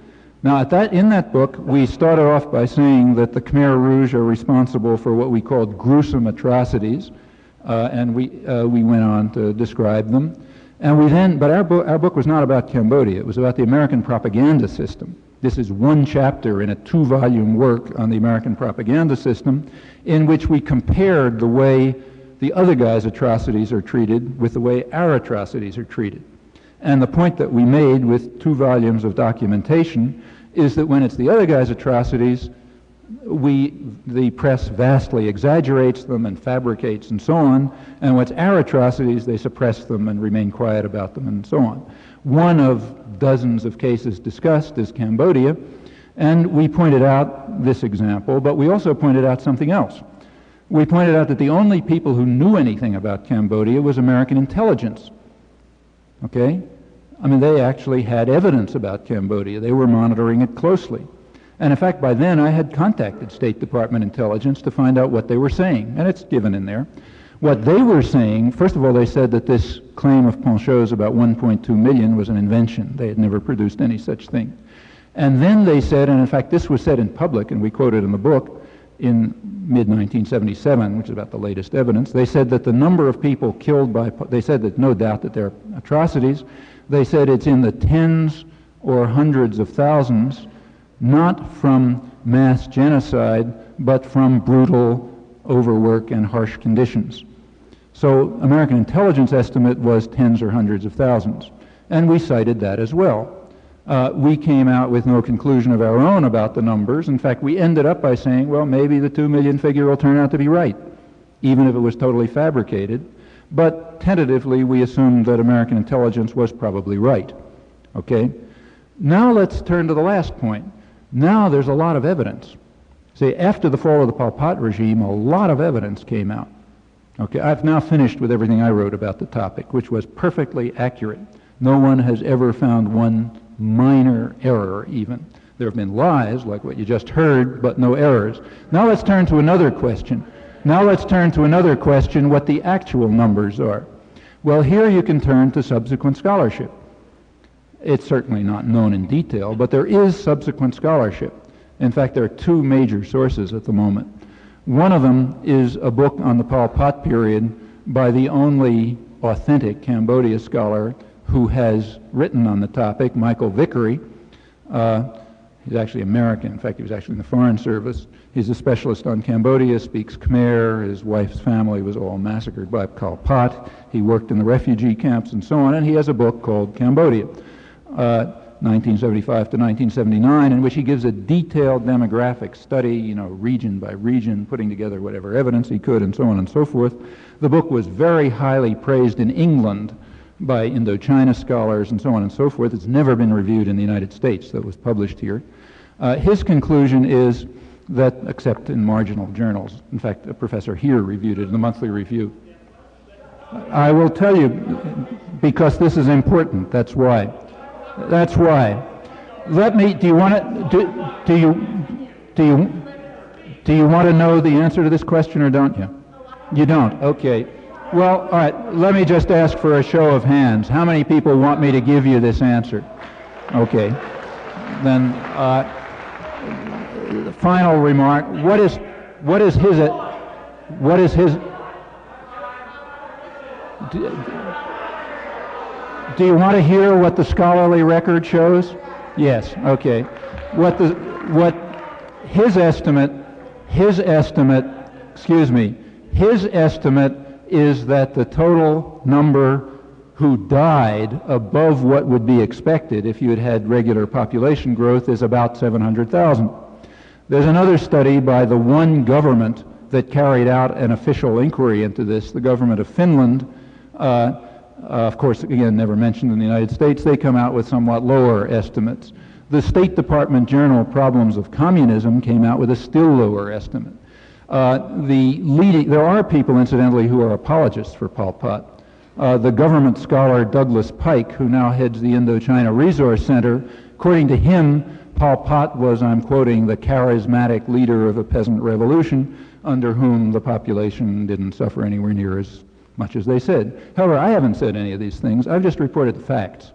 Now, in that book, we started off by saying that the Khmer Rouge are responsible for what we called gruesome atrocities, and we went on to describe them. And but our book was not about Cambodia. It was about the American propaganda system. This is one chapter in a 2-volume work on the American propaganda system, in which we compared the way the other guy's atrocities are treated with the way our atrocities are treated. And the point that we made with 2 volumes of documentation is that when it's the other guy's atrocities, the press vastly exaggerates them and fabricates and so on, and what's our atrocities, they suppress them and remain quiet about them and so on. One of dozens of cases discussed is Cambodia, and we pointed out this example, but we also pointed out something else. We pointed out that the only people who knew anything about Cambodia was American intelligence. Okay? I mean, they actually had evidence about Cambodia. They were monitoring it closely. And in fact, by then I had contacted State Department intelligence to find out what they were saying, and it's given in there. What they were saying, first of all, they said that this claim of Panchaud's about 1.2 million was an invention. They had never produced any such thing. And then they said, and in fact this was said in public, and we quoted in the book, in mid-1977, which is about the latest evidence, they said that the number of people killed by, they said that no doubt that they're atrocities, they said it's in the tens or hundreds of thousands, not from mass genocide, but from brutal overwork and harsh conditions. So American intelligence estimate was tens or hundreds of thousands, and we cited that as well. We came out with no conclusion of our own about the numbers. In fact, we ended up by saying, well, maybe the 2 million figure will turn out to be right, even if it was totally fabricated. But tentatively, we assumed that American intelligence was probably right. Okay? Now let's turn to the last point. Now there's a lot of evidence. See, after the fall of the Pol Pot regime, a lot of evidence came out. Okay, I've now finished with everything I wrote about the topic, which was perfectly accurate. No one has ever found one minor error even. There have been lies, like what you just heard, but no errors. Now let's turn to another question. What the actual numbers are. Well, here you can turn to subsequent scholarship. It's certainly not known in detail, but there is subsequent scholarship. In fact, there are 2 major sources at the moment. One of them is a book on the Pol Pot period by the only authentic Cambodia scholar who has written on the topic, Michael Vickery. He's actually American. In fact, he was actually in the Foreign Service. He's a specialist on Cambodia, speaks Khmer. His wife's family was all massacred by Pol Pot. He worked in the refugee camps and so on, and he has a book called Cambodia, 1975 to 1979, in which he gives a detailed demographic study, region by region, putting together whatever evidence he could, and so on and so forth. The book was very highly praised in England by Indochina scholars and so on and so forth. It's never been reviewed in the United States, that was published here. His conclusion is that, except in marginal journals. In fact, a professor here reviewed it in the monthly review. I will tell you, because this is important, that's why. That's why. Let me, do you want to, do you want to know the answer to this question or don't you? You don't, okay. Well, all right, let me just ask for a show of hands. How many people want me to give you this answer? Okay. Then, final remark, what is his, do you want to hear what the scholarly record shows? Yes, okay. What his estimate is that the total number who died above what would be expected if you had had regular population growth is about 700,000. There's another study by the one government that carried out an official inquiry into this, the government of Finland. Of course, again, never mentioned in the United States. They come out with somewhat lower estimates. The State Department journal Problems of Communism came out with a still lower estimate. There are people, incidentally, who are apologists for Pol Pot. The government scholar Douglas Pike, who now heads the Indochina Resource Center, according to him, Pol Pot was, I'm quoting, the charismatic leader of a peasant revolution under whom the population didn't suffer anywhere near as much as they said. However, I haven't said any of these things. I've just reported the facts.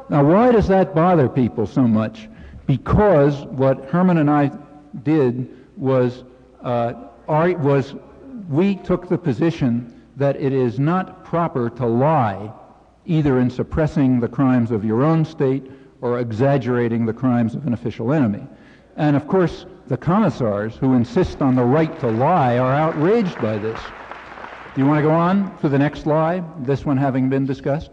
Now, why does that bother people so much? Because what Herman and I did was we took the position that it is not proper to lie, either in suppressing the crimes of your own state or exaggerating the crimes of an official enemy. And of course, the commissars who insist on the right to lie are outraged by this. Do you want to go on to the next lie, this one having been discussed?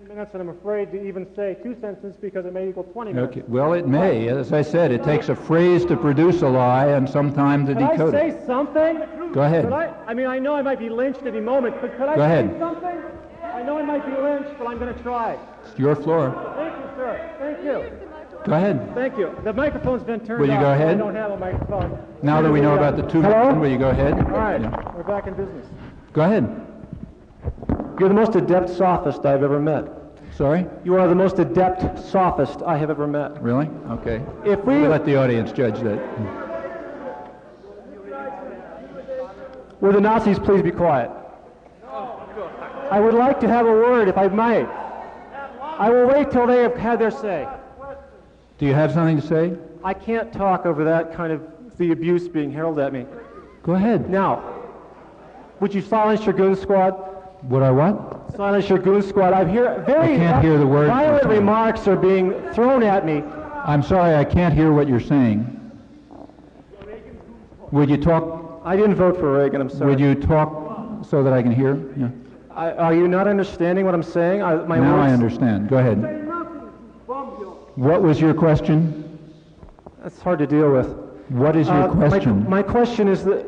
Minutes, and I'm afraid to even say 2 sentences because it may equal 20 minutes. Okay. Well, it may. As I said, it takes a phrase to produce a lie and some time to decode it. Could I say something? Go ahead. I mean, I know I might be lynched any moment, but could I say something? I know I might be lynched, but I'm going to try. It's your floor. Thank you, sir. Thank you. Go ahead. Thank you. The microphone's been turned off. Will you go ahead? I don't have a microphone. Now that we know about the two men, will you go ahead? All right. Yeah. We're back in business. Go ahead. You're the most adept sophist I've ever met. Sorry? You are the most adept sophist I have ever met. Really? Okay. If we We'll let the audience judge that. Will the Nazis please be quiet? I would like to have a word, if I might. I will wait till they have had their say. Do you have something to say? I can't talk over that kind of the abuse being hurled at me. Go ahead. Now, would you silence your goon squad? Would I what? Silence your goon squad. I can't hear the word. Violent remarks are being thrown at me. I'm sorry, I can't hear what you're saying. Would you talk? I didn't vote for Reagan, I'm sorry. Would you talk so that I can hear? Yeah. Are you not understanding what I'm saying? Now I understand. Go ahead. What was your question? That's hard to deal with. What is your question? My question is that...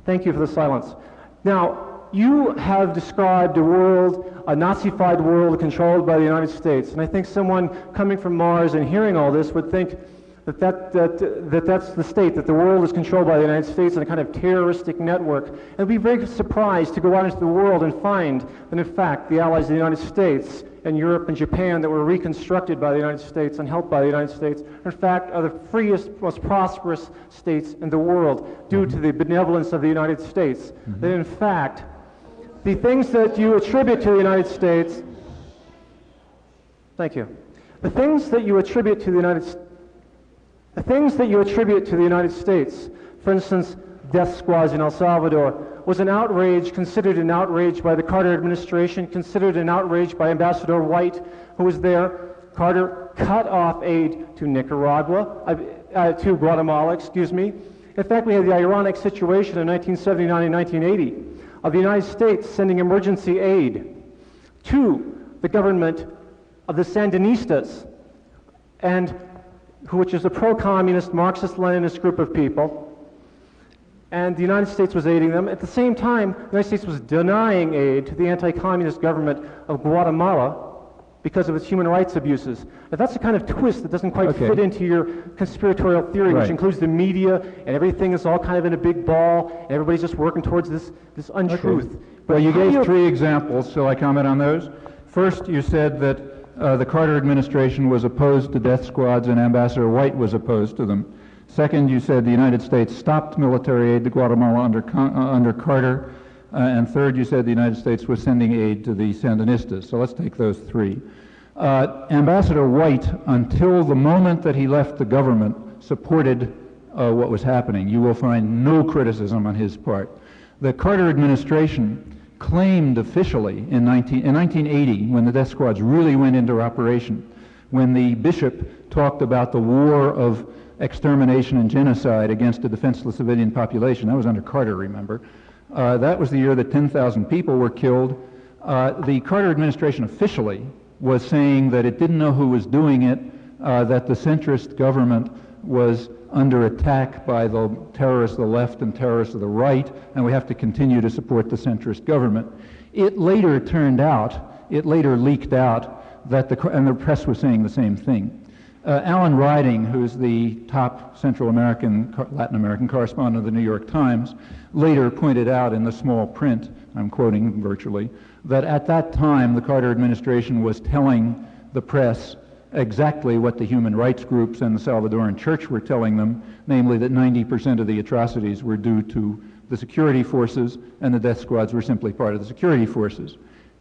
Thank you for the silence. Now, you have described a world, a Nazified world controlled by the United States, and I think someone coming from Mars and hearing all this would think that's the state, that the world is controlled by the United States in a kind of terroristic network. And would be very surprised to go out into the world and find that, in fact, the allies of the United States and Europe and Japan that were reconstructed by the United States and helped by the United States, in fact, are the freest, most prosperous states in the world due to the benevolence of the United States. That, in fact, the things that you attribute to the United States, thank you, the things that you attribute to the United States, for instance, death squads in El Salvador, was an outrage, considered an outrage by the Carter administration, considered an outrage by Ambassador White, who was there. Carter cut off aid to to Guatemala, excuse me. In fact, we had the ironic situation in 1979 and 1980 of the United States sending emergency aid to the government of the Sandinistas, which is a pro-communist Marxist-Leninist group of people, and the United States was aiding them. At the same time, the United States was denying aid to the anti-communist government of Guatemala, because of its human rights abuses. Now, that's the kind of twist that doesn't quite Okay. fit into your conspiratorial theory, which Right. includes the media, and everything is all kind of in a big ball, and everybody's just working towards this untruth. Well, you how do gave three examples. Shall I comment on those? First, you said that the Carter administration was opposed to death squads and Ambassador White was opposed to them. Second, you said the United States stopped military aid to Guatemala under Carter. And third, you said the United States was sending aid to the Sandinistas. So let's take those three. Ambassador White, until the moment that he left the government, supported what was happening. You will find no criticism on his part. The Carter administration claimed officially in 1980, when the death squads really went into operation, when the bishop talked about the war of extermination and genocide against a defenseless civilian population. That was under Carter, remember. That was the year that 10,000 people were killed. The Carter administration officially was saying that it didn't know who was doing it, that the centrist government was under attack by the terrorists of the left and terrorists of the right, and we have to continue to support the centrist government. It later turned out, it later leaked out, that and the press was saying the same thing. Alan Riding, who's the top Central American, Latin American correspondent of the New York Times, later pointed out in the small print, I'm quoting virtually, that at that time the Carter administration was telling the press exactly what the human rights groups and the Salvadoran Church were telling them, namely that 90% of the atrocities were due to the security forces and the death squads were simply part of the security forces.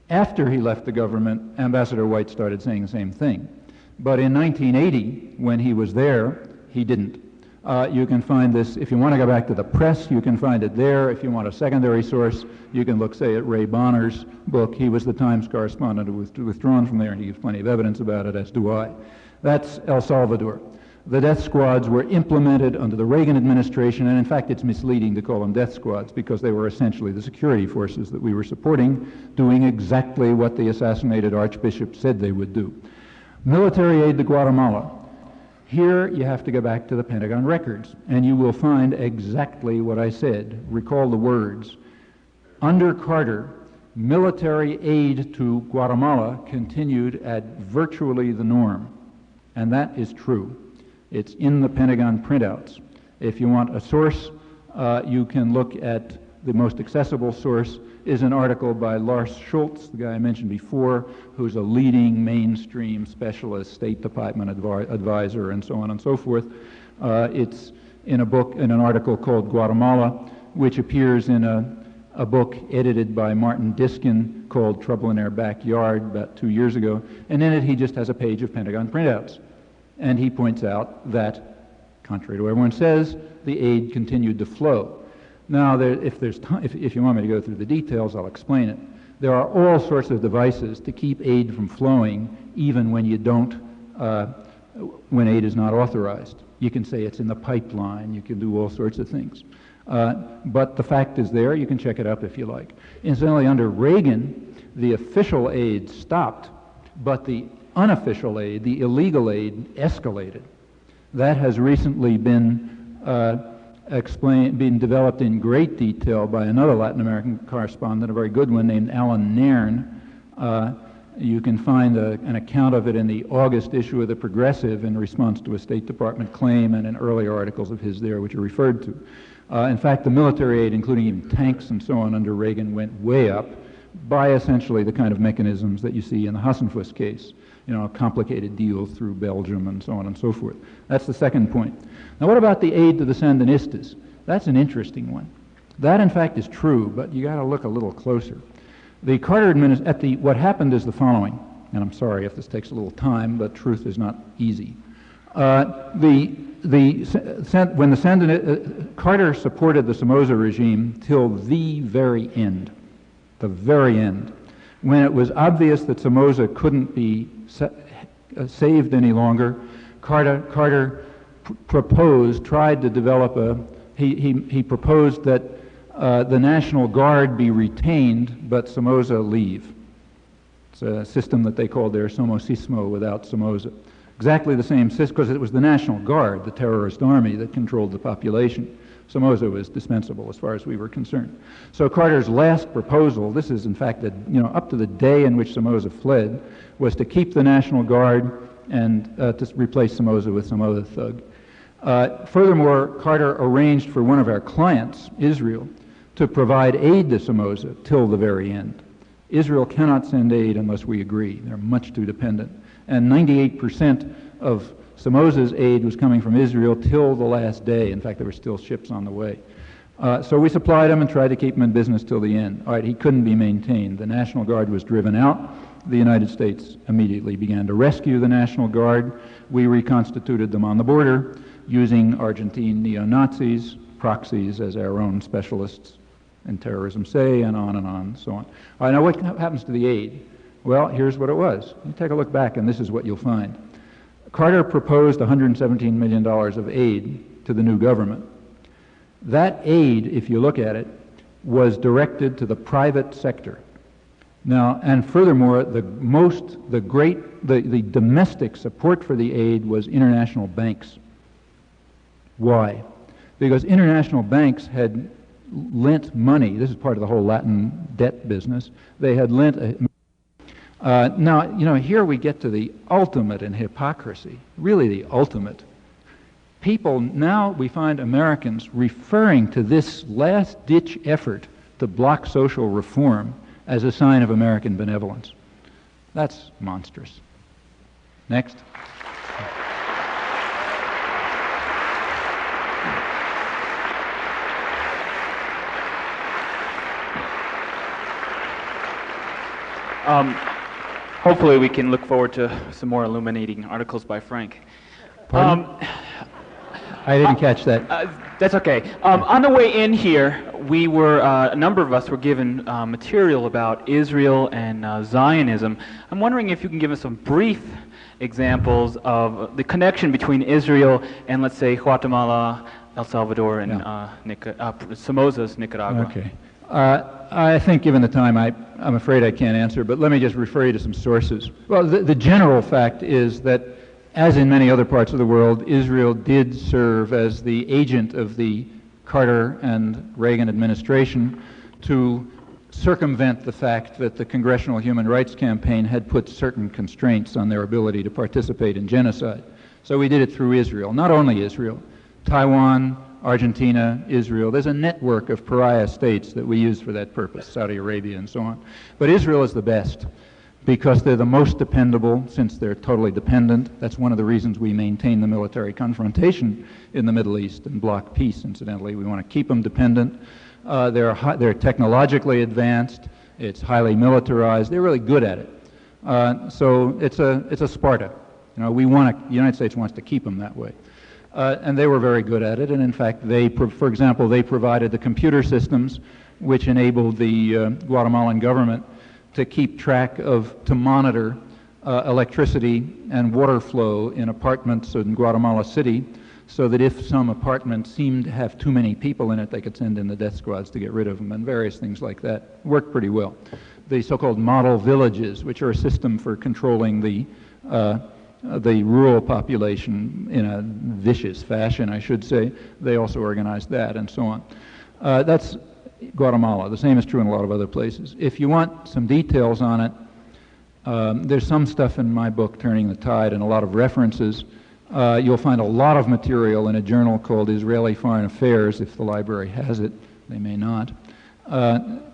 After he left the government, Ambassador White started saying the same thing. But in 1980, when he was there, he didn't. You can find this, if you want to go back to the press, you can find it there. If you want a secondary source, you can look, say, at Ray Bonner's book. He was the Times correspondent who was withdrawn from there, and he gives plenty of evidence about it, as do I. That's El Salvador. The death squads were implemented under the Reagan administration, and in fact it's misleading to call them death squads because they were essentially the security forces that we were supporting, doing exactly what the assassinated archbishop said they would do. Military aid to Guatemala. Here you have to go back to the Pentagon records, and you will find exactly what I said. Recall the words. Under Carter, military aid to Guatemala continued at virtually the norm, and that is true. It's in the Pentagon printouts. If you want a source, you can look at the most accessible source is an article by Lars Schultz, the guy I mentioned before, who's a leading mainstream specialist, State Department advisor, and so on and so forth. It's in a book, in an article called Guatemala, which appears in a book edited by Martin Diskin called Trouble in Their Backyard about 2 years ago, and in it he just has a page of Pentagon printouts. And he points out that, contrary to what everyone says, the aid continued to flow. Now, if you want me to go through the details, I'll explain it. There are all sorts of devices to keep aid from flowing, even when you don't, when aid is not authorized. You can say it's in the pipeline. You can do all sorts of things. But the fact is there. You can check it up if you like. Incidentally, under Reagan, the official aid stopped, but the unofficial aid, the illegal aid, escalated. That has recently been been developed in great detail by another Latin American correspondent, a very good one named Alan Nairn. You can find an account of it in the August issue of the Progressive in response to a State Department claim and in earlier articles of his there which are referred to. In fact, the military aid, including even tanks and so on under Reagan, went way up by essentially the kind of mechanisms that you see in the Hassenfuss case. You know, complicated deals through Belgium and so on and so forth. That's the second point. Now, what about the aid to the Sandinistas? That's an interesting one. That, in fact, is true, but you got to look a little closer. The Carter administration, what happened is the following, and I'm sorry if this takes a little time, but truth is not easy. Carter supported the Somoza regime till the very end, when it was obvious that Somoza couldn't be saved any longer. Carter tried to develop he proposed that the National Guard be retained, but Somoza leave. It's a system that they called their Somosismo without Somoza. Exactly the same system, because it was the National Guard, the terrorist army, that controlled the population. Somoza was dispensable as far as we were concerned. So Carter's last proposal, this is in fact up to the day in which Somoza fled, was to keep the National Guard and to replace Somoza with some other thug. Furthermore, Carter arranged for one of our clients, Israel, to provide aid to Somoza till the very end. Israel cannot send aid unless we agree. They're much too dependent. And 98% of Somoza's aid was coming from Israel till the last day. In fact, there were still ships on the way. So we supplied him and tried to keep him in business till the end. All right, he couldn't be maintained. The National Guard was driven out. The United States immediately began to rescue the National Guard. We reconstituted them on the border using Argentine neo-Nazis, proxies as our own specialists in terrorism say, and on, so on. All right, now what happens to the aid? Well, here's what it was. You take a look back, and this is what you'll find. Carter proposed $117 million of aid to the new government. That aid, if you look at it, was directed to the private sector. Now, and furthermore, the domestic support for the aid was international banks. Why? Because international banks had lent money. This is part of the whole Latin debt business. They had lent. Now, here we get to the ultimate in hypocrisy, really the ultimate. People, now we find Americans referring to this last-ditch effort to block social reform as a sign of American benevolence. That's monstrous. Next. Hopefully we can look forward to some more illuminating articles by Frank. Pardon? I didn't catch that. That's okay. On the way in here, we were, a number of us were given material about Israel and Zionism. I'm wondering if you can give us some brief examples of the connection between Israel and, let's say, Guatemala, El Salvador, and Somoza's Nicaragua. Okay. I think given the time, I'm afraid I can't answer, but let me just refer you to some sources. Well, the general fact is that, as in many other parts of the world, Israel did serve as the agent of the Carter and Reagan administration to circumvent the fact that the Congressional Human Rights Campaign had put certain constraints on their ability to participate in genocide. So we did it through Israel, not only Israel, Taiwan, Argentina, Israel. There's a network of pariah states that we use for that purpose, Saudi Arabia and so on. But Israel is the best because they're the most dependable since they're totally dependent. That's one of the reasons we maintain the military confrontation in the Middle East and block peace, incidentally. We want to keep them dependent. They're technologically advanced. It's highly militarized. They're really good at it. So it's a Sparta. The United States wants to keep them that way. And they were very good at it, and in fact, for example, they provided the computer systems which enabled the Guatemalan government to keep track to monitor electricity and water flow in apartments in Guatemala City, so that if some apartment seemed to have too many people in it, they could send in the death squads to get rid of them, and various things like that. Worked pretty well. The so-called model villages, which are a system for controlling the rural population in a vicious fashion, I should say. They also organized that and so on. That's Guatemala. The same is true in a lot of other places. If you want some details on it, there's some stuff in my book, Turning the Tide, and a lot of references. You'll find a lot of material in a journal called Israeli Foreign Affairs, if the library has it. They may not.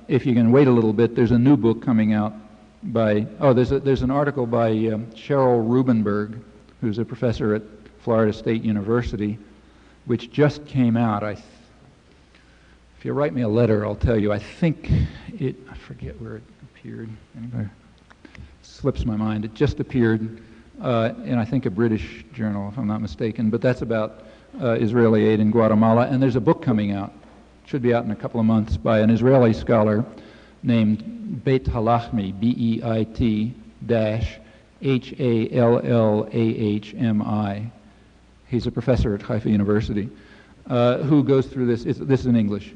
If you can wait a little bit, there's a new book coming out there's an article by Cheryl Rubenberg, who's a professor at Florida State University, which just came out. If you write me a letter, I'll tell you. I forget where it appeared. It slips my mind. It just appeared in, I think, a British journal, if I'm not mistaken. But that's about Israeli aid in Guatemala. And there's a book coming out. It should be out in a couple of months, by an Israeli scholar named Beit Halachmi, B-E-I-T-Hallahmi. He's a professor at Haifa University, who goes through this. This is in English.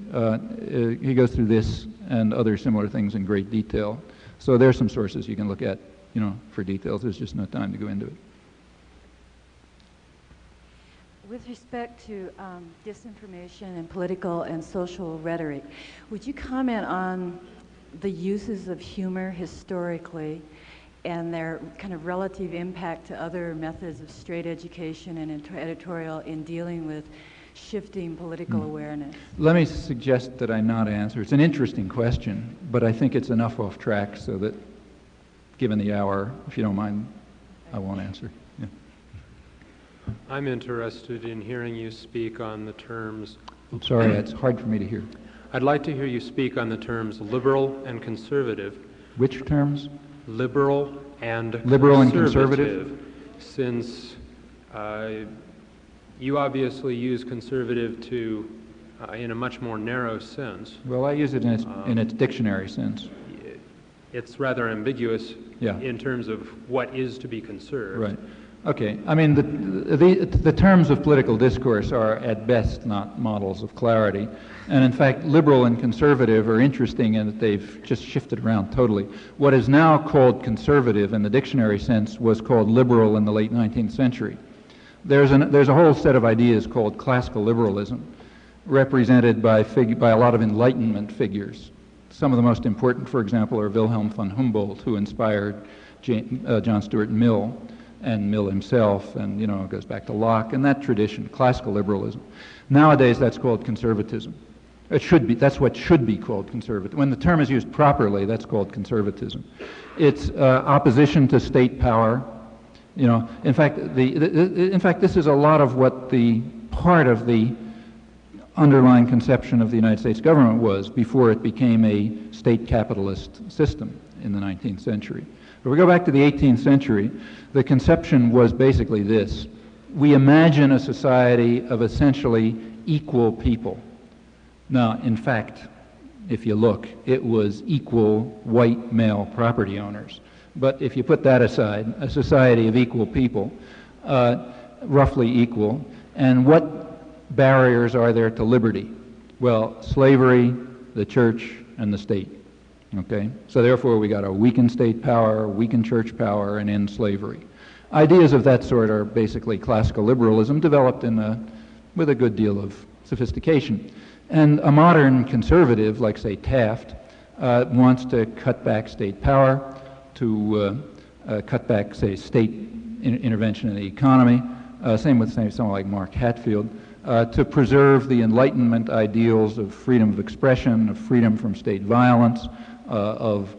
He goes through this and other similar things in great detail. So there's some sources you can look at, for details. There's just no time to go into it. with respect to disinformation and political and social rhetoric, would you comment on the uses of humor historically and their kind of relative impact to other methods of straight education and editorial in dealing with shifting political awareness? Let me suggest that I not answer. It's an interesting question, but I think it's enough off track so that, given the hour, if you don't mind, I won't answer. Yeah. I'm interested in hearing you speak on the terms... I'm sorry, it's hard for me to hear. I'd like to hear you speak on the terms liberal and conservative. Which terms? Liberal and conservative? Since you obviously use conservative to, in a much more narrow sense. Well, I use it in its dictionary sense. It's rather ambiguous Yeah. in terms of what is to be conserved. Right. Okay. I mean, the terms of political discourse are at best not models of clarity. And in fact, liberal and conservative are interesting in that they've just shifted around totally. What is now called conservative in the dictionary sense was called liberal in the late 19th century. There's a whole set of ideas called classical liberalism, represented by a lot of Enlightenment figures. Some of the most important, for example, are Wilhelm von Humboldt, who inspired John Stuart Mill, and Mill himself, and it goes back to Locke, and that tradition, classical liberalism. Nowadays, that's called conservatism. It should be. That's what should be called conservative. When the term is used properly, that's called conservatism. It's opposition to state power. In fact, this is a lot of what the part of the underlying conception of the United States government was before it became a state capitalist system in the 19th century. If we go back to the 18th century, the conception was basically this. We imagine a society of essentially equal people. Now, in fact, if you look, it was equal white male property owners. But if you put that aside, a society of equal people, roughly equal, and what barriers are there to liberty? Well, slavery, the church, and the state. Okay? So therefore we got a weakened state power, weakened church power, and end slavery. Ideas of that sort are basically classical liberalism developed with a good deal of sophistication. And a modern conservative, like say Taft, wants to cut back state power, to cut back, say, state intervention in the economy, same with someone like Mark Hatfield, to preserve the Enlightenment ideals of freedom of expression, of freedom from state violence, of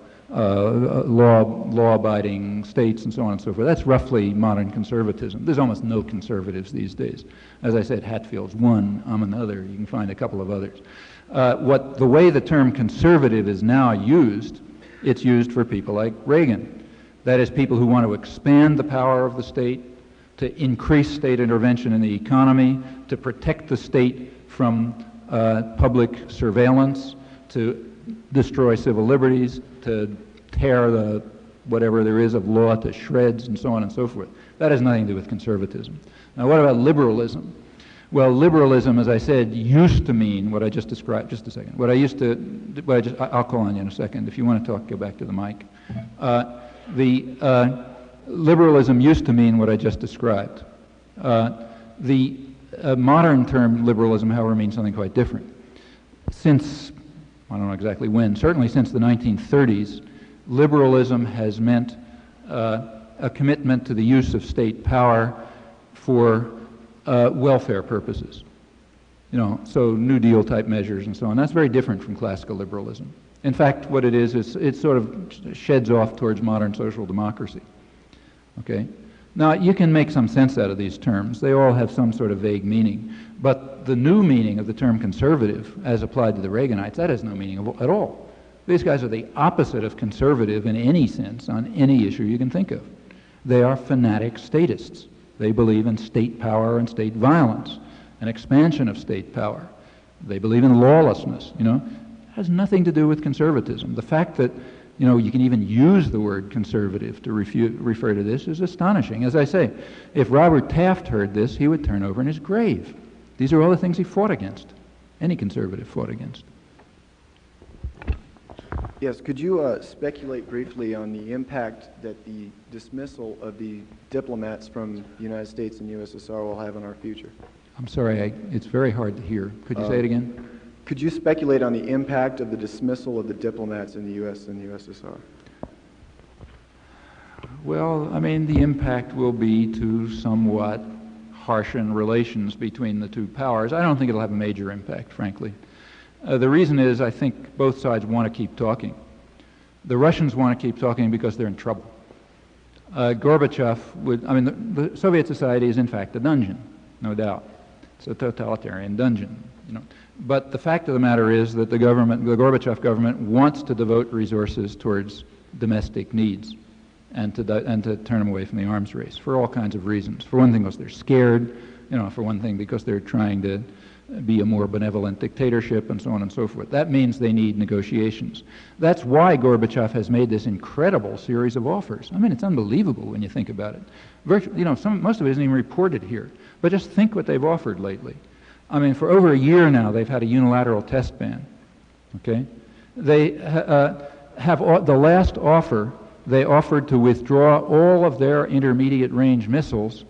law-abiding states, and so on and so forth. That's roughly modern conservatism. There's almost no conservatives these days. As I said, Hatfield's one, I'm another. You can find a couple of others. The way the term conservative is now used, it's used for people like Reagan. That is, people who want to expand the power of the state, to increase state intervention in the economy, to protect the state from public surveillance, to destroy civil liberties, to tear whatever there is of law to shreds, and so on and so forth. That has nothing to do with conservatism. Now, what about liberalism? Well, liberalism, as I said, used to mean what I just described. Just a second. I'll call on you in a second. If you want to talk, go back to the mic. Liberalism used to mean what I just described. The modern term liberalism, however, means something quite different. Since, I don't know exactly when, certainly since the 1930s, liberalism has meant a commitment to the use of state power for welfare purposes. So New Deal type measures and so on. That's very different from classical liberalism. In fact, what it is it sort of sheds off towards modern social democracy. Okay? Now, you can make some sense out of these terms. They all have some sort of vague meaning. But the new meaning of the term conservative, as applied to the Reaganites, that has no meaning at all. These guys are the opposite of conservative in any sense on any issue you can think of. They are fanatic statists. They believe in state power and state violence, an expansion of state power. They believe in lawlessness, It has nothing to do with conservatism. The fact that you can even use the word conservative to refer to this is astonishing. As I say, if Robert Taft heard this, he would turn over in his grave. These are all the things he fought against. Any conservative fought against. Yes, could you speculate briefly on the impact that the dismissal of the diplomats from the United States and USSR will have on our future? I'm sorry, it's very hard to hear. Could you say it again? Could you speculate on the impact of the dismissal of the diplomats in the U.S. and the USSR? Well, I mean, the impact will be to somewhat harshen relations between the two powers. I don't think it'll have a major impact, frankly. The reason is I think both sides want to keep talking. The Russians want to keep talking because they're in trouble. Gorbachev would, I mean, the Soviet society is in fact a dungeon, no doubt. It's a totalitarian dungeon, you know. But the fact of the matter is that the government, the Gorbachev government, wants to devote resources towards domestic needs and to turn them away from the arms race for all kinds of reasons. For one thing, because they're scared, you know, for one thing, because they're trying to be a more benevolent dictatorship and so on and so forth. That means they need negotiations. That's why Gorbachev has made this incredible series of offers. I mean, it's unbelievable when you think about it. You know, most of it isn't even reported here. But just think what they've offered lately. I mean, for over a year now, they've had a unilateral test ban. Okay, they have the last offer. They offered to withdraw all of their intermediate-range missiles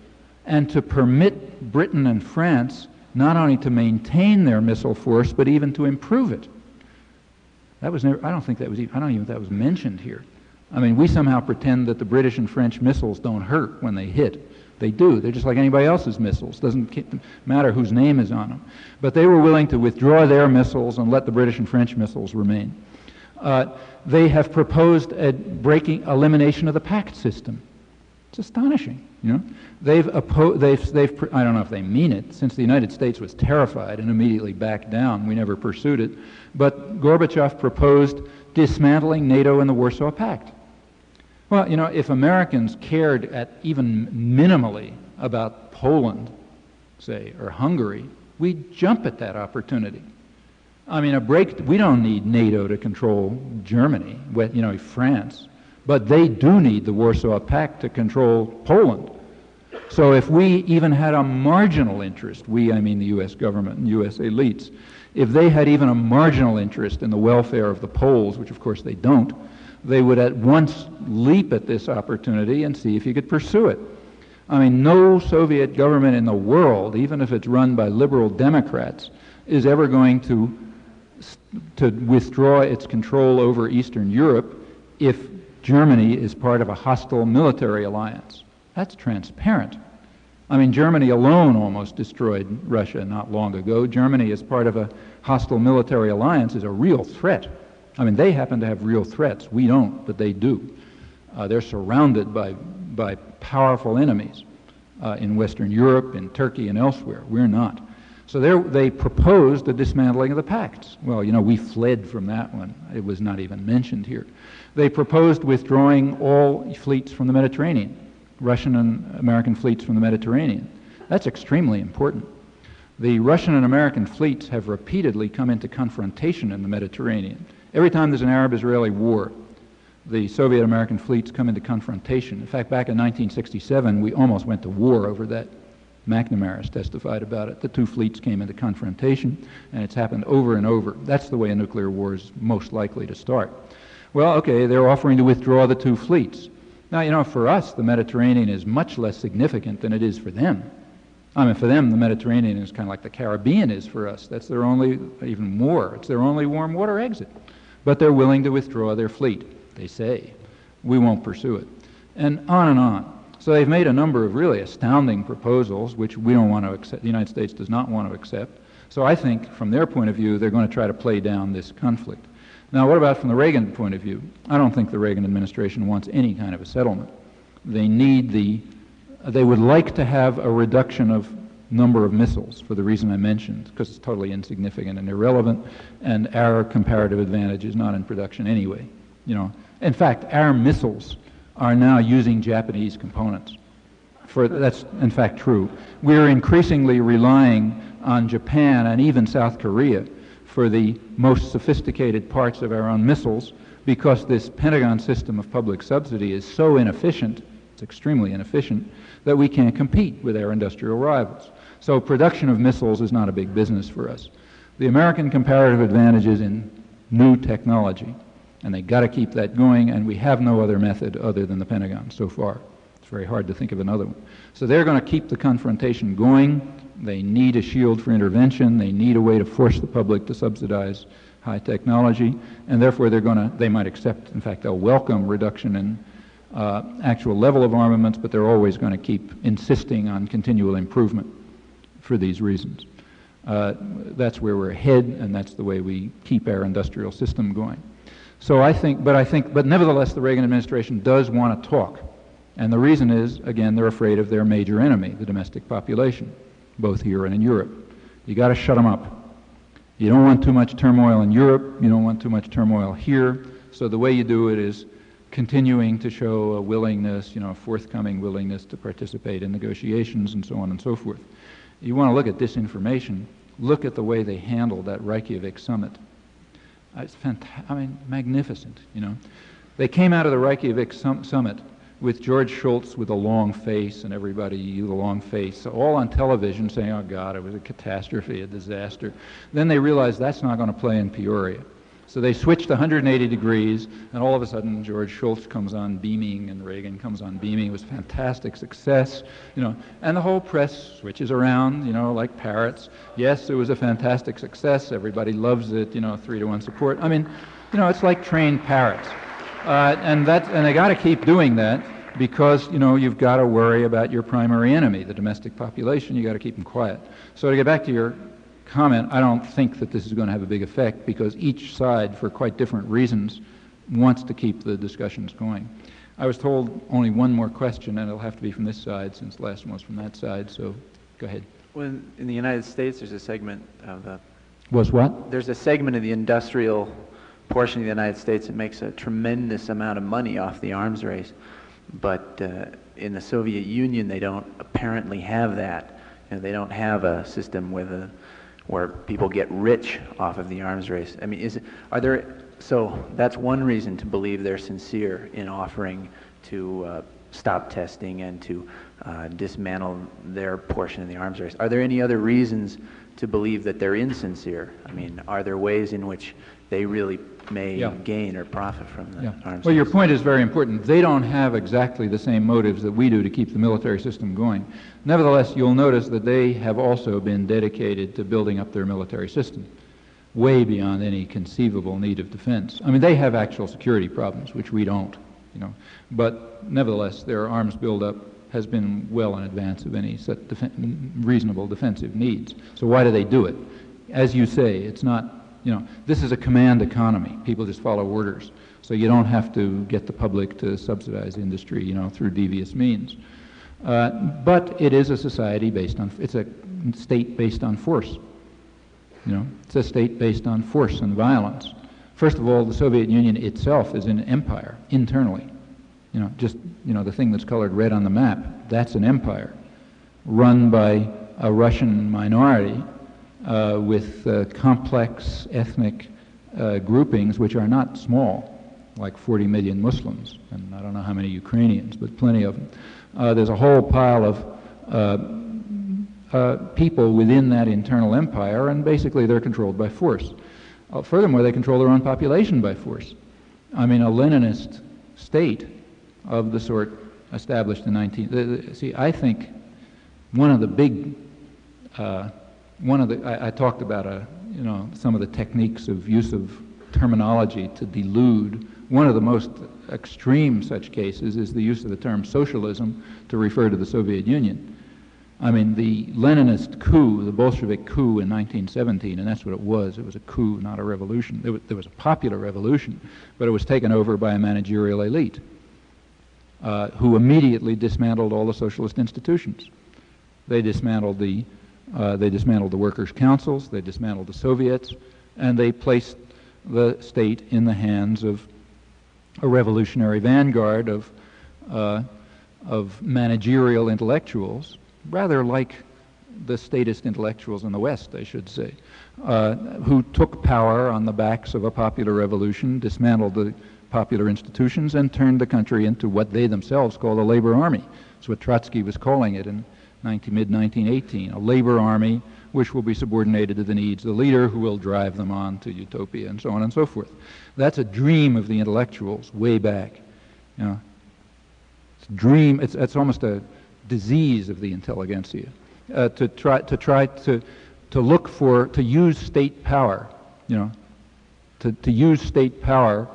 and to permit Britain and France not only to maintain their missile force, but even to improve it. That was never, I don't think that was even, I don't even think that was mentioned here. I mean, we somehow pretend that the British and French missiles don't hurt when they hit. They do. They're just like anybody else's missiles. Doesn't matter whose name is on them. But they were willing to withdraw their missiles and let the British and French missiles remain. They have proposed a elimination of the pact system. It's astonishing, you know. I don't know if they mean it, since the United States was terrified and immediately backed down. We never pursued it. But Gorbachev proposed dismantling NATO and the Warsaw Pact. Well, you know, if Americans cared even minimally about Poland, say, or Hungary, we'd jump at that opportunity. I mean, we don't need NATO to control Germany, you know, France. But they do need the Warsaw Pact to control Poland. So if we even had a marginal interest, I mean the U.S. government and U.S. elites, if they had even a marginal interest in the welfare of the Poles, which of course they don't, they would at once leap at this opportunity and see if you could pursue it. I mean, no Soviet government in the world, even if it's run by liberal Democrats, is ever going to withdraw its control over Eastern Europe if Germany is part of a hostile military alliance. That's transparent. I mean, Germany alone almost destroyed Russia not long ago. Germany as part of a hostile military alliance is a real threat. I mean, they happen to have real threats. We don't, but they do. They're surrounded by powerful enemies in Western Europe, in Turkey, and elsewhere. We're not. So they proposed the dismantling of the pacts. Well, you know, we fled from that one. It was not even mentioned here. They proposed withdrawing all fleets from the Mediterranean, Russian and American fleets from the Mediterranean. That's extremely important. The Russian and American fleets have repeatedly come into confrontation in the Mediterranean. Every time there's an Arab-Israeli war, the Soviet-American fleets come into confrontation. In fact, back in 1967, we almost went to war over that. McNamara's testified about it. The two fleets came into confrontation, and it's happened over and over. That's the way a nuclear war is most likely to start. Well, okay, they're offering to withdraw the two fleets. Now, you know, for us, the Mediterranean is much less significant than it is for them. I mean, for them, the Mediterranean is kind of like the Caribbean is for us. That's their only, even more, it's their only warm water exit. But they're willing to withdraw their fleet, they say. We won't pursue it. And on and on. So they've made a number of really astounding proposals, which we don't want to accept, the United States does not want to accept. So I think, from their point of view, they're going to try to play down this conflict. Now, what about from the Reagan point of view? I don't think the Reagan administration wants any kind of a settlement. They would like to have a reduction of number of missiles for the reason I mentioned, because it's totally insignificant and irrelevant, and our comparative advantage is not in production anyway. You know, in fact, our missiles are now using Japanese components. That's in fact true. We're increasingly relying on Japan and even South Korea for the most sophisticated parts of our own missiles, because this Pentagon system of public subsidy is so inefficient, it's extremely inefficient, that we can't compete with our industrial rivals. So production of missiles is not a big business for us. The American comparative advantage is in new technology, and they got to keep that going, and we have no other method other than the Pentagon so far, as very hard to think of another one. So they're going to keep the confrontation going. They need a shield for intervention. They need a way to force the public to subsidize high technology, and therefore they might accept, in fact, they'll welcome reduction in actual level of armaments, but they're always going to keep insisting on continual improvement for these reasons. That's where we're ahead, and that's the way we keep our industrial system going. So but nevertheless, the Reagan administration does want to talk. And the reason is, again, they're afraid of their major enemy, the domestic population, both here and in Europe. You got to shut them up. You don't want too much turmoil in Europe. You don't want too much turmoil here. So the way you do it is continuing to show a willingness, a forthcoming willingness to participate in negotiations and so on and so forth. You want to look at disinformation. Look at the way they handled that Reykjavik summit. It's magnificent, They came out of the Reykjavik summit with George Shultz with a long face and everybody with a long face, all on television saying, oh God, it was a catastrophe, a disaster. Then they realized that's not going to play in Peoria. So they switched 180 degrees, and all of a sudden George Shultz comes on beaming and Reagan comes on beaming. It was a fantastic success, and the whole press switches around, like parrots. Yes, it was a fantastic success. Everybody loves it, 3-to-1 support. It's like trained parrots. And they got to keep doing that because, you've got to worry about your primary enemy, the domestic population. You got to keep them quiet. So to get back to your comment, I don't think that this is going to have a big effect because each side, for quite different reasons, wants to keep the discussions going. I was told only one more question, and it'll have to be from this side since the last one was from that side, so go ahead. Well, in the United States, there's a segment of the... Was what? There's a segment of the industrial portion of the United States that makes a tremendous amount of money off the arms race, but in the Soviet Union, they don't apparently have that. They don't have a system where people get rich off of the arms race. So that's one reason to believe they're sincere in offering to stop testing and to dismantle their portion of the arms race. Are there any other reasons to believe that they're insincere? Are there ways in which they really may gain or profit from the arms race? Well, your point is very important. They don't have exactly the same motives that we do to keep the military system going. Nevertheless, you'll notice that they have also been dedicated to building up their military system, way beyond any conceivable need of defense. They have actual security problems, which we don't, but nevertheless, their arms buildup has been well in advance of any such reasonable defensive needs. So why do they do it? As you say, it's not, this is a command economy. People just follow orders. So you don't have to get the public to subsidize industry, through devious means. But it is a society it's a state based on force. It's a state based on force and violence. First of all, the Soviet Union itself is an empire internally. The thing that's colored red on the map, that's an empire run by a Russian minority with complex ethnic groupings which are not small, like 40 million Muslims, and I don't know how many Ukrainians, but plenty of them. There's a whole pile of people within that internal empire, and basically they're controlled by force. Furthermore, they control their own population by force. A Leninist state of the sort established in I think one of the big, I talked about some of the techniques of use of terminology to delude. One of the most extreme such cases is the use of the term socialism to refer to the Soviet Union. The Leninist coup, the Bolshevik coup in 1917, and that's what it was a coup, not a revolution. There was a popular revolution, but it was taken over by a managerial elite who immediately dismantled all the socialist institutions. They dismantled the workers' councils, they dismantled the Soviets, and they placed the state in the hands of a revolutionary vanguard of managerial intellectuals, rather like the statist intellectuals in the West, I should say, who took power on the backs of a popular revolution, dismantled the popular institutions, and turned the country into what they themselves called a labor army. That's what Trotsky was calling it in mid-1918, a labor army which will be subordinated to the needs of the leader who will drive them on to utopia and so on and so forth. That's a dream of the intellectuals way back. It's almost a disease of the intelligentsia to look for, to use state power, to use state power,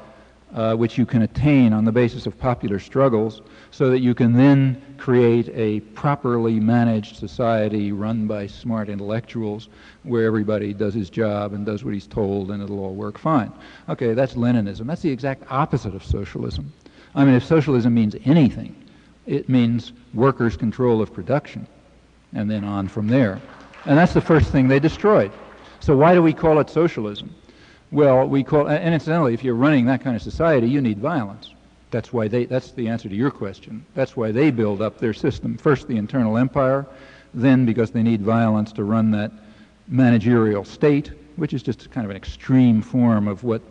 which you can attain on the basis of popular struggles, so that you can then create a properly managed society run by smart intellectuals where everybody does his job and does what he's told and it'll all work fine. Okay, that's Leninism. That's the exact opposite of socialism. I mean, if socialism means anything, it means workers' control of production and then on from there. And that's the first thing they destroyed. So why do we call it socialism? Well, and incidentally, if you're running that kind of society, you need violence. That's the answer to your question. That's why they build up their system. First, the internal empire, then because they need violence to run that managerial state, which is just kind of an extreme form of what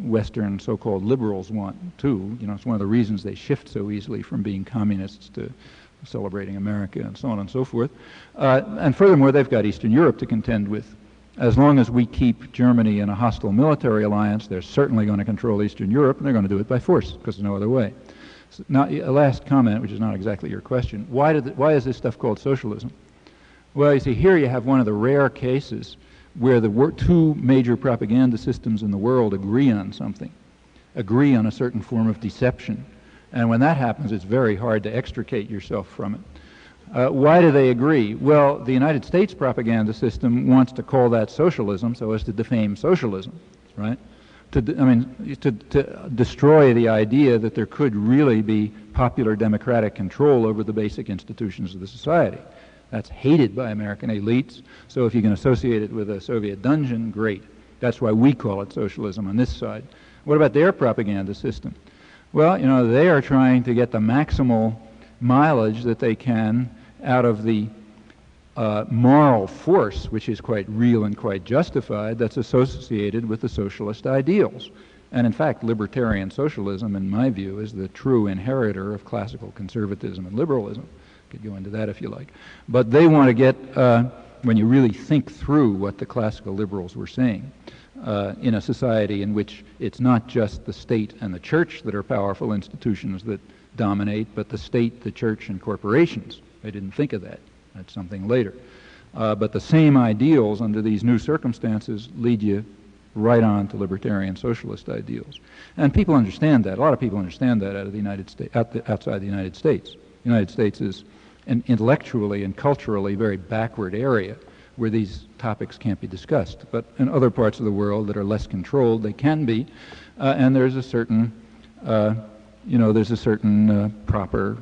Western so-called liberals want, too. It's one of the reasons they shift so easily from being communists to celebrating America and so on and so forth. And furthermore, they've got Eastern Europe to contend with. As long as we keep Germany in a hostile military alliance, they're certainly going to control Eastern Europe, and they're going to do it by force, because there's no other way. So now, a last comment, which is not exactly your question. Why is this stuff called socialism? Well, you see, here you have one of the rare cases where the two major propaganda systems in the world agree on something, agree on a certain form of deception. And when that happens, it's very hard to extricate yourself from it. Why do they agree? Well, the United States propaganda system wants to call that socialism so as to defame socialism, right? To destroy the idea that there could really be popular democratic control over the basic institutions of the society. That's hated by American elites, so if you can associate it with a Soviet dungeon, great. That's why we call it socialism on this side. What about their propaganda system? Well, they are trying to get the maximal mileage that they can out of the moral force, which is quite real and quite justified, that's associated with the socialist ideals. And in fact, libertarian socialism, in my view, is the true inheritor of classical conservatism and liberalism. Could go into that if you like. But they want to get, when you really think through what the classical liberals were saying, in a society in which it's not just the state and the church that are powerful institutions that dominate, but the state, the church, and corporations. They didn't think of that. That's something later. But the same ideals under these new circumstances lead you right on to libertarian socialist ideals. And people understand that. A lot of people understand that out of the United States, outside the United States. The United States is an intellectually and culturally very backward area where these topics can't be discussed. But in other parts of the world that are less controlled, they can be. And there's a certain proper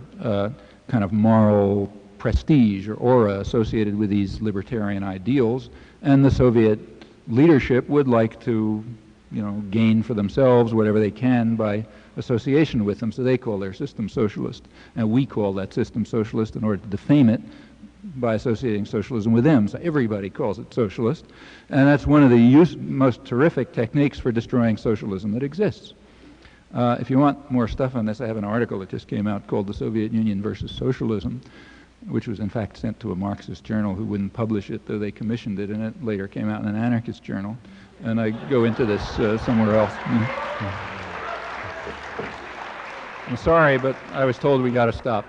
kind of moral prestige or aura associated with these libertarian ideals, and the Soviet leadership would like to, gain for themselves whatever they can by association with them, so they call their system socialist, and we call that system socialist in order to defame it by associating socialism with them. So everybody calls it socialist, and that's one of the most terrific techniques for destroying socialism that exists. If you want more stuff on this, I have an article that just came out called The Soviet Union versus Socialism, which was in fact sent to a Marxist journal who wouldn't publish it, though they commissioned it, and it later came out in an anarchist journal. And I go into this somewhere else. I'm sorry, but I was told we got to stop.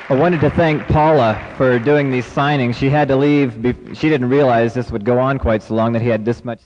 I wanted to thank Paula for doing these signings. She had to leave. She didn't realize this would go on quite so long, that he had this much